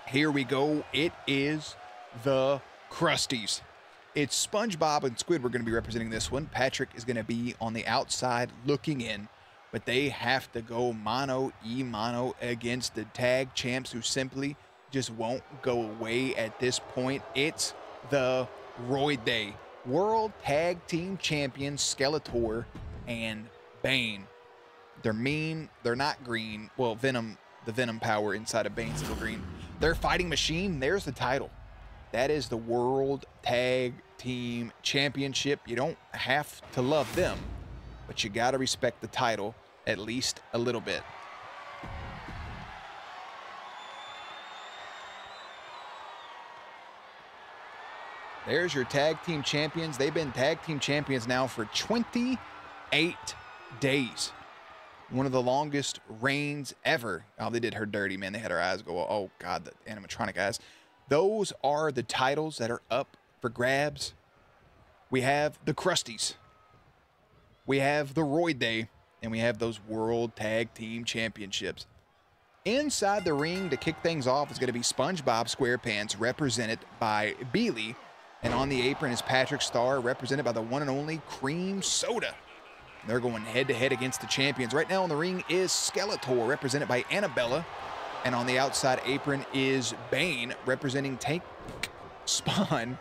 Here we go. It is the Crusties. It's SpongeBob and Squidward going to be representing this one. Patrick is going to be on the outside looking in, but they have to go mano-y-mano against the tag champs who simply just won't go away at this point. It's the Roid Day. World Tag Team Champions Skeletor and Bane. They're mean. They're not green. Well, Venom, the Venom power inside of Bane's still green. They're fighting machine. There's the title. That is the World Tag Team Championship. You don't have to love them, but you got to respect the title at least a little bit. There's your tag team champions. They've been tag team champions now for 28 days. One of the longest reigns ever. Oh, they did her dirty, man. They had her eyes go, oh, God, the animatronic eyes. Those are the titles that are up for grabs. We have the Crusties. We have the Roid Day. And we have those World Tag Team Championships. Inside the ring to kick things off is going to be SpongeBob SquarePants, represented by Beely. And on the apron is Patrick Star, represented by the one and only Cream Soda. They're going head-to-head against the champions. Right now on the ring is Skeletor, represented by Annabella. And on the outside apron is Bane, representing Tank Spawn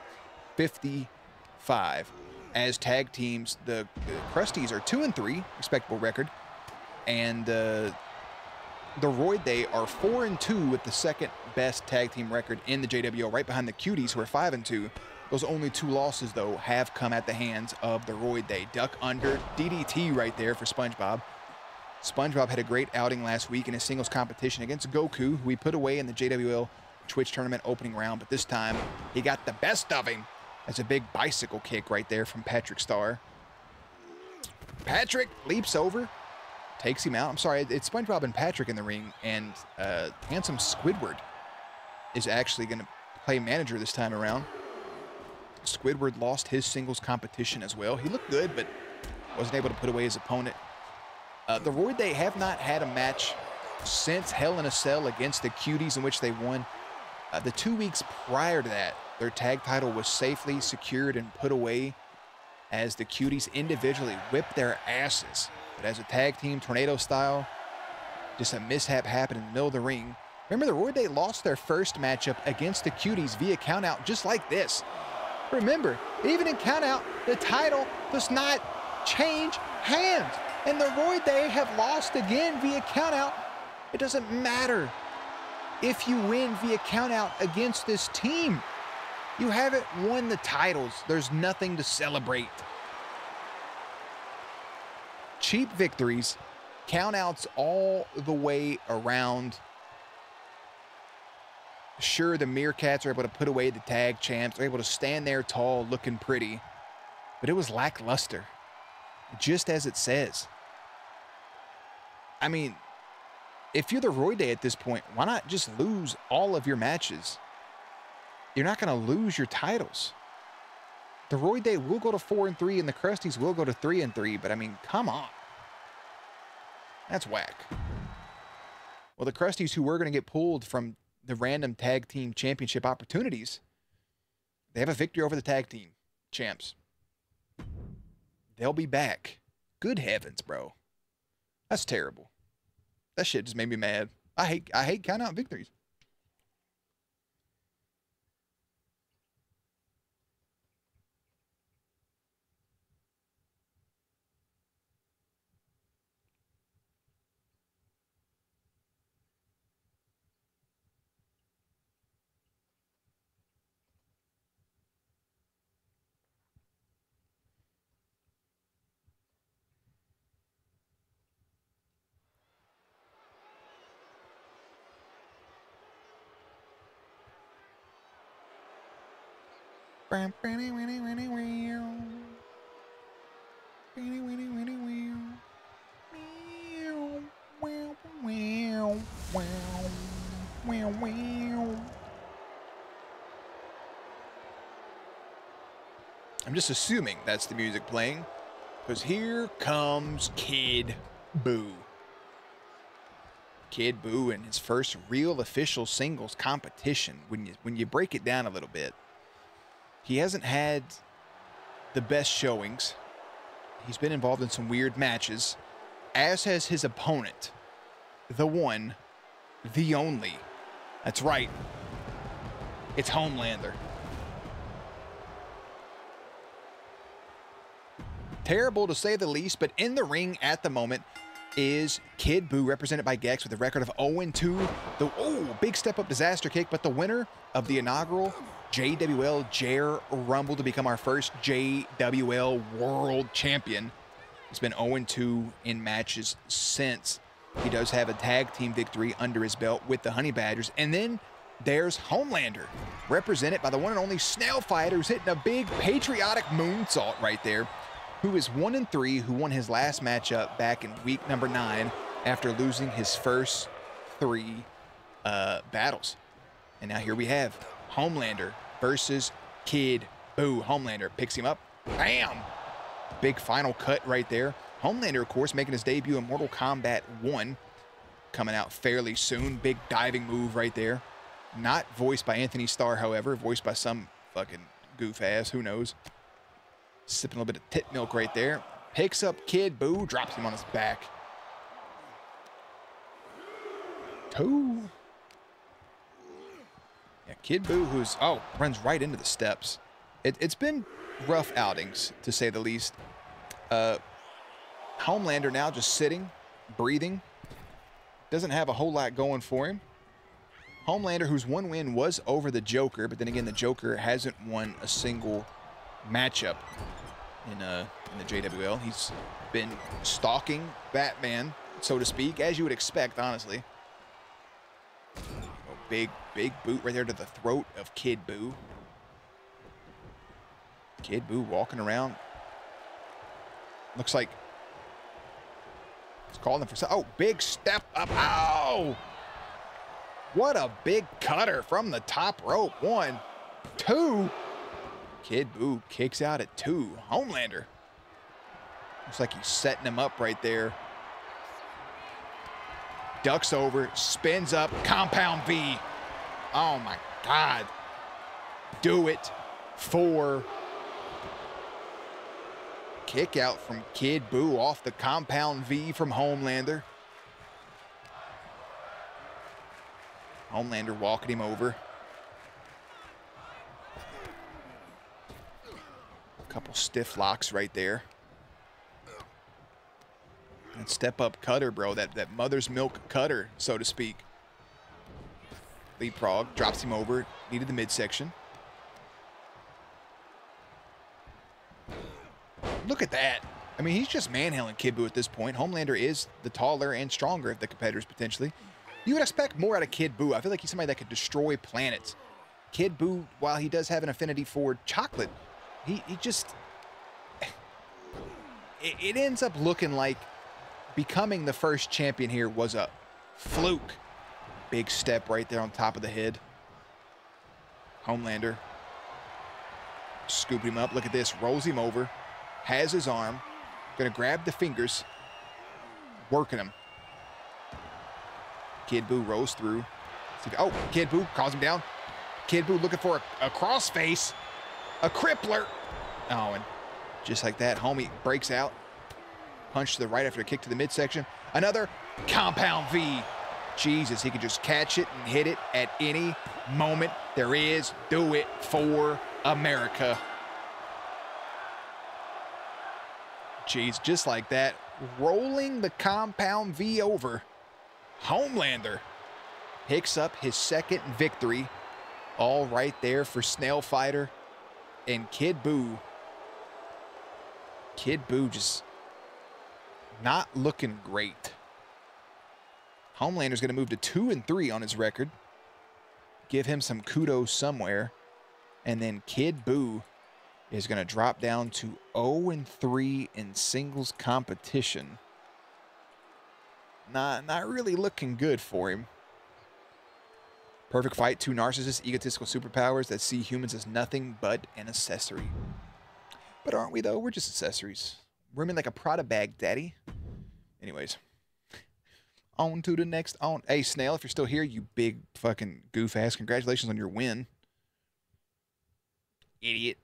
55. As tag teams, the Crusties are 2-3, respectable record. And the Roid Day are 4-2 with the second best tag team record in the JWL, right behind the Cuties, who are 5-2. Those only two losses, though, have come at the hands of the Roid Day. Duck under, DDT right there for SpongeBob. SpongeBob had a great outing last week in a singles competition against Goku, who he put away in the JWL Twitch tournament opening round, but this time he got the best of him. That's a big bicycle kick right there from Patrick Star. Patrick leaps over, takes him out. I'm sorry, it's SpongeBob and Patrick in the ring, and handsome Squidward is actually going to play manager this time around. Squidward lost his singles competition as well. He looked good, but wasn't able to put away his opponent. The Roid Day have not had a match since Hell in a Cell against the Cuties, in which they won. The 2 weeks prior to that, their tag title was safely secured and put away as the Cuties individually whipped their asses. But as a tag team, tornado style, just a mishap happened in the middle of the ring. Remember, the Roid Day lost their first matchup against the Cuties via countout, just like this. Remember, even in countout, the title does not change hands. And the Roid Day have lost again via countout. It doesn't matter if you win via countout against this team. You haven't won the titles. There's nothing to celebrate. Cheap victories, countouts all the way around. Sure, the Meerkats are able to put away the tag champs. They're able to stand there tall, looking pretty. But it was lackluster, just as it says. I mean, if you're the Roid Day at this point, why not just lose all of your matches? You're not going to lose your titles. The Roid Day will go to 4-3, and the Crusties will go to 3-3, but I mean, come on. That's whack. Well, the Crusties, who were going to get pulled from the random tag team championship opportunities, they have a victory over the tag team champs. They'll be back. Good heavens, bro. That's terrible. That shit just made me mad. I hate count out victories. I'm just assuming that's the music playing, because here comes Kid Buu. Kid Buu in his first real official singles competition. When you break it down a little bit, he hasn't had the best showings. He's been involved in some weird matches, as has his opponent, the one, the only. That's right. It's Homelander. Terrible to say the least, but in the ring at the moment is Kid Buu, represented by Gex, with a record of 0-2. Big step up disaster kick, but the winner of the inaugural JWL JR Rumble to become our first JWL World Champion. He's been 0-2 in matches since. He does have a tag team victory under his belt with the Honey Badgers. And then there's Homelander, represented by the one and only Snail Fighter, who's hitting a big patriotic moonsault right there, who is 1-3, who won his last matchup back in week number 9 after losing his first 3 battles. And now here we have Homelander versus Kid Buu. Homelander picks him up. Bam! Big final cut right there. Homelander, of course, making his debut in Mortal Kombat 1, coming out fairly soon. Big diving move right there. Not voiced by Anthony Starr, however, voiced by some fucking goof ass, who knows. Sipping a little bit of tit milk right there. Picks up Kid Buu, drops him on his back. 2. Yeah, Kid Buu, who's, runs right into the steps. It's been rough outings, to say the least. Homelander now just sitting, breathing. Doesn't have a whole lot going for him. Homelander, whose one win was over the Joker, but then again, the Joker hasn't won a single matchup in the JWL. He's been stalking Batman, so to speak, as you would expect, honestly. Big boot right there to the throat of Kid Buu. Kid Buu walking around. Looks like he's calling for some. Oh, big step up. Ow! What a big cutter from the top rope. 1, 2. Kid Buu kicks out at 2. Homelander. Looks like he's setting him up right there. Ducks over, spins up, compound V. Oh my God. Do it for. Kick out from Kid Buu off the compound V from Homelander. Homelander walking him over. A couple stiff locks right there. And step up cutter, bro. That mother's milk cutter, so to speak. Leapfrog, drops him over. Needed the midsection. Look at that. I mean, he's just manhandling Kid Buu at this point. Homelander is the taller and stronger of the competitors, potentially. You would expect more out of Kid Buu. I feel like he's somebody that could destroy planets. Kid Buu, while he does have an affinity for chocolate, he just... It ends up looking like becoming the first champion here was a fluke. Big step right there on top of the head. Homelander. Scooping him up. Look at this. Rolls him over. Has his arm. Gonna grab the fingers. Working him. Kid Buu rolls through. Oh, Kid Buu calls him down. Kid Buu looking for a crossface. A crippler. Oh, and just like that, homie breaks out. Punch to the right after a kick to the midsection. Another compound V. Jesus, he can just catch it and hit it at any moment there is. Do it for America. Jeez, just like that. Rolling the compound V over. Homelander picks up his second victory. All right there for Snail Fighter and Kid Buu. Kid Buu just not looking great. Homelander's going to move to 2-3 on his record. Give him some kudos somewhere. And then Kid Buu is going to drop down to 0-3 in singles competition. Not really looking good for him. Perfect fight, 2 narcissists, egotistical superpowers that see humans as nothing but an accessory. But aren't we, though? We're just accessories. We're in like a Prada bag, daddy. Anyways. On to the next. Hey, Snail, if you're still here, you big fucking goof ass. Congratulations on your win. Idiot.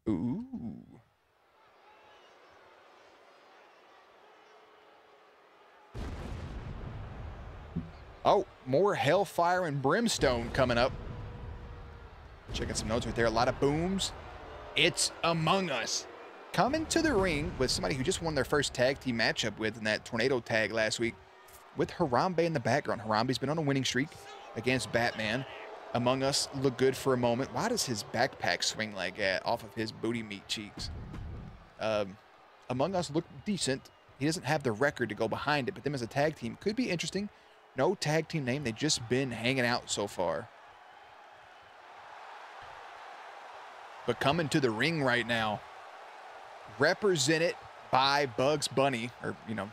Ooh. Oh, more hellfire and brimstone coming up. Checking some notes right there. A lot of booms. It's Among Us. Coming to the ring with somebody who just won their first tag team matchup with in that tornado tag last week with Harambe in the background. Harambe's been on a winning streak against Batman. Among Us looked good for a moment. Why does his backpack swing like that off of his booty meat cheeks? Among Us looked decent. He doesn't have the record to go behind it, but them as a tag team could be interesting. No tag team name. They've just been hanging out so far. But coming to the ring right now, represented by Bugs Bunny, or, you know,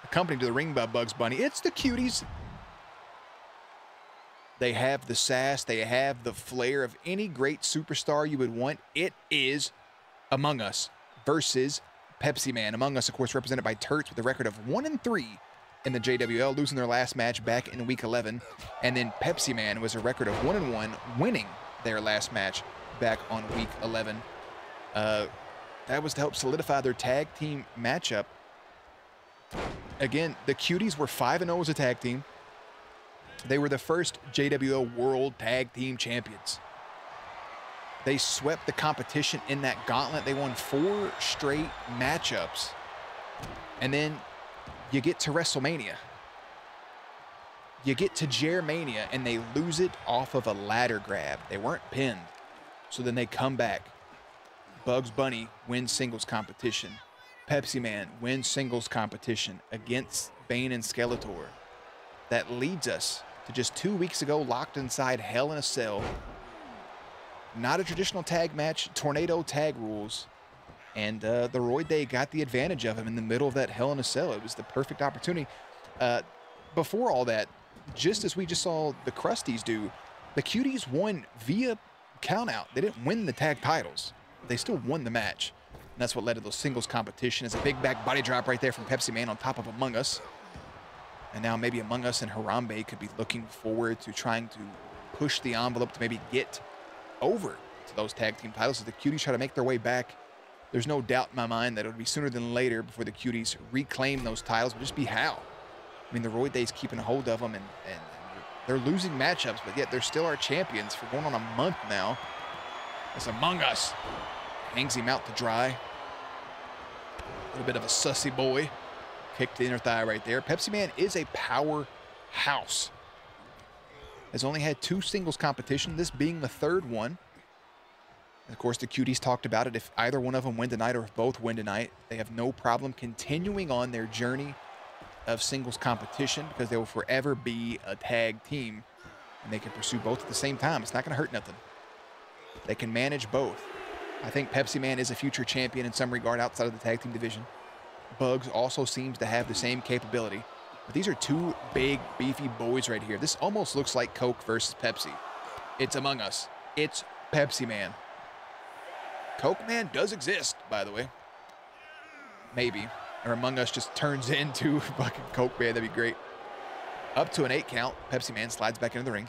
accompanied to the ring by Bugs Bunny, it's the Cuties. They have the sass. They have the flair of any great superstar you would want. It is Among Us versus Pepsi Man. Among Us, of course, represented by Turts with a record of 1-3 in the JWL, losing their last match back in week 11. And then Pepsi Man was a record of 1-1, winning their last match back on week 11. That was to help solidify their tag team matchup. Again, the Cuties were 5-0 as a tag team. They were the first JWL World Tag Team Champions. They swept the competition in that gauntlet. They won 4 straight matchups. And then you get to WrestleMania. You get to Jermania, and they lose it off of a ladder grab. They weren't pinned. So then they come back. Bugs Bunny wins singles competition. Pepsi Man wins singles competition against Bane and Skeletor. That leads us to just 2 weeks ago, locked inside Hell in a Cell. Not a traditional tag match, tornado tag rules. And the Royd Day got the advantage of him in the middle of that Hell in a Cell. It was the perfect opportunity. Before all that, just as we just saw the Krusties do, the Cuties won via countout. They didn't win the tag titles. They still won the match. And that's what led to those singles competition. It's a big back body drop right there from Pepsi Man on top of Among Us. And now maybe Among Us and Harambe could be looking forward to trying to push the envelope to maybe get over to those tag team titles as the Cuties try to make their way back. There's no doubt in my mind that it would be sooner than later before the Cuties reclaim those titles. It would just be how. I mean, the Royd Day's keeping a hold of them, and they're losing matchups, but yet they're still our champions for going on a month now. As Among Us hangs him out to dry. A little bit of a sussy boy. Kicked the inner thigh right there. Pepsi Man is a powerhouse. Has only had 2 singles competition, this being the 3rd one. And of course, the Cuties talked about it. If either one of them win tonight or if both win tonight, they have no problem continuing on their journey of singles competition because they will forever be a tag team. And they can pursue both at the same time. It's not going to hurt nothing. They can manage both. I think Pepsi Man is a future champion in some regard outside of the tag team division. Bugs also seems to have the same capability. But these are 2 big, beefy boys right here. This almost looks like Coke versus Pepsi. It's Among Us. It's Pepsi Man. Coke Man does exist, by the way. Maybe. Or Among Us just turns into fucking Coke Man. That'd be great. Up to an 8 count. Pepsi Man slides back into the ring.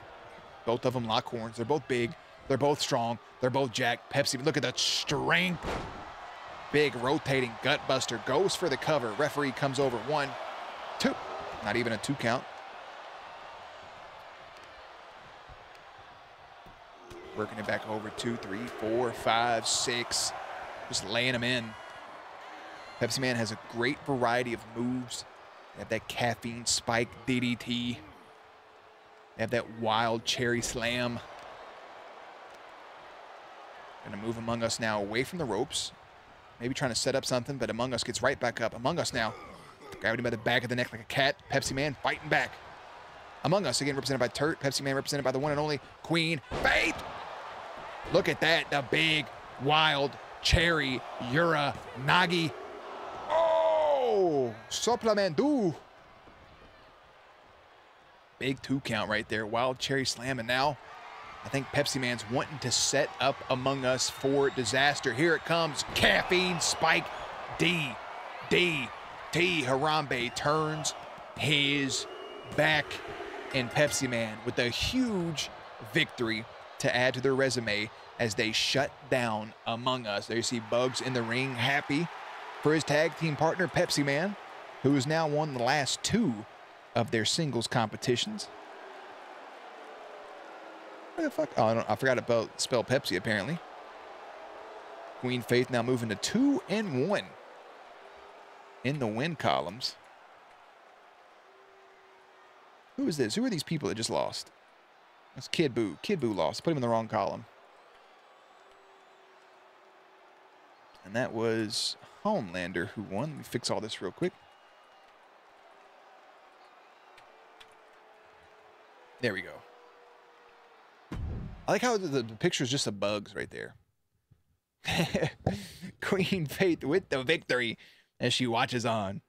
Both of them lock horns. They're both big. They're both strong. They're both jacked. Pepsi, look at that strength. Big rotating gut buster. Goes for the cover. Referee comes over. 1, 2. Not even a 2 count. Working it back over. 2, 3, 4, 5, 6. Just laying them in. Pepsi Man has a great variety of moves. They have that caffeine spike DDT. They have that wild cherry slam. Gonna move Among Us now away from the ropes. Maybe trying to set up something, but Among Us gets right back up. Among Us now. Grabbing him by the back of the neck like a cat. Pepsi Man fighting back. Among Us, again, represented by Turt. Pepsi Man represented by the one and only Queen Faith. Look at that. The big, wild, cherry, Yura, Nagi. Oh! Supplementu. Big 2 count right there. Wild cherry slam. And now I think Pepsi Man's wanting to set up Among Us for disaster. Here it comes. Caffeine spike. D. Harambe turns his back. And Pepsi Man with a huge victory to add to their resume as they shut down Among Us. There you see Bugs in the ring, happy for his tag team partner, Pepsi Man, who has now won the last 2 of their singles competitions. Where the fuck? Oh, I forgot to spell Pepsi, apparently. Queen Faith now moving to 2-1 in the win columns. Who is this? Who are these people that just lost? That's Kid Buu. Kid Buu lost. Put him in the wrong column. And that was Homelander who won. Let me fix all this real quick. There we go. I like how the picture's just of Bugs right there. Queen Faith with the victory as she watches on.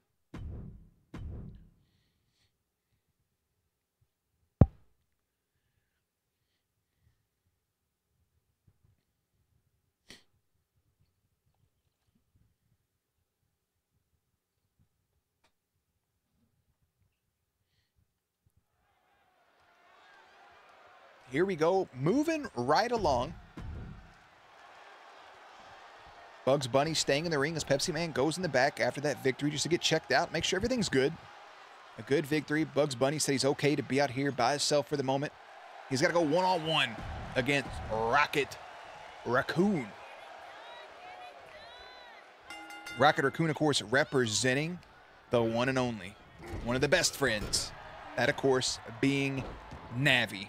Here we go, moving right along. Bugs Bunny staying in the ring as Pepsi Man goes in the back after that victory just to get checked out, make sure everything's good. A good victory. Bugs Bunny said he's okay to be out here by himself for the moment. He's got to go one-on-one against Rocket Raccoon. Rocket Raccoon, of course, representing the one and only, one of the best friends. That, of course, being Navi.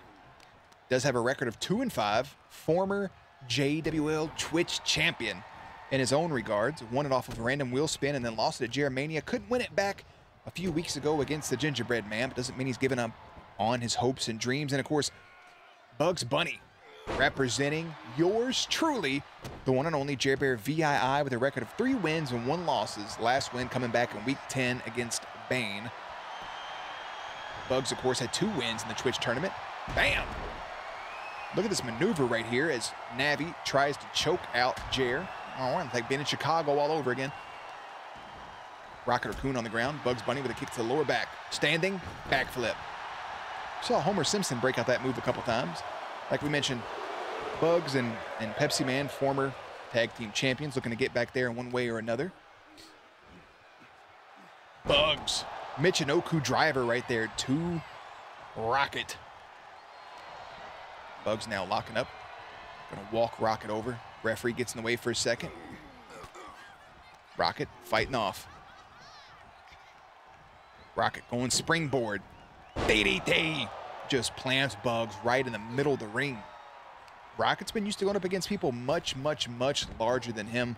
Does have a record of 2-5, former JWL Twitch champion in his own regards. Won it off of a random wheel spin and then lost it at Jeremania. Couldn't win it back a few weeks ago against the Gingerbread Man, but doesn't mean he's given up on his hopes and dreams. And of course, Bugs Bunny representing yours truly, the one and only Jerry Bear VII with a record of 3 wins and 1 losses. Last win coming back in week 10 against Bane. Bugs, of course, had 2 wins in the Twitch tournament. Bam! Look at this maneuver right here as Navi tries to choke out Jer. Oh, it's like being in Chicago all over again. Rocket Raccoon on the ground. Bugs Bunny with a kick to the lower back. Standing, backflip. Saw Homer Simpson break out that move a couple times. Like we mentioned, Bugs and Pepsi Man, former tag team champions, looking to get back there in one way or another. Bugs. Michinoku driver right there to Rocket. Bugs now locking up. Gonna walk Rocket over. Referee gets in the way for a second. Rocket fighting off. Rocket going springboard. DDT. Just plants Bugs right in the middle of the ring. Rocket's been used to going up against people much larger than him.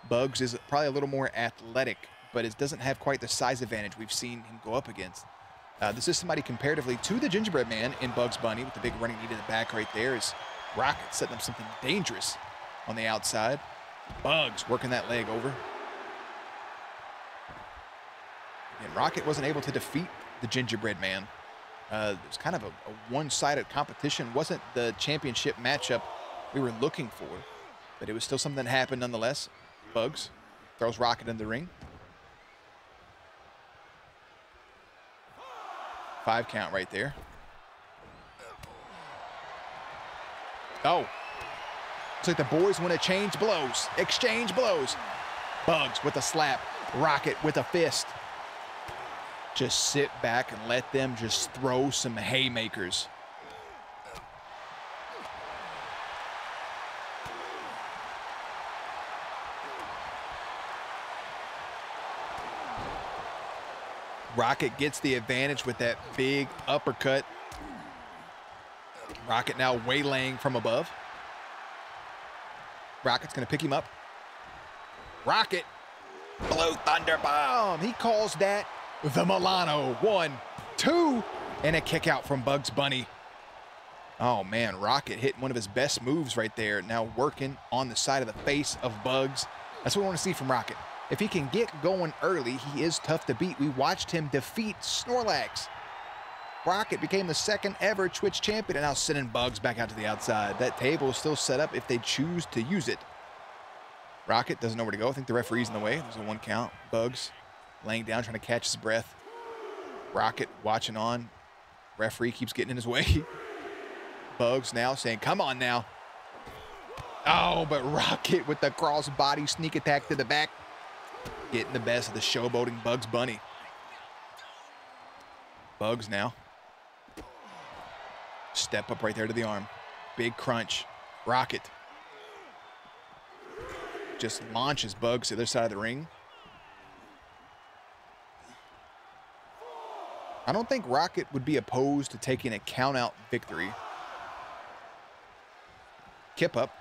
Bugs is probably a little more athletic, but it doesn't have quite the size advantage we've seen him go up against. This is somebody comparatively to the Gingerbread Man in Bugs Bunny with the big running knee to the back right there. Is Rocket setting up something dangerous on the outside. Bugs working that leg over. And Rocket wasn't able to defeat the Gingerbread Man. It was kind of a one-sided competition. Wasn't the championship matchup we were looking for, but it was still something that happened nonetheless. Bugs throws Rocket in the ring. 5 count right there. Oh. Looks like the boys want to change blows. Exchange blows. Bugs with a slap. Rocket with a fist. Just sit back and let them just throw some haymakers. Rocket gets the advantage with that big uppercut. Rocket now waylaying from above. Rocket's going to pick him up. Rocket, Blue Thunder Bomb. He calls that the Milano. 1, 2, and a kick out from Bugs Bunny. Oh man, Rocket hit one of his best moves right there. Now working on the side of the face of Bugs. That's what we want to see from Rocket. If he can get going early, he is tough to beat. We watched him defeat Snorlax. Rocket became the second ever Twitch champion and now sending Bugs back out to the outside. That table is still set up if they choose to use it. Rocket doesn't know where to go. I think the referee's in the way. There's a 1 count. Bugs laying down, trying to catch his breath. Rocket watching on. Referee keeps getting in his way. Bugs now saying, come on now. Oh, but Rocket with the cross-body sneak attack to the back. Getting the best of the showboating Bugs Bunny. Bugs now. Step up right there to the arm. Big crunch. Rocket just launches Bugs to the other side of the ring. I don't think Rocket would be opposed to taking a count-out victory. Kip up.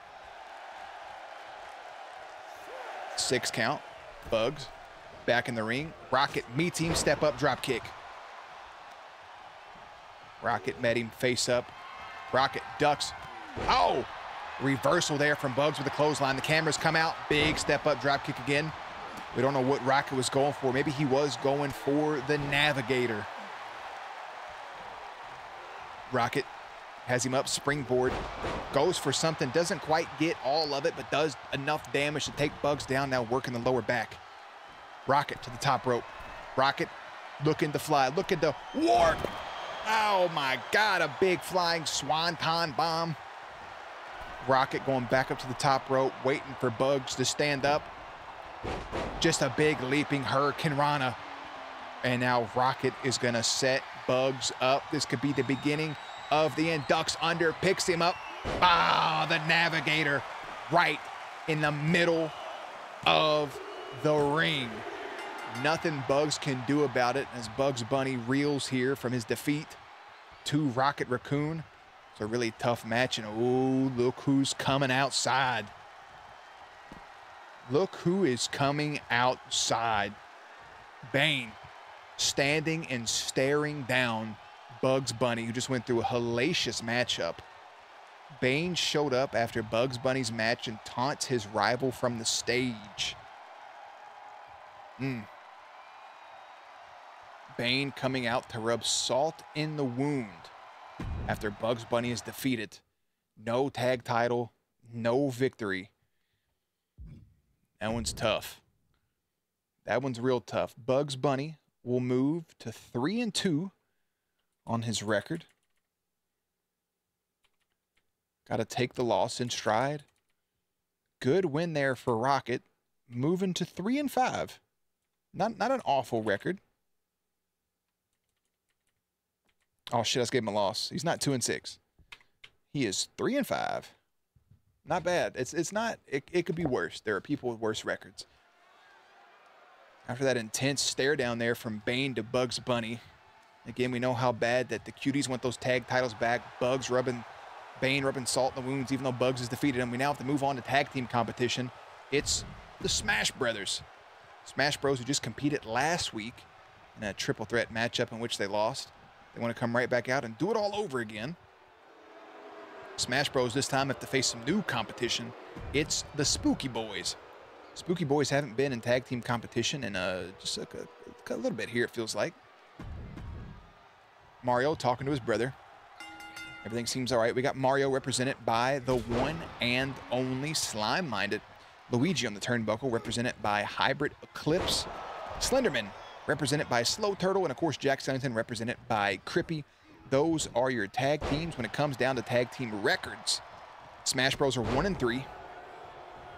6 count. Bugs back in the ring. Rocket meets him, step up, drop kick. Rocket met him face up. Rocket ducks. Oh! Reversal there from Bugs with the clothesline. The cameras come out. Big step up, drop kick again. We don't know what Rocket was going for. Maybe he was going for the Navigator. Rocket has him up, springboard. Goes for something, doesn't quite get all of it, but does enough damage to take Bugs down, now working the lower back. Rocket to the top rope. Rocket looking to fly, looking to warp. Oh my God, a big flying swanton bomb. Rocket going back up to the top rope, waiting for Bugs to stand up. Just a big leaping Hurricane Rana. And now Rocket is gonna set Bugs up. This could be the beginning of the end. Ducks under, picks him up. Ah, the Navigator right in the middle of the ring. Nothing Bugs can do about it as Bugs Bunny reels here from his defeat to Rocket Raccoon. It's a really tough match, and oh, look who's coming outside. Look who is coming outside. Bane standing and staring down Bugs Bunny, who just went through a hellacious matchup. Bane showed up after Bugs Bunny's match and taunts his rival from the stage. Bane coming out to rub salt in the wound after Bugs Bunny is defeated. No tag title, no victory. That one's tough. That one's real tough. Bugs Bunny will move to 3-2 on his record. Got to take the loss in stride. Good win there for Rocket. Moving to 3-5. Not an awful record. Oh shit, I just gave him a loss. He's not 2-6. He is 3-5. Not bad. It's not. It could be worse. There are people with worse records. After that intense stare down there from Bane to Bugs Bunny. Again, we know how bad that the cuties want those tag titles back. Bane rubbing salt in the wounds, even though Bugs has defeated him. We now have to move on to tag team competition. It's the Smash Brothers. Smash Bros, who just competed last week in a triple threat matchup in which they lost. They want to come right back out and do it all over again. Smash Bros this time have to face some new competition. It's the Spooky Boys. Spooky Boys haven't been in tag team competition in just a little bit here, it feels like. Mario talking to his brother. Everything seems all right. We got Mario represented by the one and only Slime-Minded. Luigi on the turnbuckle represented by Hybrid Eclipse. Slenderman represented by Slow Turtle. And, of course, Jack Skellington represented by Crippy. Those are your tag teams when it comes down to tag team records. Smash Bros are 1-3.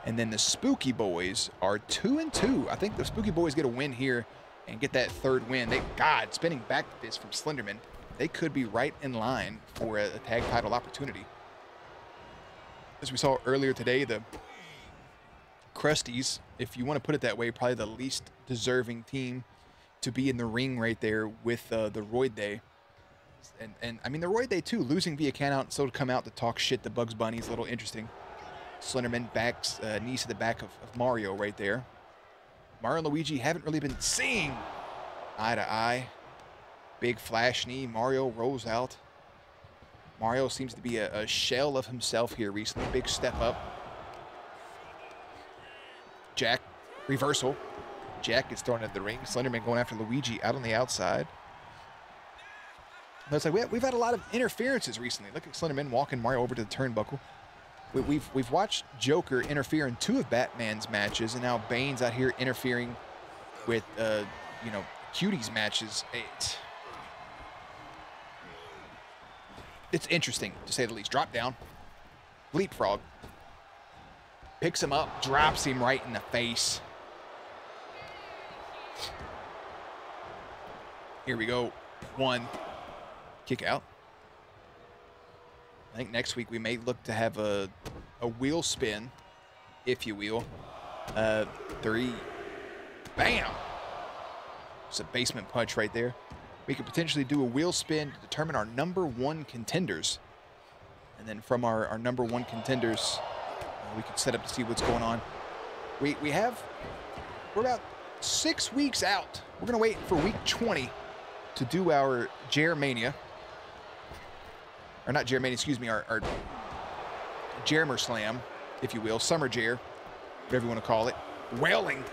And then the Spooky Boys are 2-2. I think the Spooky Boys get a win here and get that third win. God, spinning back to this from Slenderman. They could be right in line for a tag title opportunity. As we saw earlier today, the Krusties, if you want to put it that way, probably the least deserving team to be in the ring right there with the Royd Day. And I mean, the Royd Day, too, losing via count-out, so to come out to talk shit to Bugs Bunny is a little interesting. Slenderman backs, knees to the back of Mario right there. Mario and Luigi haven't really been seeing eye to eye. Big flash knee. Mario rolls out. Mario seems to be a shell of himself here recently. Big step up. Jack, reversal. Jack gets thrown into the ring. Slenderman going after Luigi out on the outside. It's like we've had a lot of interferences recently. Look at Slenderman walking Mario over to the turnbuckle. We've watched Joker interfere in 2 of Batman's matches, and now Bane's out here interfering with you know, Cutie's matches. It's interesting, to say the least. Drop down. Leapfrog. Picks him up, drops him right in the face. Here we go. 1. Kick out. I think next week we may look to have a wheel spin, if you will. 3. Bam! It's a basement punch right there. We could potentially do a wheel spin to determine our #1 contenders. And then from our #1 contenders, we could set up to see what's going on. We're about 6 weeks out. We're going to wait for week 20 to do our Jeremania. Or not Jeremania, excuse me, our Jermer Slam, if you will. Summer Jer, whatever you want to call it. Wailing.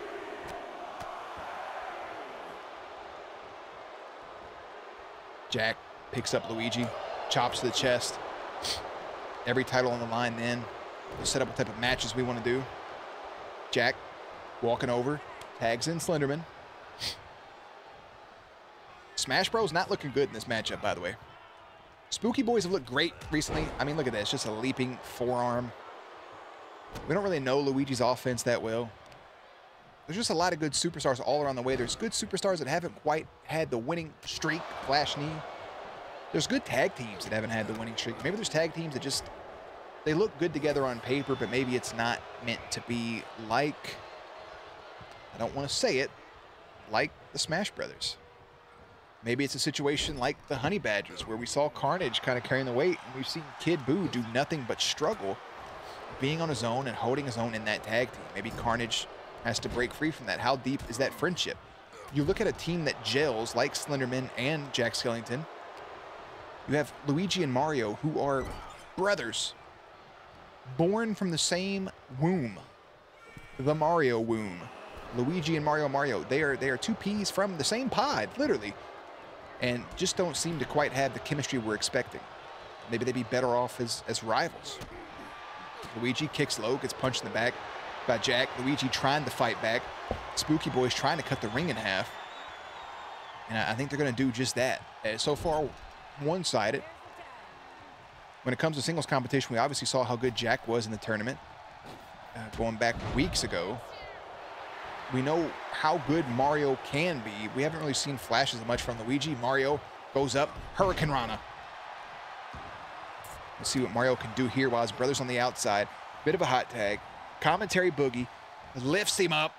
Jack picks up Luigi, chops to the chest. Every title on the line then. We'll set up what type of matches we want to do. Jack walking over, tags in Slenderman. Smash Bros not looking good in this matchup, by the way. Spooky Boys have looked great recently. I mean, look at this, just a leaping forearm. We don't really know Luigi's offense that well. There's just a lot of good superstars all around the way. There's good superstars that haven't quite had the winning streak, flash knee. There's good tag teams that haven't had the winning streak. Maybe there's tag teams that just, they look good together on paper, but maybe it's not meant to be like, I don't want to say it, like the Smash Brothers. Maybe it's a situation like the Honey Badgers, where we saw Carnage kind of carrying the weight, and we've seen Kid Buu do nothing but struggle being on his own and holding his own in that tag team. Maybe Carnage has to break free from that. How deep is that friendship? You look at a team that gels like Slenderman and Jack Skellington. You have Luigi and Mario, who are brothers, born from the same womb, the Mario womb. Luigi and Mario. They are 2 peas from the same pod, literally, and just don't seem to quite have the chemistry we're expecting. Maybe they'd be better off as rivals. Luigi kicks low, gets punched in the back by Jack. Luigi trying to fight back. Spooky Boys trying to cut the ring in half. And I think they're going to do just that. So far, one-sided. When it comes to singles competition, we obviously saw how good Jack was in the tournament going back weeks ago. We know how good Mario can be. We haven't really seen flashes of much from Luigi. Mario goes up, Hurricane Rana. Let's see what Mario can do here while his brother's on the outside. Bit of a hot tag. Commentary Boogie lifts him up.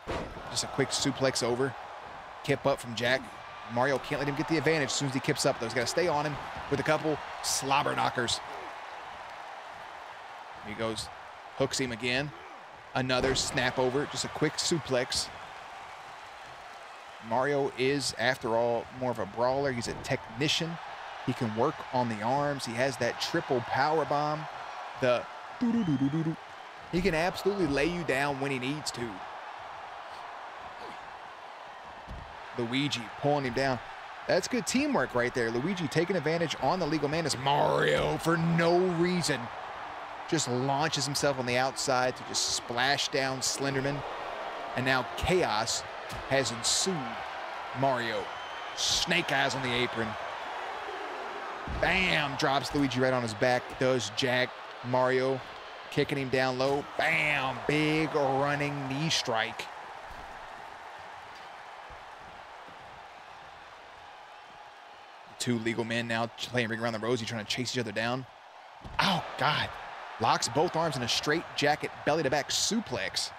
Just a quick suplex over. Kip up from Jack. Mario can't let him get the advantage as soon as he kips up, though. He's got to stay on him with a couple slobber knockers. Here he goes. Hooks him again. Another snap over. Just a quick suplex. Mario is, after all, more of a brawler. He's a technician. He can work on the arms. He has that triple power bomb. The doo-doo-doo-doo-doo. He can absolutely lay you down when he needs to. Luigi pulling him down. That's good teamwork right there. Luigi taking advantage on the legal man as Mario, for no reason, just launches himself on the outside to just splash down Slenderman. And now chaos has ensued. Mario, snake eyes on the apron. Bam, drops Luigi right on his back. Does Jack. Mario kicking him down low. Bam, big running knee strike. Two legal men now playing ring around the rosy, trying to chase each other down. Oh, God. Locks both arms in a straight jacket, belly-to-back suplex.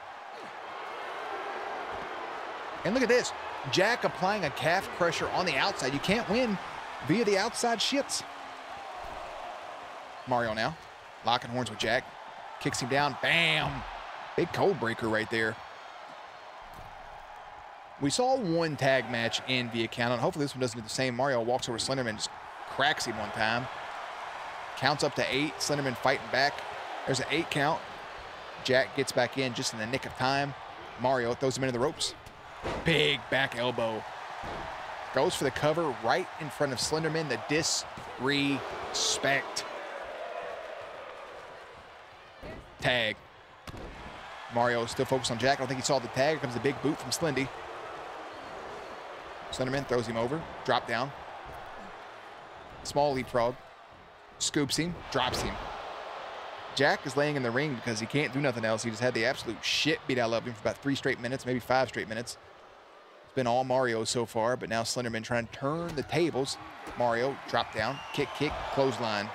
And look at this. Jack applying a calf crusher on the outside. You can't win via the outside shits. Mario now. Locking horns with Jack. Kicks him down. Bam! Big code breaker right there. We saw one tag match in via count, and hopefully this one doesn't do the same. Mario walks over Slenderman, just cracks him one time. Counts up to 8. Slenderman fighting back. There's an 8 count. Jack gets back in just in the nick of time. Mario throws him into the ropes. Big back elbow. Goes for the cover right in front of Slenderman. The disrespect. Tag. Mario still focused on Jack. I don't think he saw the tag. Here comes a big boot from Slendy. Slenderman throws him over. Drop down. Small leapfrog. Scoops him. Drops him. Jack is laying in the ring because he can't do nothing else. He just had the absolute shit beat out of him for about 3 straight minutes, maybe 5 straight minutes. It's been all Mario so far, but now Slenderman trying to turn the tables. Mario, drop down, kick, clothesline.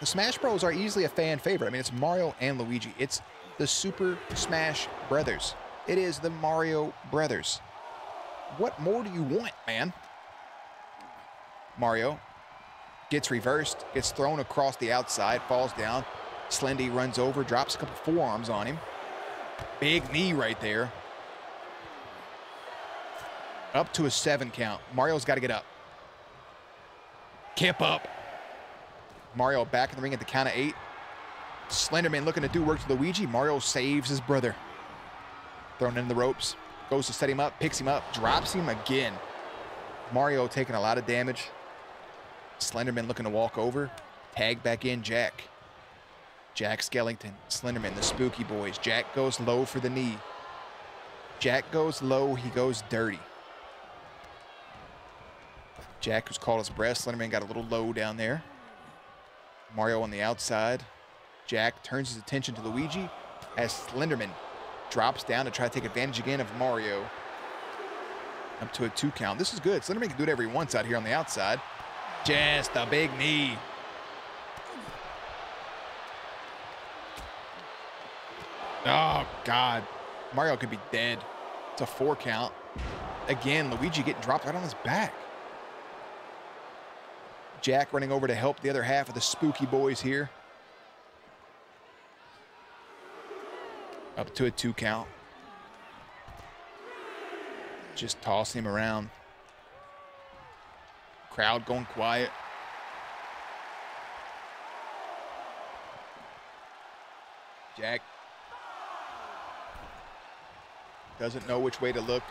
The Smash Bros are easily a fan favorite. I mean, it's Mario and Luigi. It's the Super Smash Brothers. It is the Mario Brothers. What more do you want, man? Mario gets reversed, gets thrown across the outside, falls down. Slendy runs over, drops a couple forearms on him. Big knee right there. Up to a 7 count. Mario's got to get up. Kip up. Mario back in the ring at the count of 8. Slenderman looking to do work to Luigi. Mario saves his brother. Thrown in the ropes. Goes to set him up, picks him up, drops him again. Mario taking a lot of damage. Slenderman looking to walk over. Tag back in Jack. Jack Skellington, Slenderman, the Spooky Boys. Jack goes low for the knee. Jack goes low, he goes dirty. Jack was called his breast. Slenderman got a little low down there. Mario on the outside. Jack turns his attention to Luigi as Slenderman drops down to try to take advantage again of Mario. Up to a 2 count. This is good. Slenderman can do whatever he wants out here on the outside. Just a big knee. Oh, God. Mario could be dead. It's a 4 count. Again, Luigi getting dropped right on his back. Jack running over to help the other half of the Spooky Boys here. Up to a 2 count. Just tossing him around. Crowd going quiet. Jack doesn't know which way to look.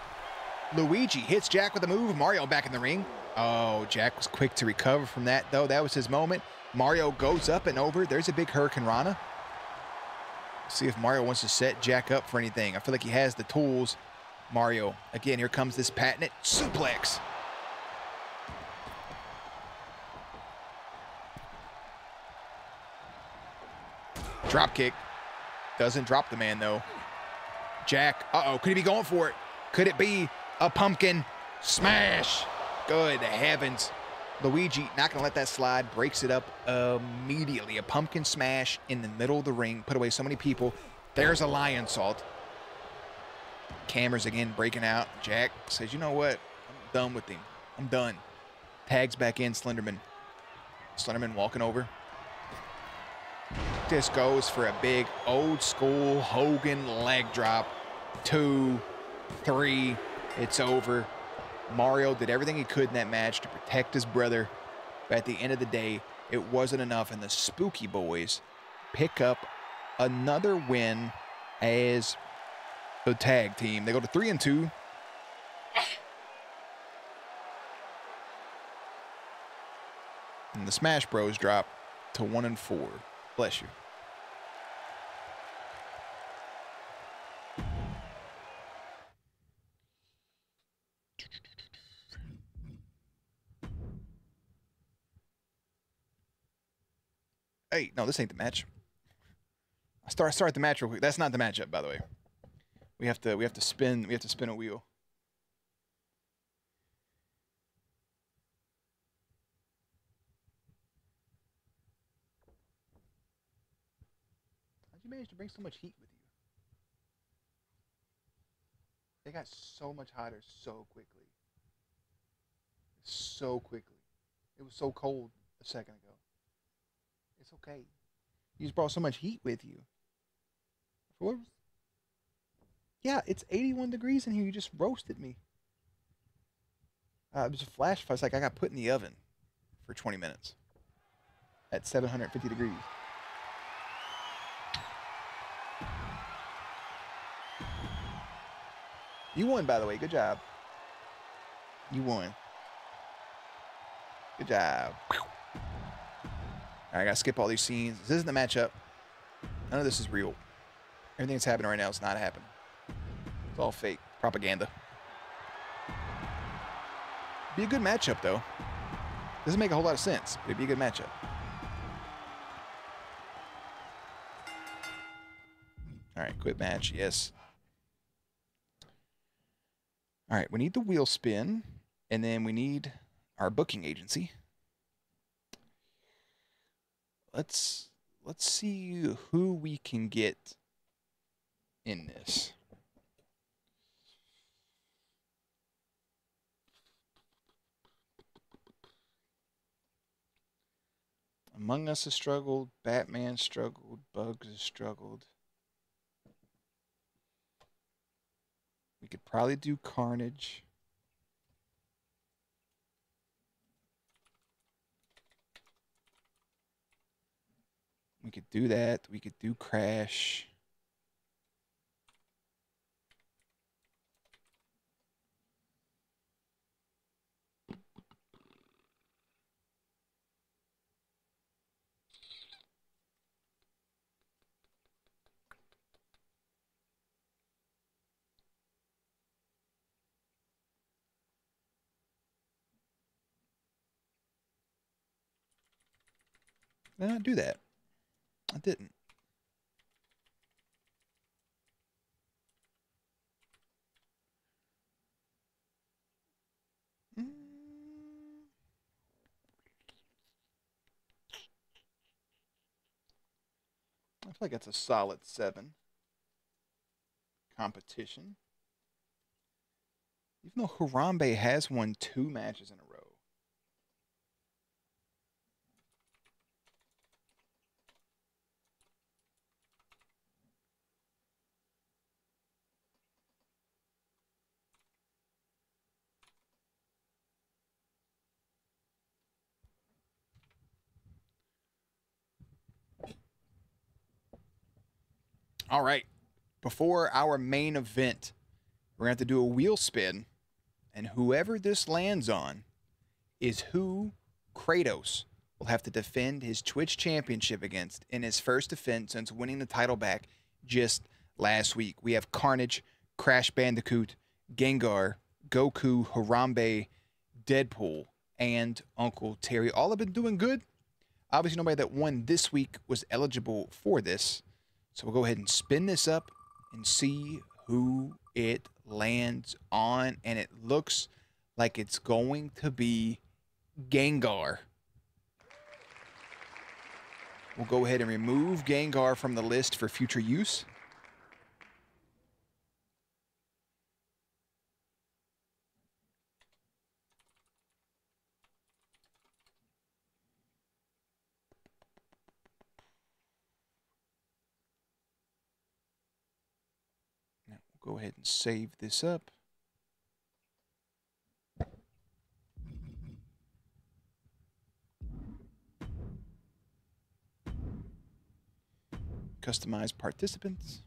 Luigi hits Jack with a move. Mario back in the ring. Oh, Jack was quick to recover from that, though. That was his moment. Mario goes up and over. There's a big Hurricane Rana. See if Mario wants to set Jack up for anything. I feel like he has the tools. Mario, again, here comes this patented suplex. Drop kick. Doesn't drop the man, though. Jack, uh-oh, could he be going for it? Could it be a pumpkin smash? Good heavens. Luigi not going to let that slide. Breaks it up immediately. A pumpkin smash in the middle of the ring. Put away so many people. There's a lion salt. Cameras again breaking out. Jack says, you know what? I'm done with him. I'm done. Tags back in Slenderman. Slenderman walking over. This goes for a big old school Hogan leg drop. 2, 3, it's over. Mario did everything he could in that match to protect his brother. But at the end of the day, it wasn't enough. And the Spooky Boys pick up another win as the tag team. They go to 3-2. And the Smash Bros drop to 1-4. Bless you. Hey, no, this ain't the match. I start the match real quick. That's not the matchup, by the way. We have to spin a wheel. How'd you manage to bring so much heat with you? They got so much hotter so quickly. So quickly. It was so cold a second ago. It's okay. You just brought so much heat with you. For yeah, it's 81 degrees in here. You just roasted me. It was a flash fire. It's like I got put in the oven for 20 minutes at 750 degrees. You won, by the way. Good job. You won. Good job. All right, I gotta skip all these scenes. This isn't the matchup. None of this is real. Everything that's happening right now is not happening. It's all fake propaganda. Be a good matchup, though. Doesn't make a whole lot of sense, but it'd be a good matchup. All right, quit match. Yes. All right, we need the wheel spin, and then we need our booking agency. Let's see who we can get in this. Among Us has struggled. Batman struggled. Bugs has struggled. We could probably do Carnage. We could do that. We could do Crash. Did I not do that? I didn't. I feel like that's a solid 7. Competition. Even though Harambe has won 2 matches in a row. All right. Before our main event, we're going to have to do a wheel spin. And whoever this lands on is who Kratos will have to defend his Twitch championship against in his first defense since winning the title back just last week. We have Carnage, Crash Bandicoot, Gengar, Goku, Harambe, Deadpool, and Uncle Terry. All have been doing good. Obviously, nobody that won this week was eligible for this. So we'll go ahead and spin this up and see who it lands on. And it looks like it's going to be Gengar. We'll go ahead and remove Gengar from the list for future use. Now we'll go ahead and save this up. Customize participants.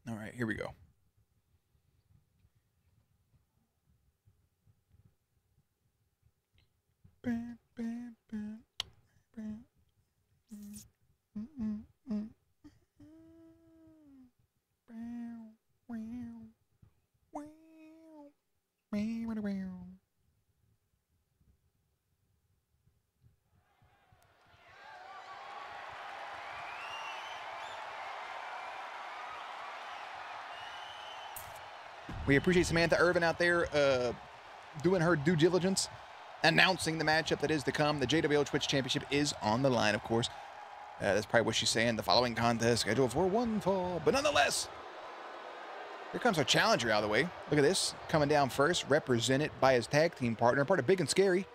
All right, here we go. We appreciate Samantha Irvin out there doing her due diligence, announcing the matchup that is to come. The JWL Twitch Championship is on the line, of course. That's probably what she's saying. The following contest scheduled for one fall. But nonetheless, here comes our challenger out of the way. Look at this. Coming down first, represented by his tag team partner, part of Big and Scary.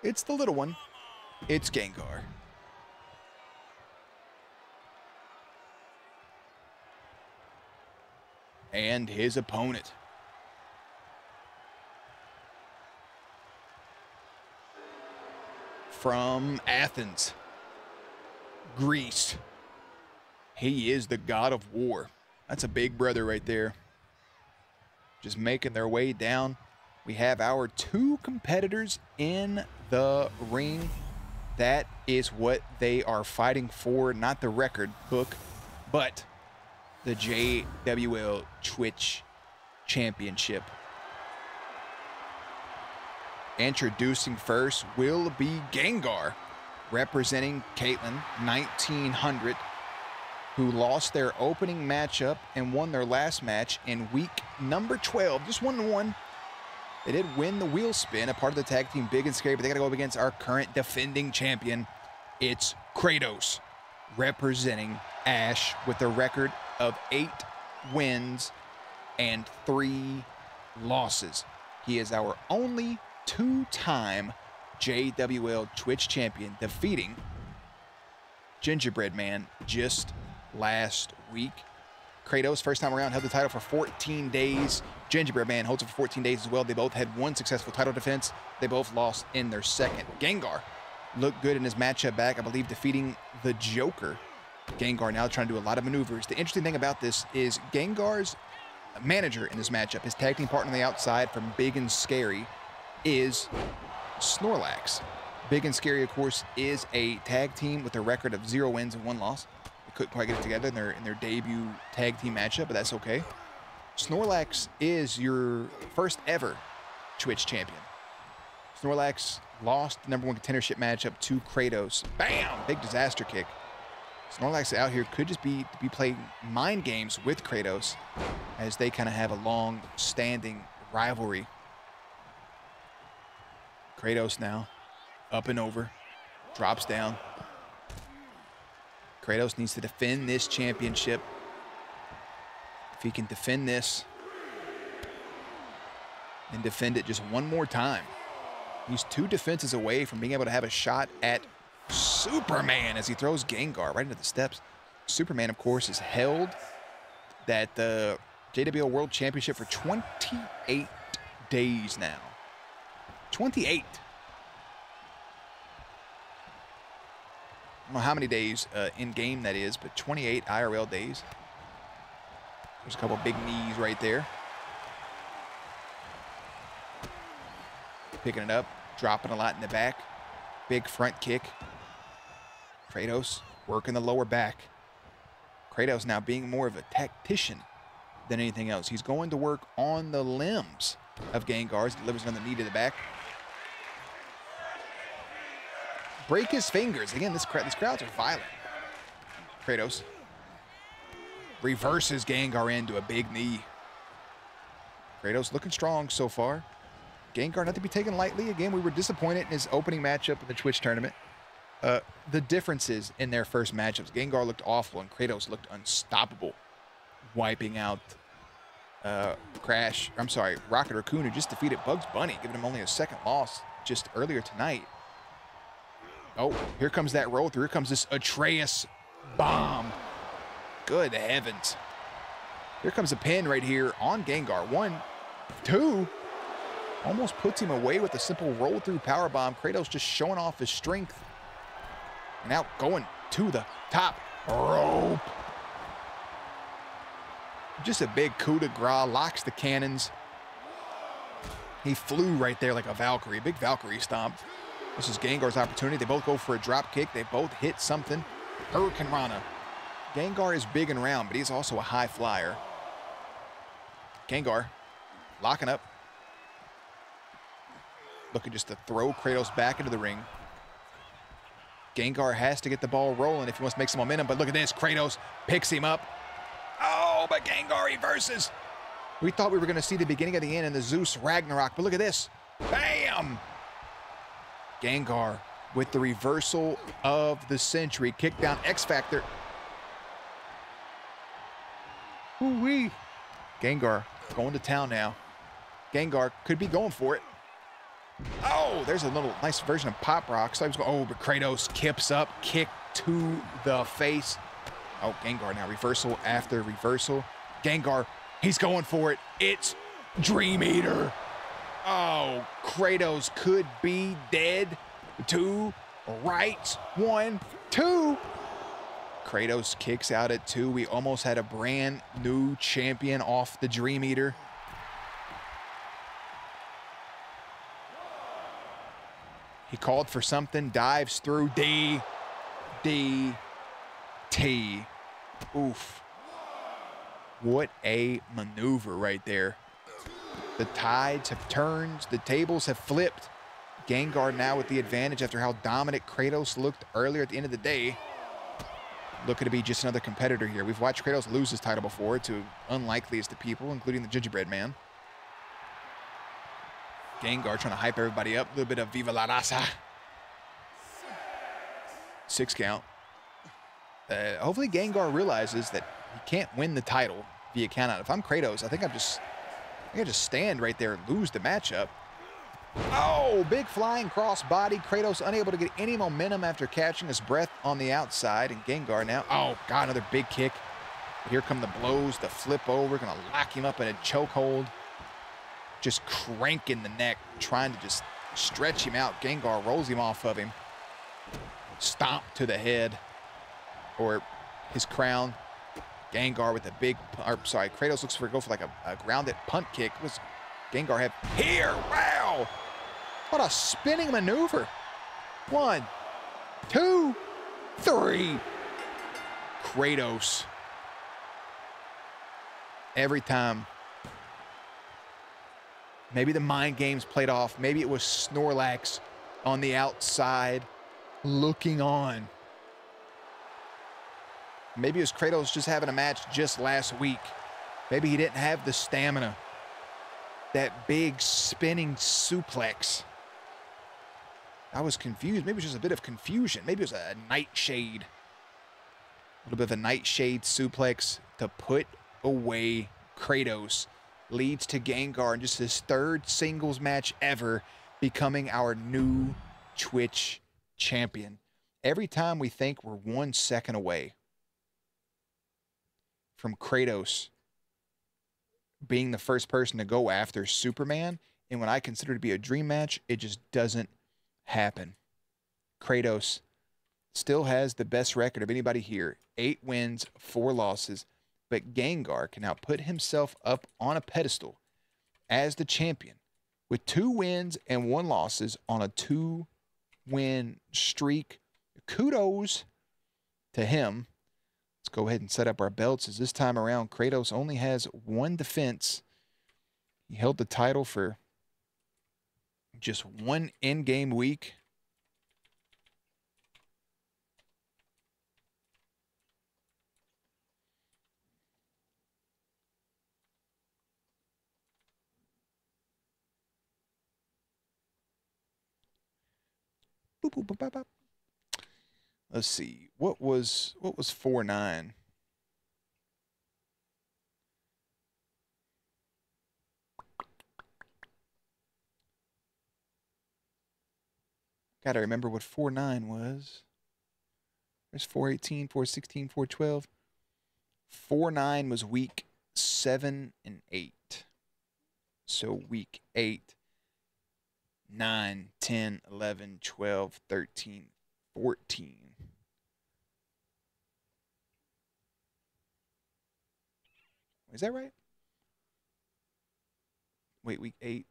It's the little one. It's Gengar. And his opponent. From Athens, Greece. He is the god of war. That's a big brother right there. Just making their way down. We have our two competitors in the ring. That is what they are fighting for. Not the record book, but the JWL Twitch Championship. Introducing first will be Gengar, representing Caitlin, 1900, who lost their opening matchup and won their last match in week number 12. Just 1-1. They did win the wheel spin, a part of the tag team Big and Scary, but they got to go up against our current defending champion. It's Kratos, representing Ash with a record of 8 wins and 3 losses. He is our only 2-time JWL Twitch champion, defeating Gingerbread Man just last week. Kratos, first time around, held the title for 14 days. Gingerbread Man holds it for 14 days as well. They both had one successful title defense. They both lost in their second. Gengar looked good in his matchup back, I believe, defeating the Joker. Gengar now trying to do a lot of maneuvers. The interesting thing about this is Gengar's manager in this matchup, his tag team partner on the outside from Big and Scary, is Snorlax. Big and Scary, of course, is a tag team with a record of 0 wins and 1 loss. They couldn't quite get it together in their debut tag team matchup, but that's okay. Snorlax is your first ever Twitch champion. Snorlax lost the #1 contendership matchup to Kratos. Bam! Big disaster kick. Snorlax out here could just be playing mind games with Kratos, as they kind of have a long-standing rivalry. Kratos now, up and over, drops down. Kratos needs to defend this championship. If he can defend this and defend it just one more time, he's 2 defenses away from being able to have a shot at Superman as he throws Gengar right into the steps. Superman, of course, has held that JWL World Championship for 28 days now. 28. I don't know how many days in-game that is, but 28 IRL days. There's a couple big knees right there. Picking it up, dropping a lot in the back. Big front kick. Kratos working the lower back. Kratos now being more of a tactician than anything else. He's going to work on the limbs of Gengar. Delivers another knee to the back. Break his fingers. Again, these crowds are violent. Kratos reverses Gengar into a big knee. Kratos looking strong so far. Gengar not to be taken lightly. Again, we were disappointed in his opening matchup in the Twitch tournament. The differences in their first matchups. Gengar looked awful and Kratos looked unstoppable, wiping out Rocket Raccoon, who just defeated Bugs Bunny, giving him only a 2nd loss just earlier tonight. Oh, here comes that roll through. Here comes this Atreus bomb. Good heavens. Here comes a pin right here on Gengar. 1, 2. Almost puts him away with a simple roll through power bomb. Kratos just showing off his strength. And now going to the top rope. Just a big coup de grace, locks the cannons. He flew right there like a Valkyrie, big Valkyrie stomp. This is Gengar's opportunity. They both go for a drop kick. They both hit something. Hurricane Rana. Gengar is big and round, but he's also a high flyer. Gengar locking up. Looking just to throw Kratos back into the ring. Gengar has to get the ball rolling if he wants to make some momentum, but look at this. Kratos picks him up. Oh, but Gengar reverses. We thought we were going to see the beginning of the end in the Zeus Ragnarok, but look at this. Bam! Gengar with the reversal of the century. Kick down X Factor. Ooh-wee. Gengar going to town now. Gengar could be going for it. Oh, there's a little nice version of Pop Rock. So I was going, oh, but Kratos kips up, kick to the face. Oh, Gengar now, reversal after reversal. Gengar, he's going for it. It's Dream Eater. Oh, Kratos could be dead. 2, right, 1, 2. Kratos kicks out at 2. We almost had a brand new champion off the Dream Eater. He called for something, dives through D, D, T. Oof. What a maneuver right there. The tides have turned, the tables have flipped. Gengar now with the advantage after how dominant Kratos looked earlier at the end of the day. Looking to be just another competitor here. We've watched Kratos lose his title before to unlikeliest of people, including the Gingerbread Man. Gengar trying to hype everybody up. A little bit of Viva la Raza. 6 count. Hopefully Gengar realizes that he can't win the title via count out. If I'm Kratos, I think I just stand right there and lose the matchup. Oh, big flying cross body. Kratos unable to get any momentum after catching his breath on the outside. And Gengar now, oh, God, another big kick. Here come the blows, the flip over. Gonna lock him up in a chokehold. Just cranking the neck, trying to just stretch him out. Gengar rolls him off of him. Stomp to the head, or his crown. Gengar with a big, Kratos looks for go for like a grounded punt kick. Was Gengar have here? Wow! What a spinning maneuver. 1, 2, 3. Kratos. Every time. Maybe the mind games played off. Maybe it was Snorlax on the outside looking on. Maybe it was Kratos just having a match just last week. Maybe he didn't have the stamina. That big spinning suplex. I was confused. Maybe it was just a bit of confusion. Maybe it was a nightshade. A little bit of a nightshade suplex to put away Kratos. Leads to Gengar in just his 3rd singles match ever, becoming our new Twitch champion. Every time we think we're 1 second away from Kratos being the first person to go after Superman, and what I consider to be a dream match, it just doesn't happen. Kratos still has the best record of anybody here. 8 wins, 4 losses. But Gengar can now put himself up on a pedestal as the champion with 2 wins and 1 losses on a 2-win streak. Kudos to him. Let's go ahead and set up our belts, as this time around Kratos only has 1 defense. He held the title for just 1 in-game week. Boop, boop, boop, boop, boop. Let's see. What was 4-9? Gotta remember what 4-9 was. There's 4-18, 4-16, 4-12. 4-9 was week 7 and 8. So week 8. 9, 10, 11, 12, 13, 14. Is that right? Wait, week 8,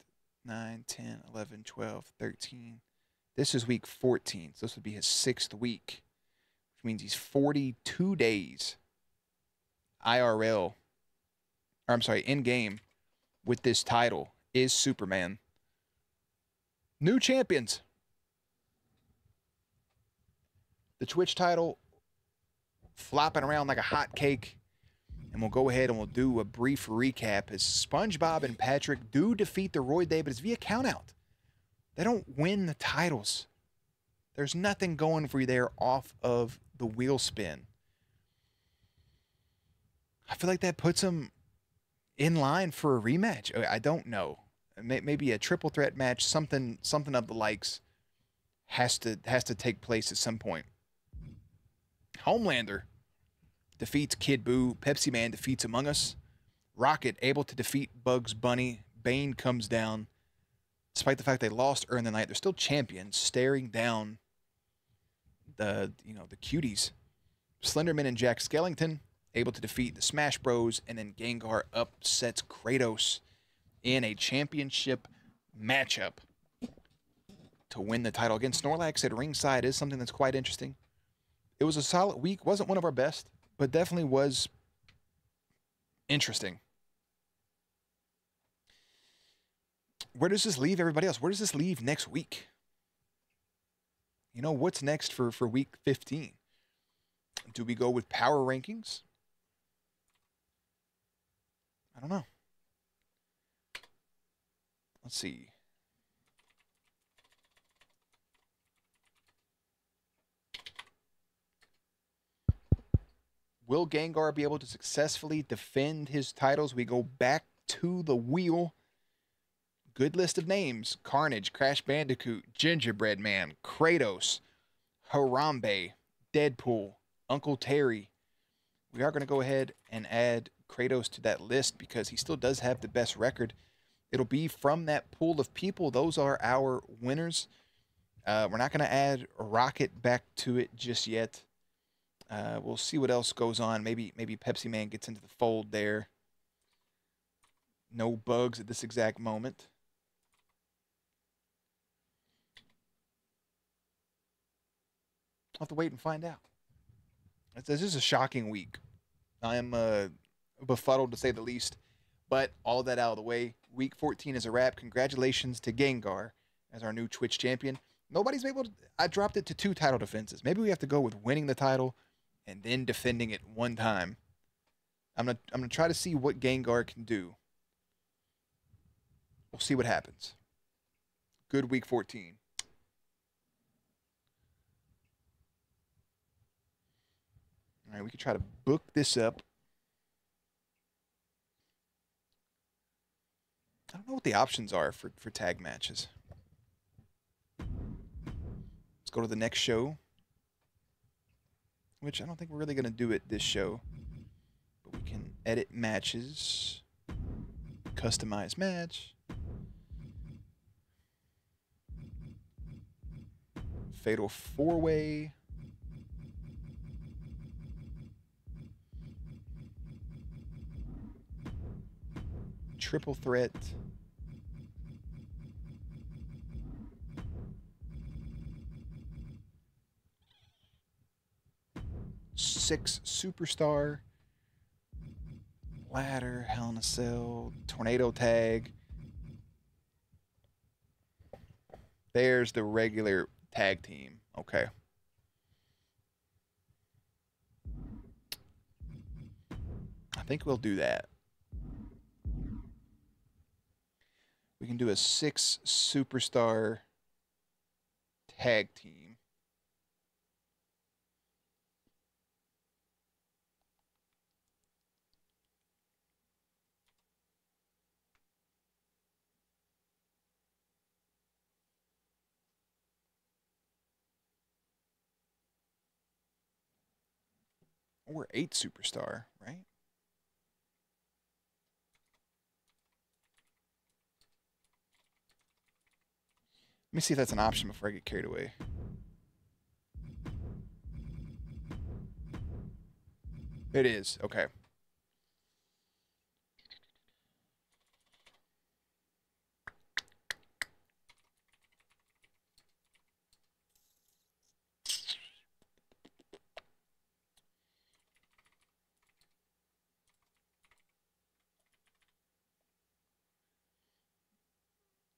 9, 10, 11, 12, 13. This is week 14, so this would be his 6th week, which means he's 42 days IRL, or I'm sorry, in-game with this title is Superman. New champions. The Twitch title flopping around like a hot cake. And we'll go ahead and we'll do a brief recap as SpongeBob and Patrick do defeat the Roy Day, but it's via countout. They don't win the titles. There's nothing going for you there off of the wheel spin. I feel like that puts them in line for a rematch. I don't know. Maybe a triple threat match, something of the likes has to take place at some point. Homelander defeats Kid Buu. Pepsi Man defeats Among Us. Rocket able to defeat Bugs Bunny. Bane comes down. Despite the fact they lost early in the night, they're still champions, staring down the cuties. Slenderman and Jack Skellington able to defeat the Smash Bros. And then Gengar upsets Kratos in a championship matchup to win the title. Again, Snorlax at ringside is something that's quite interesting. It was a solid week. Wasn't one of our best, but definitely was interesting. Where does this leave everybody else? Where does this leave next week? You know, what's next for week 15? Do we go with power rankings? I don't know. Let's see. Will Gengar be able to successfully defend his titles? We go back to the wheel. Good list of names. Carnage, Crash Bandicoot, Gingerbread Man, Kratos, Harambe, Deadpool, Uncle Terry. We are going to go ahead and add Kratos to that list because he still does have the best record. It'll be from that pool of people. Those are our winners. We're not going to add Rocket back to it just yet. We'll see what else goes on. Maybe Pepsi Man gets into the fold there. No bugs at this exact moment. I'll have to wait and find out. This is a shocking week. I am befuddled to say the least. But all that out of the way, week 14 is a wrap. Congratulations to Gengar as our new Twitch champion. Nobody's able to... I dropped it to 2 title defenses. Maybe we have to go with winning the title and then defending it one time. I'm gonna try to see what Gengar can do. We'll see what happens. Good week 14. All right, we can try to book this up. I don't know what the options are for tag matches. Let's go to the next show, which I don't think we're really going to do it this show. But we can edit matches, customize match, fatal 4-way. Triple threat. Six superstar. Ladder, Hell in a Cell, Tornado Tag. There's the regular tag team. Okay. I think we'll do that. We can do a 6 superstar tag team. Or 8 superstar, right? Let me see if that's an option before I get carried away. It is. Okay.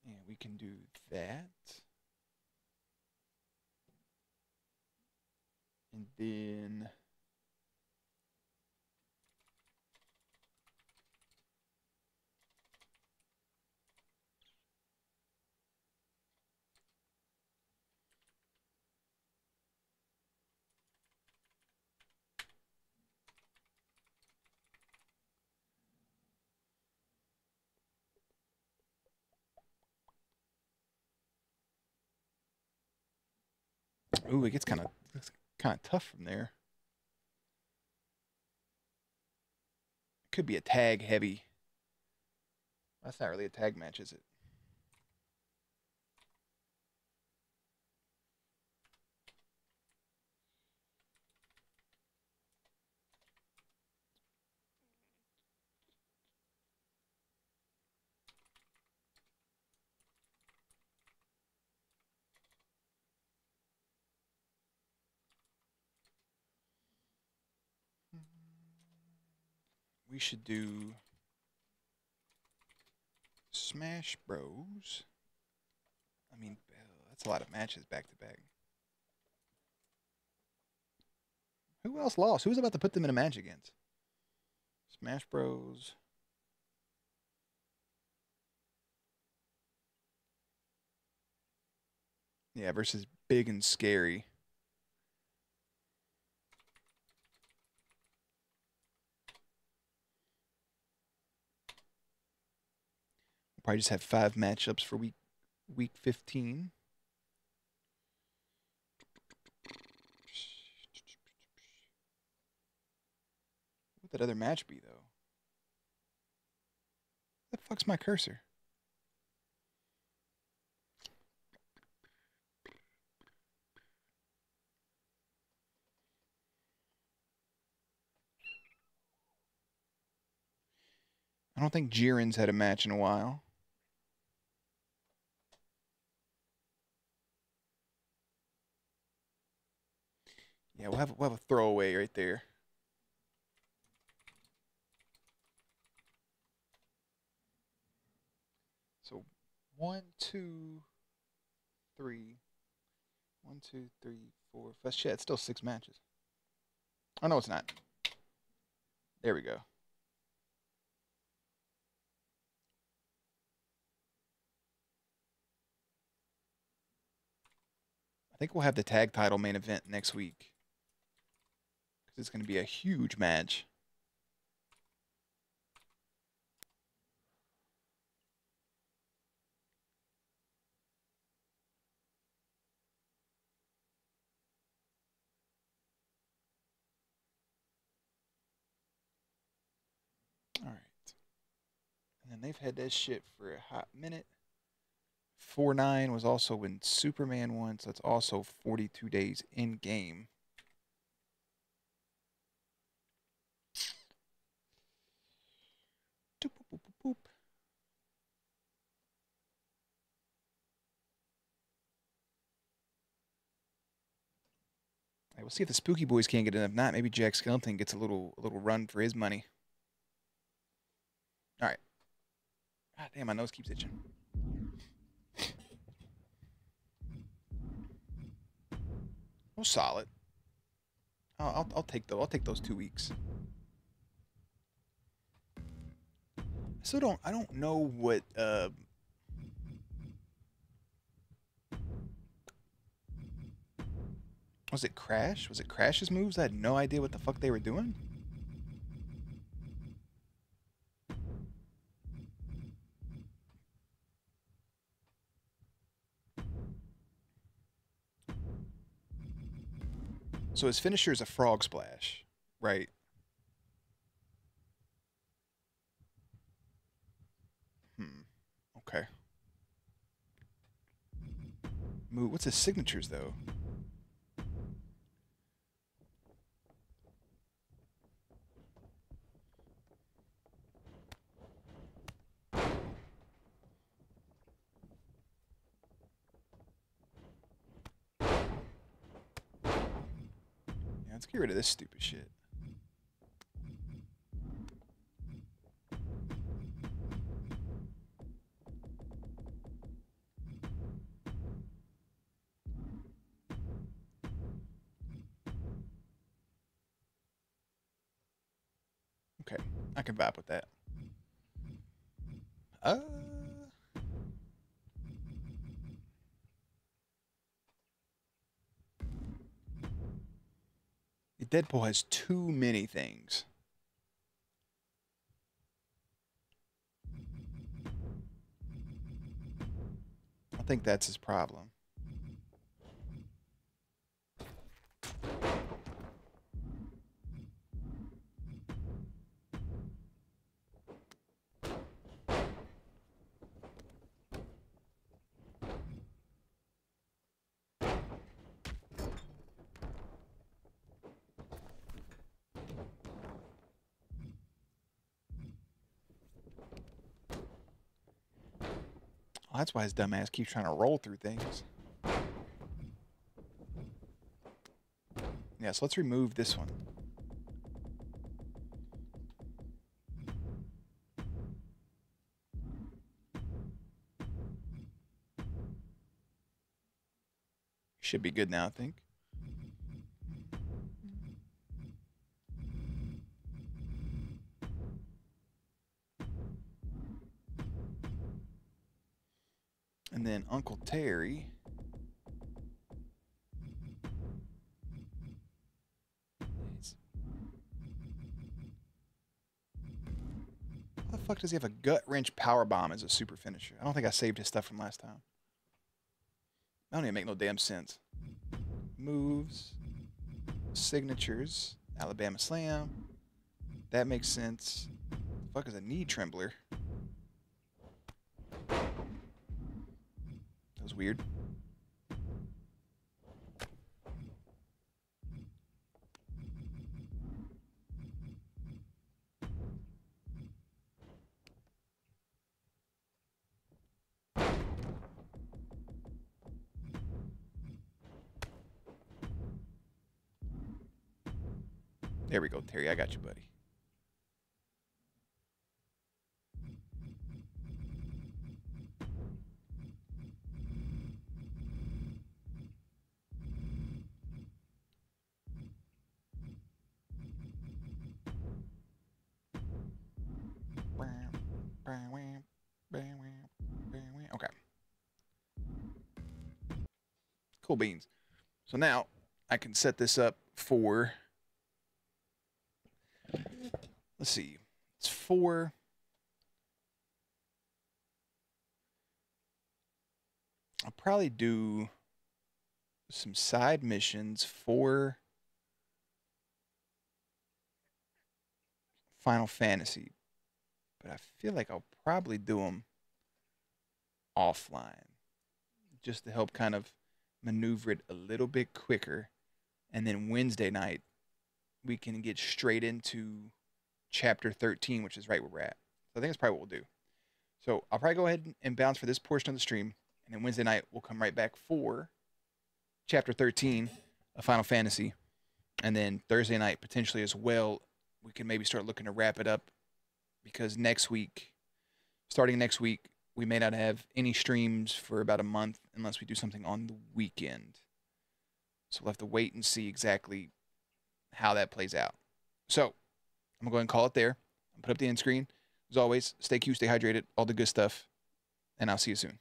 Yeah, we can do that. And then Ooh, it gets kind of tough from there. Could be a tag heavy. That's not really a tag match, is it? We should do Smash Bros. I mean, that's a lot of matches back to back. Who else lost? Who's about to put them in a match against? Smash Bros. Yeah, versus Big and Scary. We'll probably just have 5 matchups for week 15. What would that other match be, though? What the fuck's my cursor? I don't think Jiren's had a match in a while. Yeah, we'll have a throwaway right there. So 1, 2, 3. 1, 2, 3, 4, 5. Shit, it's still 6 matches. Oh no, it's not. There we go. I think we'll have the tag title main event next week. Because it's going to be a huge match. All right. And then they've had that shit for a hot minute. 4-9 was also when Superman won, so it's also 42 days in game. Doop, boop, boop, boop. Hey, we'll see if the Spooky Boys can't get enough. Not maybe Jack Skellington gets a little run for his money. All right. God damn, my nose keeps itching. Oh, solid. I'll take those 2 weeks. I don't know what was it Crash? Was it Crash's moves? I had no idea what the fuck they were doing. So his finisher is a frog splash, right? Okay. Move. What's his signatures though? Yeah, let's get rid of this stupid shit. Okay, I can vibe with that. Deadpool has too many things. I think that's his problem. Oh, that's why his dumbass keeps trying to roll through things. Yeah, so let's remove this one. Should be good now, I think. And then Uncle Terry. How the fuck does he have a gut wrench power bomb as a super finisher? I don't think I saved his stuff from last time. That don't even make no damn sense. Moves, signatures, Alabama Slam. That makes sense. The fuck is a knee trembler? That was weird. There we go, Terry. I got you, buddy. Okay. Cool beans. So now I can set this up for, let's see, it's for I'll probably do some side missions for Final Fantasy, but I feel like I'll probably do them offline just to help kind of maneuver it a little bit quicker. And then Wednesday night, we can get straight into chapter 13, which is right where we're at. So I think that's probably what we'll do. So I'll probably go ahead and bounce for this portion of the stream. And then Wednesday night, we'll come right back for chapter 13 of Final Fantasy. And then Thursday night, potentially as well, we can maybe start looking to wrap it up. Because next week, starting next week, we may not have any streams for about a month unless we do something on the weekend. So we'll have to wait and see exactly how that plays out. So I'm going to go ahead and call it there. I'll put up the end screen. As always, stay cute, stay hydrated, all the good stuff. And I'll see you soon.